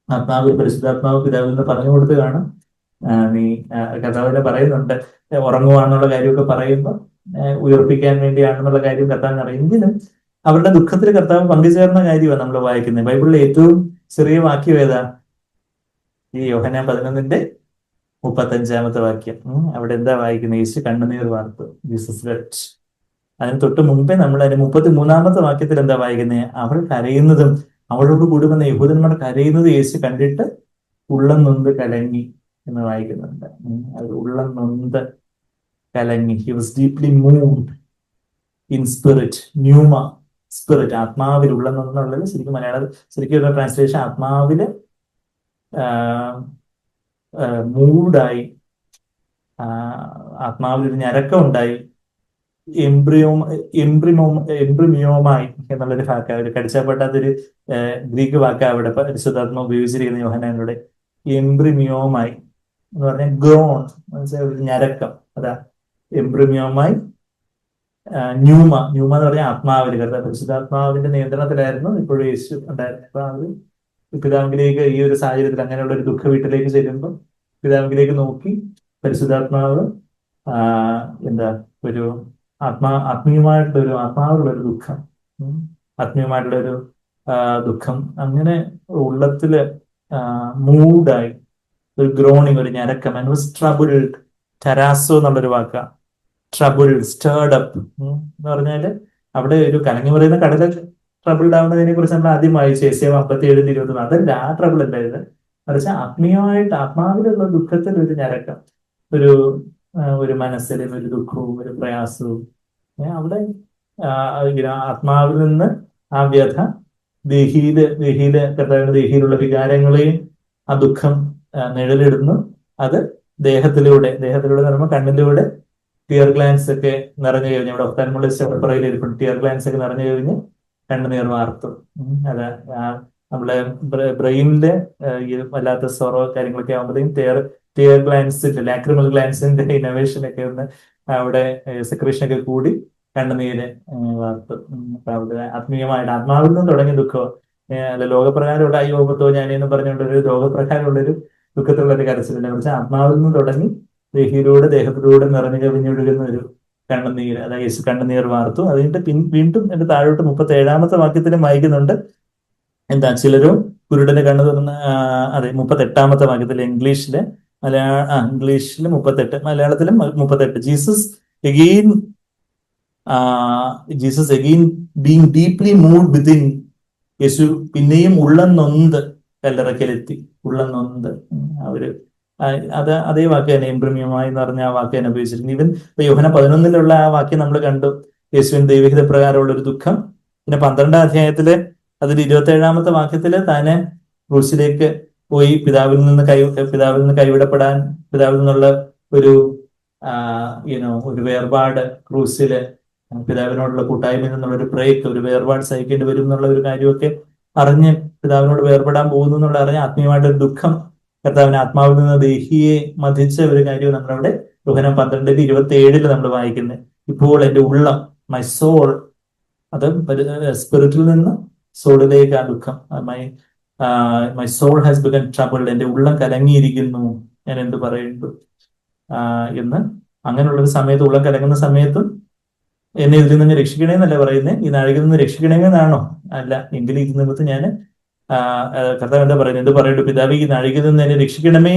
ആത്മാവ്, പരിശുദ്ധാത്മാവ് പിതാവിൽ നിന്ന് പറഞ്ഞു കൊടുത്ത് കാണും. നീ കർത്താവിനെ പറയുന്നുണ്ട്, ഉറങ്ങുവാന്നുള്ള കാര്യമൊക്കെ പറയുമ്പോൾ ഉയർപ്പിക്കാൻ വേണ്ടിയാണെന്നുള്ള കാര്യം കർത്താവിന് അറിയാം. എങ്കിലും അവരുടെ ദുഃഖത്തിൽ കർത്താവ് പങ്കുചേർന്ന കാര്യമാണ് നമ്മൾ വായിക്കുന്നത്. ബൈബിളിലെ ഏറ്റവും ചെറിയ വാക്യം ഏതാ? ഈ യോഹന്നാൻ 11:35 വാക്യം. അവിടെ എന്താ വായിക്കുന്നത്? യേശു കണ്ണുനീർ വാർത്തു, ജീസസ് വെപ്റ്റ്. അതിന് തൊട്ട് മുമ്പേ നമ്മൾ അതിന് 33-ാമത്തെ വാക്യത്തിൽ എന്താ വായിക്കുന്നത്? അവൾ കരയുന്നതും അവളോട് കൂടി വന്ന യഹൂദന്മാർ കരയുന്നത് യേശു കണ്ടിട്ട് ഉള്ളം നൊന്ത് കലങ്ങി എന്ന് വായിക്കുന്നുണ്ട്. അത് ഉള്ളം നൊന്ത് കലങ്ങി. He was deeply moved in spirit, pneuma spirit, ആത്മാവിൽ. ഉള്ളം നൊന്നുള്ളത് ശരിക്കും ശരിക്കും ട്രാൻസ്ലേഷൻ ആത്മാവില് മൂഡായി, ആത്മാവിലൊരു ഞരക്കം ഉണ്ടായി. എംബ്രിമിയോമായി എന്നുള്ളൊരു വാക്ക, ഒരു കടിച്ചപ്പെട്ടാത്തൊരു ഗ്രീക്ക് വാക്ക അവിടെ പരിശുദ്ധാത്മ ഉപയോഗിച്ചിരിക്കുന്ന യോഹന്നാനോട്. എംബ്രിമിയോമായി എന്ന് പറഞ്ഞാൽ ഗ്രോൺ, ഒരു ഞരക്കം. അതാ എംബ്രിമിയോമായി ന്യൂമ എന്ന് പറഞ്ഞാൽ ആത്മാവിന്, കരുതാ പരിശുദ്ധാത്മാവിന്റെ നിയന്ത്രണത്തിലായിരുന്നു ഇപ്പോഴും യേശു ഉണ്ടായിരുന്നത്. അപ്പൊ അത് പിതാവിലേക്ക് ഈ ഒരു സാഹചര്യത്തിൽ അങ്ങനെയുള്ള ഒരു ദുഃഖ വീട്ടിലേക്ക് ചെല്ലുമ്പോൾ പിതാവിലേക്ക് നോക്കി പരിശുദ്ധാത്മാവ് ആ എന്താ ഒരു ആത്മീയമായിട്ടുള്ള ഒരു ആത്മാവുള്ള ഒരു ദുഃഖം, ആത്മീയമായിട്ടുള്ള ഒരു ദുഃഖം അങ്ങനെ ഉള്ളത്തില് മൂഡായി ഒരു ഗ്രോണിങ്, ഒരു ഞരക്കം. And was troubled. ടെരാസോ എന്നുള്ളൊരു വാക്കാ, ട്രബിൾഡ്, സ്റ്റേർഡ് അപ്പ് എന്ന് പറഞ്ഞാല് അവിടെ ഒരു കലങ്ങി പറയുന്ന കടല് ട്രബിൾഡ് ആവുന്നതിനെ കുറിച്ച് നമ്മൾ ആദ്യം വായിച്ചു ഏഷ്യ 57:21. അതല്ല, ആ ട്രബിൾ അല്ല ഇത്, മറിച്ച് ആത്മീയമായിട്ട് ആത്മാവിലുള്ള ദുഃഖത്തിൽ ഒരു ഞരക്കം, ഒരു ഒരു മനസ്സിലും ഒരു ദുഃഖവും ഒരു പ്രയാസവും. അവിടെ ആത്മാവിൽ നിന്ന് ആ വ്യഥ ദേഹിയിലുള്ള വികാരങ്ങളെയും ആ ദുഃഖം നിഴലിടുന്നു. അത് ദേഹത്തിലൂടെ പറയുമ്പോൾ കണ്ണിലൂടെ ടിയർ ഗ്ലാൻസ് ഒക്കെ നിറഞ്ഞു കഴിഞ്ഞ്, ഇവിടെ ഒഫ്താൽമോളജിസ്റ്റ് ടിയർ ഗ്ലാൻസ് ഒക്കെ നിറഞ്ഞു കഴിഞ്ഞ് കണ്ണുനീർ വാർത്തു. അതെ, നമ്മളെ ബ്രെയിനിലെ വല്ലാത്ത സൊറോ കാര്യങ്ങളൊക്കെ ആകുമ്പോഴത്തേക്കും ടിയർ ഗ്ലാൻസിന്റെ, ലാക്രിമൽ ഗ്ലാൻസിന്റെ ഇന്നോവേഷൻ ഒക്കെ ഒന്ന് അവിടെ സെക്രീഷൻ ഒക്കെ കൂടി കണ്ണുനീര് വാർത്തു. അപ്പൊ അവിടെ ആത്മീയമായിട്ട് ആത്മാവിൽ നിന്ന് തുടങ്ങിയ ദുഃഖം, അല്ല ലോകപ്രകാരമുള്ള ഈ ഓപത്തോ ഞാനെന്ന് പറഞ്ഞുകൊണ്ട് ഒരു ലോകപ്രകാരമുള്ളൊരു ദുഃഖത്തിലുള്ള ഒരു കരച്ചിലിനെ കുറിച്ച് ആത്മാവിൽ നിന്ന് തുടങ്ങി ദേഹത്തിലൂടെ നിറഞ്ഞു കവിഞ്ഞൊഴുകുന്ന ഒരു കണ്ണുനീര്, അതായത് യേശു കണ്ണുനീർ വാർത്തു. അത് കഴിഞ്ഞിട്ട് വീണ്ടും എന്റെ താഴോട്ട് 37-ാമത്തെ വാക്യത്തിലും വായിക്കുന്നുണ്ട്. എന്താ, ചിലരും കുരുടന്റെ കണ്ണു തുറന്ന്, അതെ 38-ാമത്തെ വാക്യത്തിൽ ഇംഗ്ലീഷില്, ഇംഗ്ലീഷില് 38, മലയാളത്തിലും 38. Jesus again being deeply moved within. യേശു പിന്നെയും ഉള്ളം നൊന്ത് കല്ലറക്കലെത്തി, ഉള്ളം നൊന്ത്. അവര് അതേ വാക്ക് തന്നെ എംബ്രിമ്യമായി എന്ന് പറഞ്ഞ ആ വാക്ക് തന്നെ ഉപയോഗിച്ചിട്ടുണ്ട്. ഈവൻ യോഹന്ന 11-ലുള്ള ആ വാക്യം നമ്മൾ കണ്ടു, യേശുവിൻ ദൈവഹിത പ്രകാരമുള്ള ഒരു ദുഃഖം. പിന്നെ 12-ാം അധ്യായത്തില് അതിൽ 27-ാമത്തെ വാക്യത്തില് താനെ ക്രൂശിലേക്ക് പോയി പിതാവിൽ നിന്ന് കൈവിടപ്പെടാൻ, പിതാവിൽ നിന്നുള്ള ഒരു ഒരു വേർപാട്, ക്രൂസില് പിതാവിനോടുള്ള കൂട്ടായ്മയിൽ നിന്നുള്ള ഒരു ബ്രേക്ക്, ഒരു വേർപാട് സഹിക്കേണ്ടി വരും എന്നുള്ള ഒരു കാര്യമൊക്കെ അറിഞ്ഞ് പിതാവിനോട് വേർപെടാൻ പോകുന്നു എന്നുള്ള അറിഞ്ഞ് ആത്മീയമായിട്ടൊരു ദുഃഖം കർത്താവിന് ആത്മാവിൽ നിന്ന് ദേഹിയെ മതിച്ച ഒരു കാര്യം നമ്മളവിടെ യോഹന്നാൻ 12:27 നമ്മൾ വായിക്കുന്നത്. ഇപ്പോൾ എന്റെ ഉള്ളം, മൈ സോൾ, അത് സ്പിരിറ്റിൽ നിന്ന് സോളിലേക്ക് ആ ദുഃഖം, മൈ സോൾ ഹാസ് ബിക്കൻ ട്രബിൾഡ്, എന്റെ ഉള്ളം കലങ്ങിയിരിക്കുന്നു, ഞാൻ എന്ത് പറയുന്നു എന്ന്. അങ്ങനെയുള്ളൊരു സമയത്ത്, ഉള്ളം കലങ്ങുന്ന സമയത്തും എന്നെ ഇതിൽ നിന്ന് രക്ഷിക്കണേന്നല്ല പറയുന്നത്, ഈ നാഴികയിൽ നിന്ന് രക്ഷിക്കണമെന്നാണോ? അല്ല, എങ്കിലും ഇത് നിമിത്ത് ഞാൻ കർത്താവ് എന്താ പറയുന്നത്, എന്ത് പറയണ്ടു, പിതാവ് ഈ നാഴികയിൽ നിന്ന് എന്നെ രക്ഷിക്കണമേ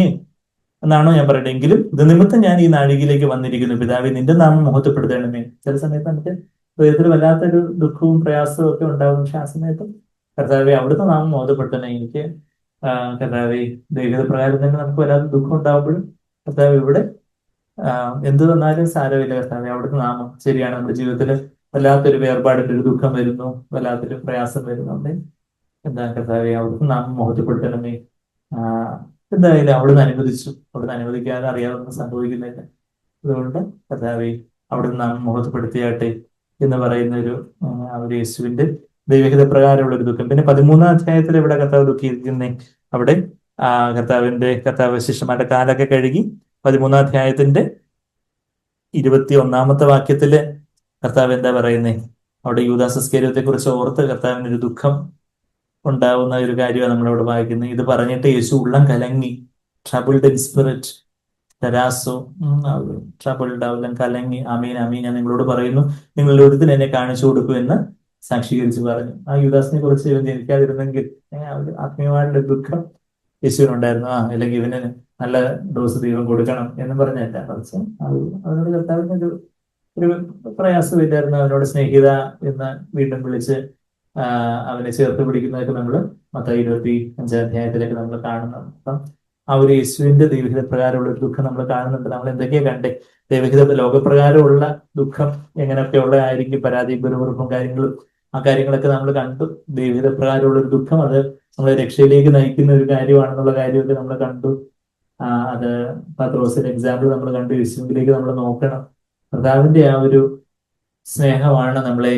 എന്നാണോ ഞാൻ പറയട്ടെ? എങ്കിലും ഇത് നിമിത്തം ഞാൻ ഈ നാഴികയിലേക്ക് വന്നിരിക്കുന്നു, പിതാവെ നിന്റെ നാമം മഹത്വപ്പെടുത്തണമേ. ചില സമയത്ത് നമുക്ക് ഹൃദയത്തിൽ വല്ലാത്തൊരു ദുഃഖവും പ്രയാസവും ഒക്കെ ഉണ്ടാകും. പക്ഷെ ആ സമയത്ത് കർത്താവെ അവിടുത്തെ നാമം മഹത്വപ്പെടുത്തണേ. എനിക്ക് കർത്താവെ ദൈവിക പ്രകാരം തന്നെ നമുക്ക് വല്ലാത്ത ദുഃഖം ഉണ്ടാകുമ്പോഴും കർത്താവ് ഇവിടെ എന്ത് തന്നാലും സാരമില്ല കർത്താവെ, അവിടുത്തെ നാമം ശരിയാണ്. നമ്മുടെ ജീവിതത്തിൽ വല്ലാത്തൊരു വേർപാടിന്റെ ഒരു ദുഃഖം വരുന്നു, വല്ലാത്തൊരു പ്രയാസം വരുന്നുണ്ട്. എന്താ കർത്താവെ, അവിടുത്തെ നാമം മഹത്വപ്പെടുത്തണമേ. എന്തായാലും അവിടുന്ന് അനുവദിച്ചു, അവിടുന്ന് അനുവദിക്കാതെ അറിയാതൊന്നും സംഭവിക്കുന്നില്ല. അതുകൊണ്ട് കർത്താവെ അവിടുന്ന് നാമം മഹത്വപ്പെടുത്തിയാട്ടെ എന്ന് പറയുന്ന ഒരു യേശുവിന്റെ ദൈവഹിത പ്രകാരമുള്ള ഒരു ദുഃഖം. പിന്നെ 13-ാം അധ്യായത്തിൽ ഇവിടെ കർത്താവ് ദുഃഖിക്കുന്നേ, അവിടെ കർത്താവ് ശിഷ്യന്മാരുടെ കാലൊക്കെ കഴുകി 13-ാം അധ്യായത്തിന്റെ 21-ാമത്തെ വാക്യത്തില് കർത്താവ് എന്താ പറയുന്നേ, അവിടെ യൂദാസ് ഇസ്കരിയോത്തെ കുറിച്ച് ഓർത്ത് കർത്താവിനൊരു ദുഃഖം ഉണ്ടാവുന്ന ഒരു കാര്യമാണ് നമ്മളവിടെ വായിക്കുന്നത്. ഇത് പറഞ്ഞിട്ട് യേശു ഉള്ളം കലങ്ങി, ട്രബിൾഡ് ഇൻ സ്പിരിറ്റ്, തെരാസോ, ട്രബിൾഡ്, ഉള്ളം കലങ്ങി. അമീൻ അമീൻ ഞാൻ നിങ്ങളോട് പറയുന്നു, നിങ്ങളുടെ ഒരുത്തിന് എന്നെ കാണിച്ചു കൊടുക്കുമെന്ന് സാക്ഷീകരിച്ച് പറഞ്ഞു. ആ യുദാസിനെ കുറിച്ച് ഇവൻ ജനിക്കാതിരുന്നെങ്കിൽ ആത്മീയമായിട്ടുള്ള ദുഃഖം യേശുവിനുണ്ടായിരുന്നു. അല്ലെങ്കിൽ ഇവന് നല്ല ഡോസ് ദൈവം കൊടുക്കണം എന്ന് പറഞ്ഞല്ല, കുറച്ച് അതിനോട് കർത്താവിന് ഒരു പ്രയാസമില്ലായിരുന്നു. അവനോട് സ്നേഹിത എന്ന് വീണ്ടും വിളിച്ച് അവനെ ചേർത്ത് പിടിക്കുന്നതൊക്കെ നമ്മൾ മത്തായി 25-ാം അധ്യായത്തിലേക്ക് നമ്മൾ കാണുന്നുണ്ട്. അപ്പം ആ ഒരു യേശുവിന്റെ ദൈവഹിത പ്രകാരമുള്ള ഒരു ദുഃഖം നമ്മൾ കാണുന്നുണ്ട്. നമ്മൾ എന്തൊക്കെയാ കണ്ടേ? ദൈവഹിത ലോകപ്രകാരമുള്ള ദുഃഖം എങ്ങനെയൊക്കെയുള്ള ആയിരിക്കും, പരാതി ഗുരുമുറുപ്പും കാര്യങ്ങളും, ആ കാര്യങ്ങളൊക്കെ നമ്മൾ കണ്ടു. ദൈവഹിത പ്രകാരമുള്ള ഒരു ദുഃഖം അത് നമ്മളെ രക്ഷയിലേക്ക് നയിക്കുന്ന ഒരു കാര്യമാണെന്നുള്ള കാര്യമൊക്കെ നമ്മൾ കണ്ടു. അത് പത്രോസിന്റെ എക്സാമ്പിൾ നമ്മൾ കണ്ടു. യേശുവിലേക്ക് നമ്മൾ നോക്കണം. കർത്താവിന്റെ ആ ഒരു സ്നേഹമാണ് നമ്മളെ,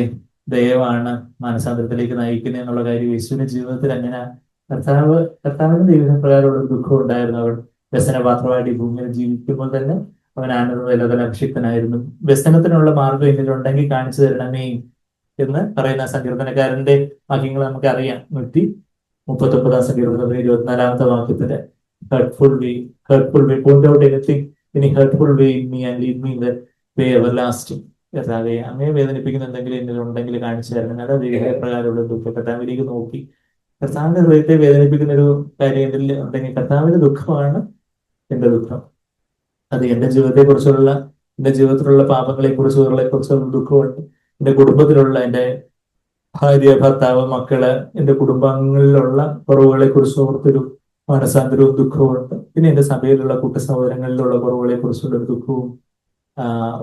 ദയവാണ് മാനസാന്തരത്തിലേക്ക് നയിക്കുന്നത് എന്നുള്ള കാര്യം യേശുവിന്റെ ജീവിതത്തിൽ അങ്ങനെ കർത്താവിന് ദൈവപ്രകാരമുള്ള ഒരു ദുഃഖം ഉണ്ടായിരുന്നു. വ്യസനപാത്രമായിട്ട് ഈ ഭൂമിയിൽ ജീവിക്കുമ്പോൾ തന്നെ അവൻ ആനന്ദ അഭിഷിക്തനായിരുന്നു. വ്യസനത്തിനുള്ള മാർഗം എന്നിലുണ്ടെങ്കിൽ കാണിച്ചു തരണമേ എന്ന് പറയുന്ന സങ്കീർത്തനക്കാരന്റെ വാക്യങ്ങൾ നമുക്ക് അറിയാം. 139 സങ്കീർത്തനത്തിൽ 24 വാക്യത്തില് hurtful way, point out any hurtful way in me and lead me in the way everlasting. കർത്താവെ, അങ്ങയെ വേദനിപ്പിക്കുന്ന എന്തെങ്കിലും എന്നിലുണ്ടെങ്കിൽ കാണിച്ചു തരണം. അത് പ്രകാരമുള്ള ദുഃഖം കർത്താവിലേക്ക് നോക്കി കർത്താവിന്റെ ഹൃദയത്തെ വേദനിപ്പിക്കുന്ന ഒരു കാര്യം എന്നിൽ ഉണ്ടെങ്കിൽ കർത്താവിന്റെ ദുഃഖമാണ് എന്റെ ദുഃഖം. അത് എന്റെ ജീവിതത്തിലുള്ള പാപങ്ങളെ കുറിച്ചുള്ള ദുഃഖമുണ്ട്. എന്റെ കുടുംബത്തിലുള്ള എന്റെ ഭാര്യ, ഭർത്താവ്, മക്കള്, എന്റെ കുടുംബങ്ങളിലുള്ള കുറവുകളെ കുറിച്ച് ഓർത്തൊരു മനസാന്തരവും ദുഃഖവുമുണ്ട്. പിന്നെ എന്റെ സഭയിലുള്ള സഹോദരങ്ങളിലുള്ള കുറവുകളെ കുറിച്ചുള്ള ഒരു ദുഃഖവും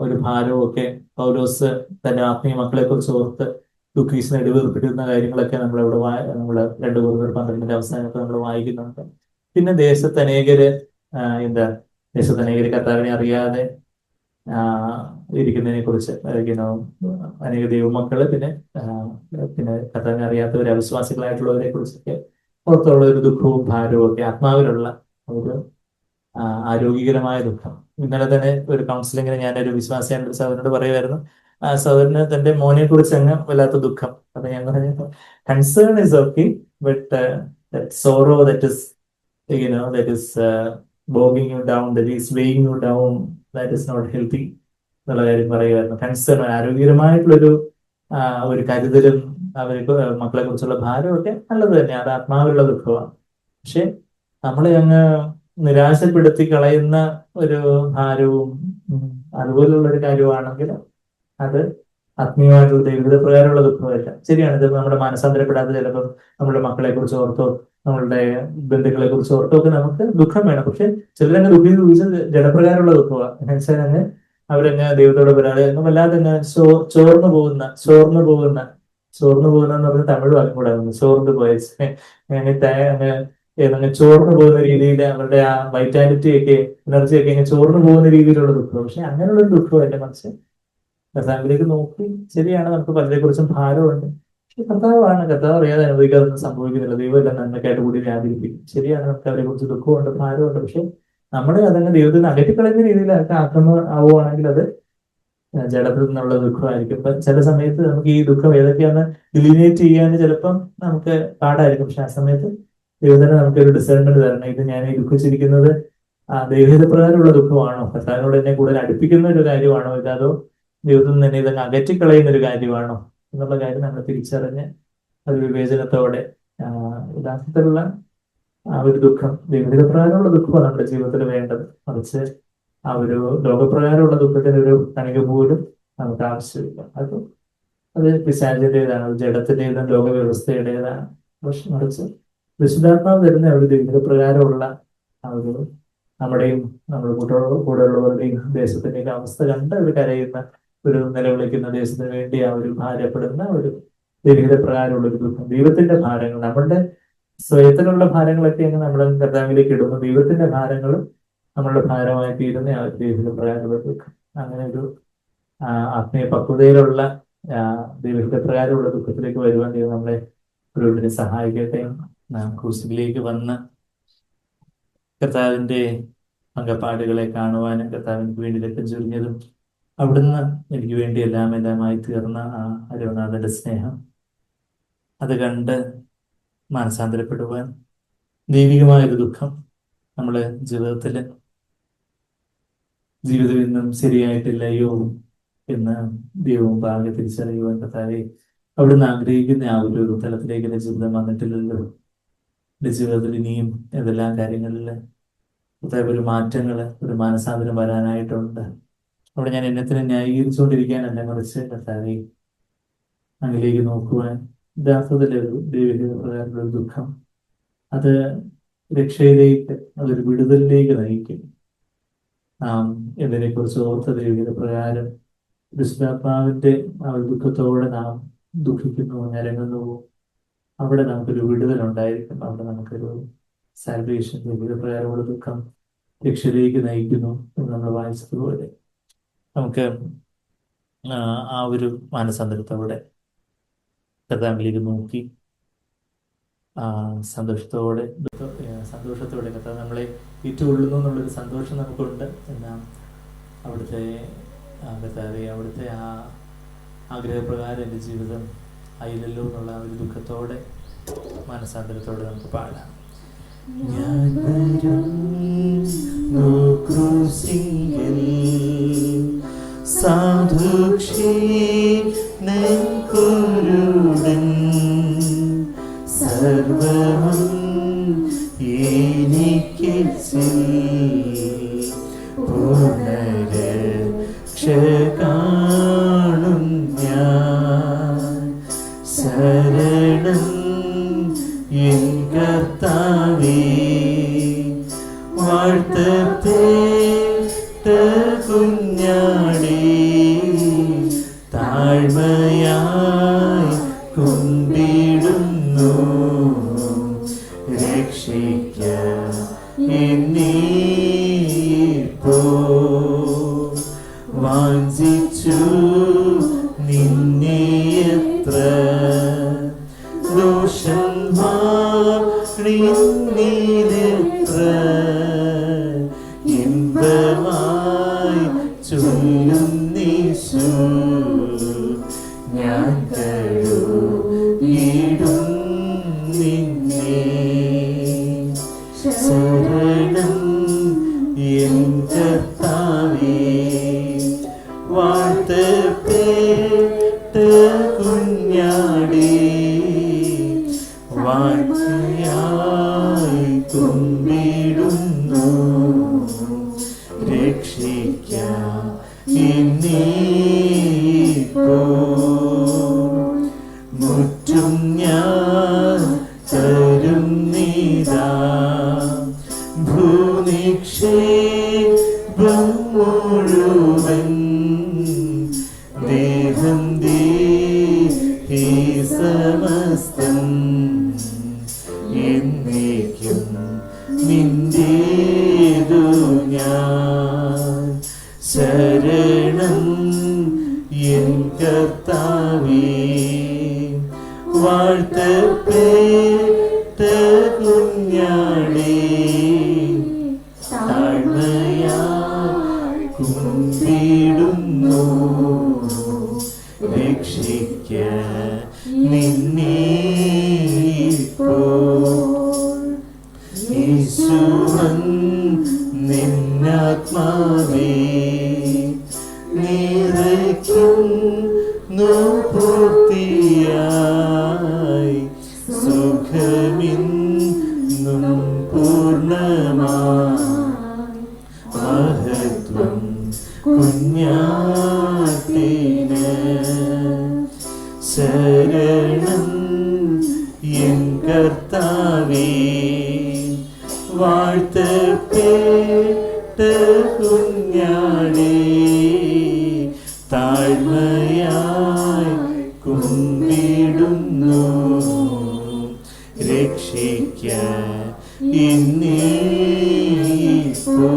ഒരു ഭാരവും ഒക്കെ പൗലോസ് തന്റെ ആത്മീയ മക്കളെ കുറിച്ച് ഓർത്ത് ദുഃഖീസ് നെടുവേർപ്പിക്കുന്ന കാര്യങ്ങളൊക്കെ നമ്മളിവിടെ നമ്മള് 2 Corinthians 12 അവസാനമൊക്കെ നമ്മൾ വായിക്കുന്നുണ്ട്. പിന്നെ ദേശത്തനേകര് കർത്താവിനെ അറിയാതെ ഇരിക്കുന്നതിനെ കുറിച്ച് അനേക ദൈവമക്കള് പിന്നെ കർത്താവിനെ അറിയാത്തവരെ അവിശ്വാസികളായിട്ടുള്ളവരെ കുറിച്ചൊക്കെ പുറത്തുള്ള ഒരു ദുഃഖവും ഭാരവും ഒക്കെ ആത്മാവിലുള്ള ഒരു ആരോഗ്യകരമായ ദുഃഖം. ഇന്നലെ തന്നെ ഒരു കൗൺസിലിങ്ങിന് ഞാനൊരു വിശ്വാസിയായ ഒരു സഹോദരനോട് പറയുമായിരുന്നു. ആ സഹോദരന് തന്റെ മോനെ കുറിച്ച് അങ്ങ് വല്ലാത്ത ദുഃഖം. അപ്പൊ ഞാൻ പറഞ്ഞു, concern is okay, but sorrow that is bogging you down, that is weighing you down, that is not healthy എന്നുള്ള കാര്യം പറയുമായിരുന്നു. കൺസേൺ, ആരോഗ്യകരമായിട്ടുള്ളൊരു ഒരു കരുതലും അവർക്ക് മക്കളെ കുറിച്ചുള്ള ഭാരമൊക്കെ നല്ലത് തന്നെയാണ്. അത് ആത്മാവിലുള്ള ദുഃഖമാണ്. പക്ഷെ നമ്മളെ അങ്ങ് നിരാശപ്പെടുത്തി കളയുന്ന ഒരു ഭാരവും അതുപോലുള്ള ഒരു കാര്യമാണെങ്കിൽ അത് ആത്മീയമായിട്ടുള്ള ദൈവത പ്രകാരമുള്ള ദുഃഖമല്ല. ശരിയാണ്, ഇത് നമ്മുടെ മനസ്സാന്തരപ്പെടാതെ ചിലപ്പോൾ നമ്മുടെ മക്കളെ കുറിച്ച് ഓർത്തോ നമ്മളുടെ ബന്ധുക്കളെ കുറിച്ച് ഓർത്തോ ഒക്കെ നമുക്ക് ദുഃഖം വേണം. പക്ഷെ ചിലരങ്ങ് ദുഃഖിച്ച് ജഡപ്രകാരമുള്ള ദുഃഖമാണ്. എന്നുവെച്ചാൽ അങ്ങ് അവരങ്ങ് ദൈവത്തോട് വരാതെ അങ്ങ് വല്ലാതെ അങ്ങ് ചോർന്നു പോകുന്ന എന്ന് പറഞ്ഞ തമിഴ് വാക്കും കൂടെ ചോർന്നു പോയ അങ്ങ് ചോർന്നു പോകുന്ന രീതിയിൽ അവരുടെ ആ വൈറ്റാലിറ്റി ഒക്കെ എനർജി ഒക്കെ ഇങ്ങനെ ചോർന്നു പോകുന്ന രീതിയിലുള്ള ദുഃഖം. പക്ഷെ അങ്ങനെയുള്ള ഒരു ദുഃഖം എന്റെ മനസ്സിൽ കർത്താവിലേക്ക് നോക്കി, ശരിയാണ് നമുക്ക് പലരെ കുറിച്ചും ഭാരമുണ്ട്. പക്ഷെ കർത്താവ് അറിയാതെ അനുഭവിക്കാതൊന്നും സംഭവിക്കുന്നില്ല. ദൈവം എല്ലാം നന്മക്കായിട്ട് കൂടി വ്യാപരിപ്പിക്കും. ശരിയാണ്, നമുക്ക് അവരെ കുറിച്ച് ദുഃഖമുണ്ട്, ഭാരമുണ്ട്. പക്ഷെ നമ്മളെ അതങ്ങ് ദൈവത്തിൽ നിന്ന് അകറ്റിക്കളയുന്ന രീതിയിൽ ആവുകയാണെങ്കിൽ അത് ജഡത്തിൽ നിന്നുള്ള ദുഃഖമായിരിക്കും. ഇപ്പൊ ചില സമയത്ത് നമുക്ക് ഈ ദുഃഖം ഏതൊക്കെയാന്ന് ഡിലിനേറ്റ് ചെയ്യാൻ ചിലപ്പം നമുക്ക് പാടായിരിക്കും. പക്ഷെ ആ സമയത്ത് ദൈവത്തിന് നമുക്കൊരു ഡിസൈൻമെന്റ് തരണം. ഇത് ഞാൻ ഈ ദുഃഖിച്ചിരിക്കുന്നത് ദൈവഹിത പ്രകാരമുള്ള ദുഃഖമാണോ, കർത്താവിനോട് എന്നെ കൂടുതൽ അടുപ്പിക്കുന്ന ഒരു കാര്യമാണോ, ഇതോ ദൈവത്തിൽ നിന്ന് തന്നെ ഇതങ്ങ് അകറ്റിക്കളയുന്ന ഒരു കാര്യമാണോ എന്നുള്ള കാര്യം നമ്മൾ തിരിച്ചറിഞ്ഞ് അത് വിവേചനത്തോടെ യഥാർത്ഥത്തിലുള്ള ആ ഒരു ദുഃഖം, ദൈവഹിത പ്രകാരമുള്ള ദുഃഖമാണ് നമ്മുടെ ജീവിതത്തിൽ വേണ്ടത്. മറിച്ച് ആ ഒരു ലോകപ്രകാരമുള്ള ദുഃഖത്തിന് ഒരു കണിക പോലും നമുക്ക് ആവശ്യമില്ല. അത് പിശാചിന്റേതാണ്, അത് ജഡത്തിൻ്റെതാണ്, ലോകവ്യവസ്ഥയുടേതാണ്. പക്ഷെ മറിച്ച് വിശുദ്ധാത്മാവ് തരുന്ന ഒരു ദൈവപ്രകാരമുള്ള ആ ഒരു നമ്മുടെയും നമ്മുടെ കൂടെയുള്ളവരുടെയും ദേശത്തിന്റെയും അവസ്ഥ കണ്ട് ഒരു കരയുന്ന, ഒരു നിലവിളിക്കുന്ന, ദേശത്തിന് വേണ്ടി ആ ഒരു ഭാരപ്പെടുന്ന ഒരു ദൈവിക പ്രകാരമുള്ള ഒരു ദുഃഖം. ദൈവത്തിന്റെ ഭാരങ്ങൾ, നമ്മളുടെ സ്വയത്തിലുള്ള ഭാരങ്ങളൊക്കെ അങ്ങ് നമ്മുടെ കർത്താവിലേക്ക് ഇടുന്നു. ദൈവത്തിന്റെ ഭാരങ്ങളും നമ്മളുടെ ഭാരമായി തീരുന്ന ആ ഒരു ദൈവിക പ്രകാരമുള്ള ദുഃഖം. അങ്ങനെ ഒരു ആത്മീയ പക്വതയിലുള്ള ദൈവിക പ്രകാരമുള്ള ദുഃഖത്തിലേക്ക് വരുവാൻ ദൈവം നമ്മളെ ഓരോരുത്തരെ സഹായിക്കട്ടെ. നാം ക്രൂസിലേക്ക് വന്ന് കർത്താവിന്റെ അംഗപ്പാടുകളെ കാണുവാനും കർത്താവിന് വേണ്ടി രക്തം ചൊരിഞ്ഞതും അവിടുന്ന് എനിക്ക് വേണ്ടി എല്ലാമായി തീർന്ന ആ അരുണാഥന്റെ സ്നേഹം അത് കണ്ട് മാനസാന്തരപ്പെടുവാൻ, ദൈവികമായൊരു ദുഃഖം നമ്മള് ജീവിതം ഇന്നും ശരിയായിട്ടില്ലയോ എന്ന് ദൈവവും ഭാഗ്യ തിരിച്ചറിയുവാൻ കർത്താവെ അവിടുന്ന് ആഗ്രഹിക്കുന്ന ആ ഒരു തലത്തിലേക്ക് എന്റെ ജീവിതം വന്നിട്ടില്ലല്ലോ. എന്റെ ജീവിതത്തിൽ ഇനിയും ഏതെല്ലാം കാര്യങ്ങളിൽ ഒരു മാറ്റങ്ങള്, ഒരു മാനസാന്തരം വരാനായിട്ടുണ്ട്. അവിടെ ഞാൻ എന്നത്തിനെ ന്യായീകരിച്ചുകൊണ്ടിരിക്കാനല്ല, മറിച്ച് കർത്താവെ അങ്ങിലേക്ക് നോക്കുവാൻ യഥാർത്ഥത്തിലൊരു ദൈവിക പ്രകാരമുള്ള ഒരു ദുഃഖം അത് രക്ഷയിലേക്ക്, അതൊരു വിടുതലിലേക്ക് നയിക്കും. നാം ഇതിനെക്കുറിച്ച് ഓർത്ത ദൈവിക പ്രകാരം വിശുദ്ധാത്മാവിന്റെ ആ ഒരു ദുഃഖത്തോടെ നാം ദുഃഖിക്കുന്നു, ഞരങ്ങുന്നു. അവിടെ നമുക്കൊരു വിടുതൽ ഉണ്ടായിരിക്കും. അവിടെ നമുക്കൊരു സാൽവേഷൻ, ദൈവിക പ്രകാരമുള്ള ദുഃഖം രക്ഷയിലേക്ക് നയിക്കുന്നു എന്ന് നമ്മൾ വായിച്ചതുപോലെ നമുക്ക് ആ ഒരു മാനസാന്തരത്തോടെ കർത്താവിലേക്ക് നോക്കി സന്തോഷത്തോടെ സന്തോഷത്തോടെ കർത്താവ് നമ്മളെ ഏറ്റുകൊള്ളുന്നു എന്നുള്ളൊരു സന്തോഷം നമുക്കുണ്ട്. എന്നാൽ അവിടുത്തെ കർത്താവെ അവിടുത്തെ ആ ആഗ്രഹപ്രകാരം എൻ്റെ ജീവിതം ആയില്ലല്ലോ എന്നുള്ള ഒരു ദുഃഖത്തോടെ മനസാന്തരത്തോടെ നമുക്ക് പാടാം. ഞാൻ വരുന്നു ക്രൂശിങ്കൽ സാധുക്ഷീണൻ സർവം എനിക്ക് പുനരക്ഷ കാണും ഞാൻ ശരണം എൻ കർത്താവേ വാഴ്ത്തപ്പെട്ട കുഞ്ഞാടേ താഴ്മയായി കുമ്പിടുന്നു രക്ഷിക്ക എന്നീപ്പോ വാഞ്ചിച്ചു നിന്നെ എത്ര ദോഷന്മാരിത്ര ഇമ്പമായി ചൊല്ലുന്നീശു ഞാൻ കഴുകിടും നിന്നെ ശരണം എൻ കർത്താവേ വാഴ്ത്തപ്പെട്ട കുഞ്ഞാടേ വാഴ്ചയായി കുമ്പിടുന്നു രക്ഷിക്ക എന്നീപ്പോ മുറ്റും ഞാൻ തരും നീതാ ഭൂനിക്ഷേപം മുഴുവൻ ദേഹം ദേഹി സമസ്തം എന്നേക്കും നിന്റേതു ഞാൻ ശരണം എൻ കർത്താവേ വാഴ്ത്തപ്പെട്ട കുഞ്ഞാടേ താഴ്മയായി കുമ്പിടുന്നു രക്ഷിക്ക നിന്നീപ്പോ യേശുവൻ നിന്നാത്മാവേ നിറയ്ക്കുന്നു പൂർത്തിയായി സുഖമിന്നും പൂർണ്ണമായി മഹത്വം കുഞ്ഞാട്ടിന് ശരണം എൻ കർത്താവേ വാഴ്ത്തപ്പെട്ട കുഞ്ഞാടേ താഴ്മയായി കുമ്പിടുന്നു രക്ഷിക്ക എന്നീപ്പോ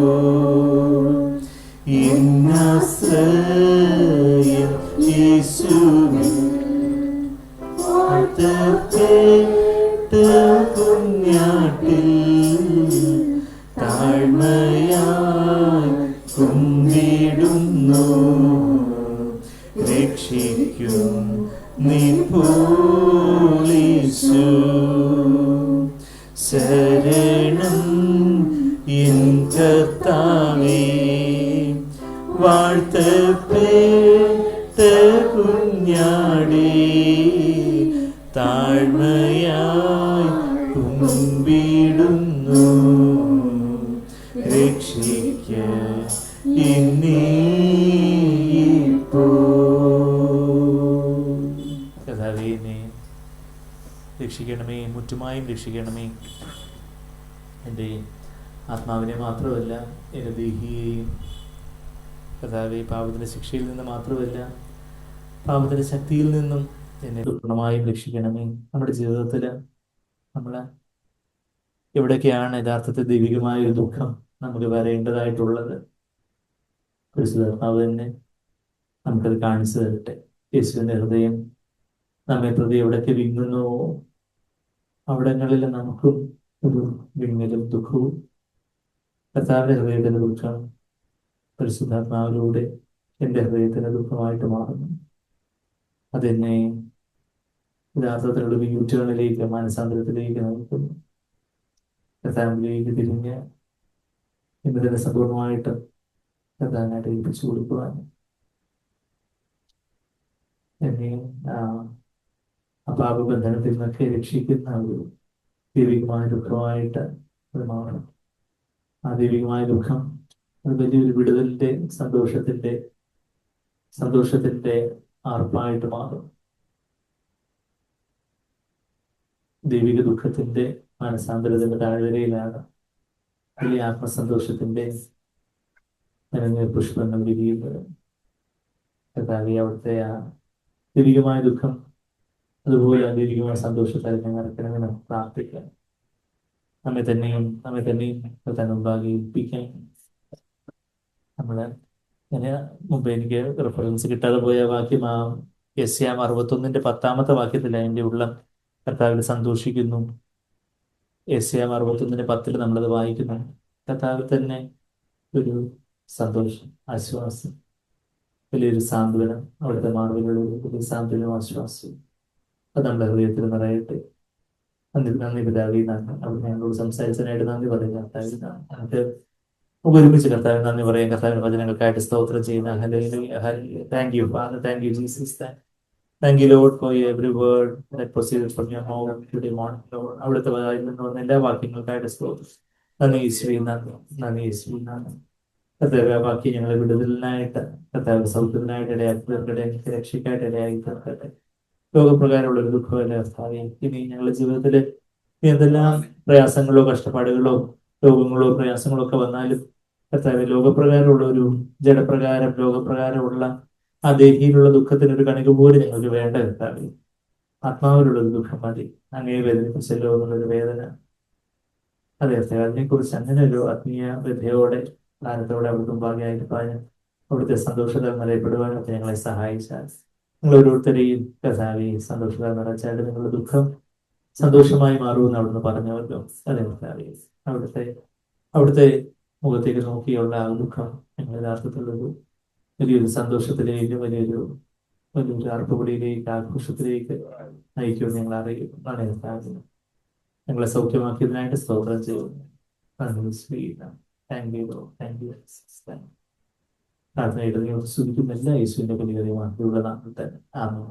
ഇന്നാശ്രയം യേശുവിൽ വാഴ്ത്തപ്പെട്ട കുഞ്ഞാട്ടിൽ താഴ്മയായി കുമ്പിടുന്നു രക്ഷിക്കും നിപ്പോളീശു ശരണം എൻ കർത്താവേ വാഴ്ത്തപ്പെട്ട കുഞ്ഞാടേ താഴ്മയായി കുമ്പിടുന്നു രക്ഷിക്ക എന്നീപ്പോ കർത്താവേ എന്നെ രക്ഷിക്കണമേ, മുറ്റുമായും രക്ഷിക്കണമേ. എൻ്റെ ആത്മാവിനെ മാത്രമല്ല എൻ്റെ ദേഹിയെയും കർത്താവേ പാപത്തിൻ്റെ ശിക്ഷയിൽ നിന്ന് മാത്രമല്ല പാപത്തിൻ്റെ ശക്തിയിൽ നിന്നും എന്നെ പൂർണ്ണമായും രക്ഷിക്കണമേ. നമ്മുടെ ജീവിതത്തിൽ നമ്മൾ എവിടൊക്കെയാണ് യഥാർത്ഥത്തിൽ ദൈവികമായ ഒരു ദുഃഖം നമുക്ക് വരേണ്ടതായിട്ടുള്ളത്, പരിശുദ്ധാത്മാവ് തന്നെ നമുക്കത് കാണിച്ചു തരട്ടെ. യേശുവിൻ്റെ ഹൃദയം നമ്മെ പ്രതി എവിടൊക്കെ വിങ്ങുന്നുവോ അവിടങ്ങളിൽ നമുക്കും ഒരു വിങ്ങലും ദുഃഖവും കർത്താവിന്റെ ഹൃദയത്തിന്റെ ദുഃഖം പരിശുദ്ധാത്മാവിലൂടെ എൻ്റെ ഹൃദയത്തിന്റെ ദുഃഖമായിട്ട് മാറുന്നു. അതെന്നെ യഥാർത്ഥത്തിലുള്ള ഒരു യൂറ്റേണിലേക്ക്, മാനസാന്തരത്തിലേക്ക് നയിക്കുന്നു. കർത്താവിലേക്ക് തിരിഞ്ഞ് ഇന്നതിനെ സമ്പൂർണ്ണമായിട്ട് കർത്താവിനായിട്ട് ഏൽപ്പിച്ചു കൊടുക്കുവാൻ എന്നെ അപാപബന്ധനത്തിൽ നിന്നൊക്കെ രക്ഷിക്കുന്ന ഒരു ദൈവികമായ ദുഃഖമായിട്ട് അത് മാറും. ആ ദൈവികമായ ദുഃഖം അത് വലിയൊരു വിടുതലിന്റെ സന്തോഷത്തിന്റെ ആർപ്പായിട്ട് മാറും. ദൈവിക ദുഃഖത്തിന്റെ മാനസാന്തരത്തിന്റെ താഴ്വരയിലാണ് വലിയ ആത്മസന്തോഷത്തിന്റെ പുഷ്പങ്ങൾ വിരിയുന്നത്. കർത്താവേ, അവിടുത്തെ ആ ദൈവികമായ ദുഃഖം അതുപോലെ ആ ദൈവികമായ സന്തോഷത്താൽ ഞങ്ങൾ ഇറക്കണമെന്ന് പ്രാർത്ഥിക്കാം. നമ്മെ തന്നെയും തന്നെ മുമ്പാകെ ഏൽപ്പിക്കാൻ. നമ്മള് മുമ്പ് എനിക്ക് റെഫറൻസ് കിട്ടാതെ പോയ വാക്യം യെശയ്യാ 61:10 വാക്യത്തില എൻ്റെ ഉള്ളം കർത്താവിൽ സന്തോഷിക്കുന്നു. യെശയ്യാ 61:10 നമ്മളത് വായിക്കുന്നു. കർത്താവിൽ തന്നെ ഒരു സന്തോഷം, ആശ്വാസം, വലിയൊരു സാന്ത്വനം, അവിടുത്തെ മാർവിലുള്ള ഒരു വലിയ സാന്ത്വനവും ആശ്വാസവും അത് നമ്മുടെ ഹൃദയത്തിൽ നിറയട്ടെ. നന്ദി പിതാവേ, അവിടെ ഞങ്ങളോട് സംസാരിച്ചതിനായിട്ട് നന്ദി പറയുക. കർത്താവിൽ നമുക്ക് ഒരുമിച്ച് കർത്താവിന് നന്ദി പറയാം. കർത്താവിന്റെ വചനങ്ങൾക്കായിട്ട് സ്തോത്രം ചെയ്യുന്ന thank you father, thank you Jesus, thank you Lord for every word that proceeded from your mouth today morning Lord. അവിടുത്തെ വായിൽ നിന്ന് വന്ന എല്ലാ വാക്യങ്ങൾക്കായിട്ട് സ്തോത്രം. നന്ദി യേശുവേ, നന്ദി യേശുവേ, നന്ദി. കർത്താവേ, വാക്യം ഞങ്ങളെ വിടുതലിനായിട്ട്, കർത്താവ് സൗഖ്യത്തിനായിട്ട് ഇടയാക്കി തീർക്കട്ടെ, രക്ഷയ്ക്കായിട്ട് ഇടയാക്കി തീർക്കട്ടെ. രോഗപ്രകാരമുള്ള ഒരു ദുഃഖമല്ല കർത്താവേ. ഇനി ഞങ്ങളുടെ ജീവിതത്തിൽ എന്തെല്ലാം പ്രയാസങ്ങളോ കഷ്ടപ്പാടുകളോ രോഗങ്ങളോ പ്രയാസങ്ങളോ ഒക്കെ വന്നാലും കർത്താവേ, ലോകപ്രകാരമുള്ള ഒരു ലോകപ്രകാരമുള്ള ആ ദേഹിയിലുള്ള ദുഃഖത്തിനൊരു കണിക പോലും ഞങ്ങൾക്ക് വേണ്ട കർത്താവേ. ആത്മാവിലുള്ള ഒരു ദുഃഖം മതി. അങ്ങേ വേദനിപ്പിച്ചല്ലോ എന്നുള്ളൊരു വേദന. അതെ കർത്താവേ, അതിനെക്കുറിച്ച് അങ്ങനെ ഒരു ആത്മീയ വ്യഥയോടെ ഭാരത്തോടെ അവിടുത്തെ മുമ്പാകെയായിട്ട് പറഞ്ഞ് അവിടുത്തെ സന്തോഷത്താൽ നിറയപ്പെടുവാനൊക്കെ ഞങ്ങളെ സഹായിച്ചാൽ, നിങ്ങൾ ഓരോരുത്തരെയും കർത്താവേ സന്തോഷത്താൽ നിറച്ചാൽ നിങ്ങളുടെ ദുഃഖം സന്തോഷമായി മാറുമെന്ന് അവിടുന്ന് പറഞ്ഞവല്ലോ. അതെ കർത്താവേ, അവിടുത്തെ മുഖത്തേക്ക് നോക്കിയുള്ള ആ ദുഃഖം ഞങ്ങൾ യഥാർത്ഥത്തിലുള്ളൊരു വലിയൊരു സന്തോഷത്തിലേക്ക്, വലിയൊരു ആർപ്പുപടിയിലേക്ക്, ആഘോഷത്തിലേക്ക് നയിക്കുമെന്ന് ഞങ്ങൾ അറിയുന്നു. കർത്താവേ, ഞങ്ങളെ സൗഖ്യമാക്കിയതിനായിട്ട് സ്തോത്രം ചെയ്യുന്നു. Thank you, thank you. പ്രാർത്ഥനയുടെ സ്തുതിക്കുന്ന എല്ലാ യേശുവിന്റെ വലിയ നാട്ടിലുള്ള നാട്ടിൽ തന്നെ. ആമേൻ.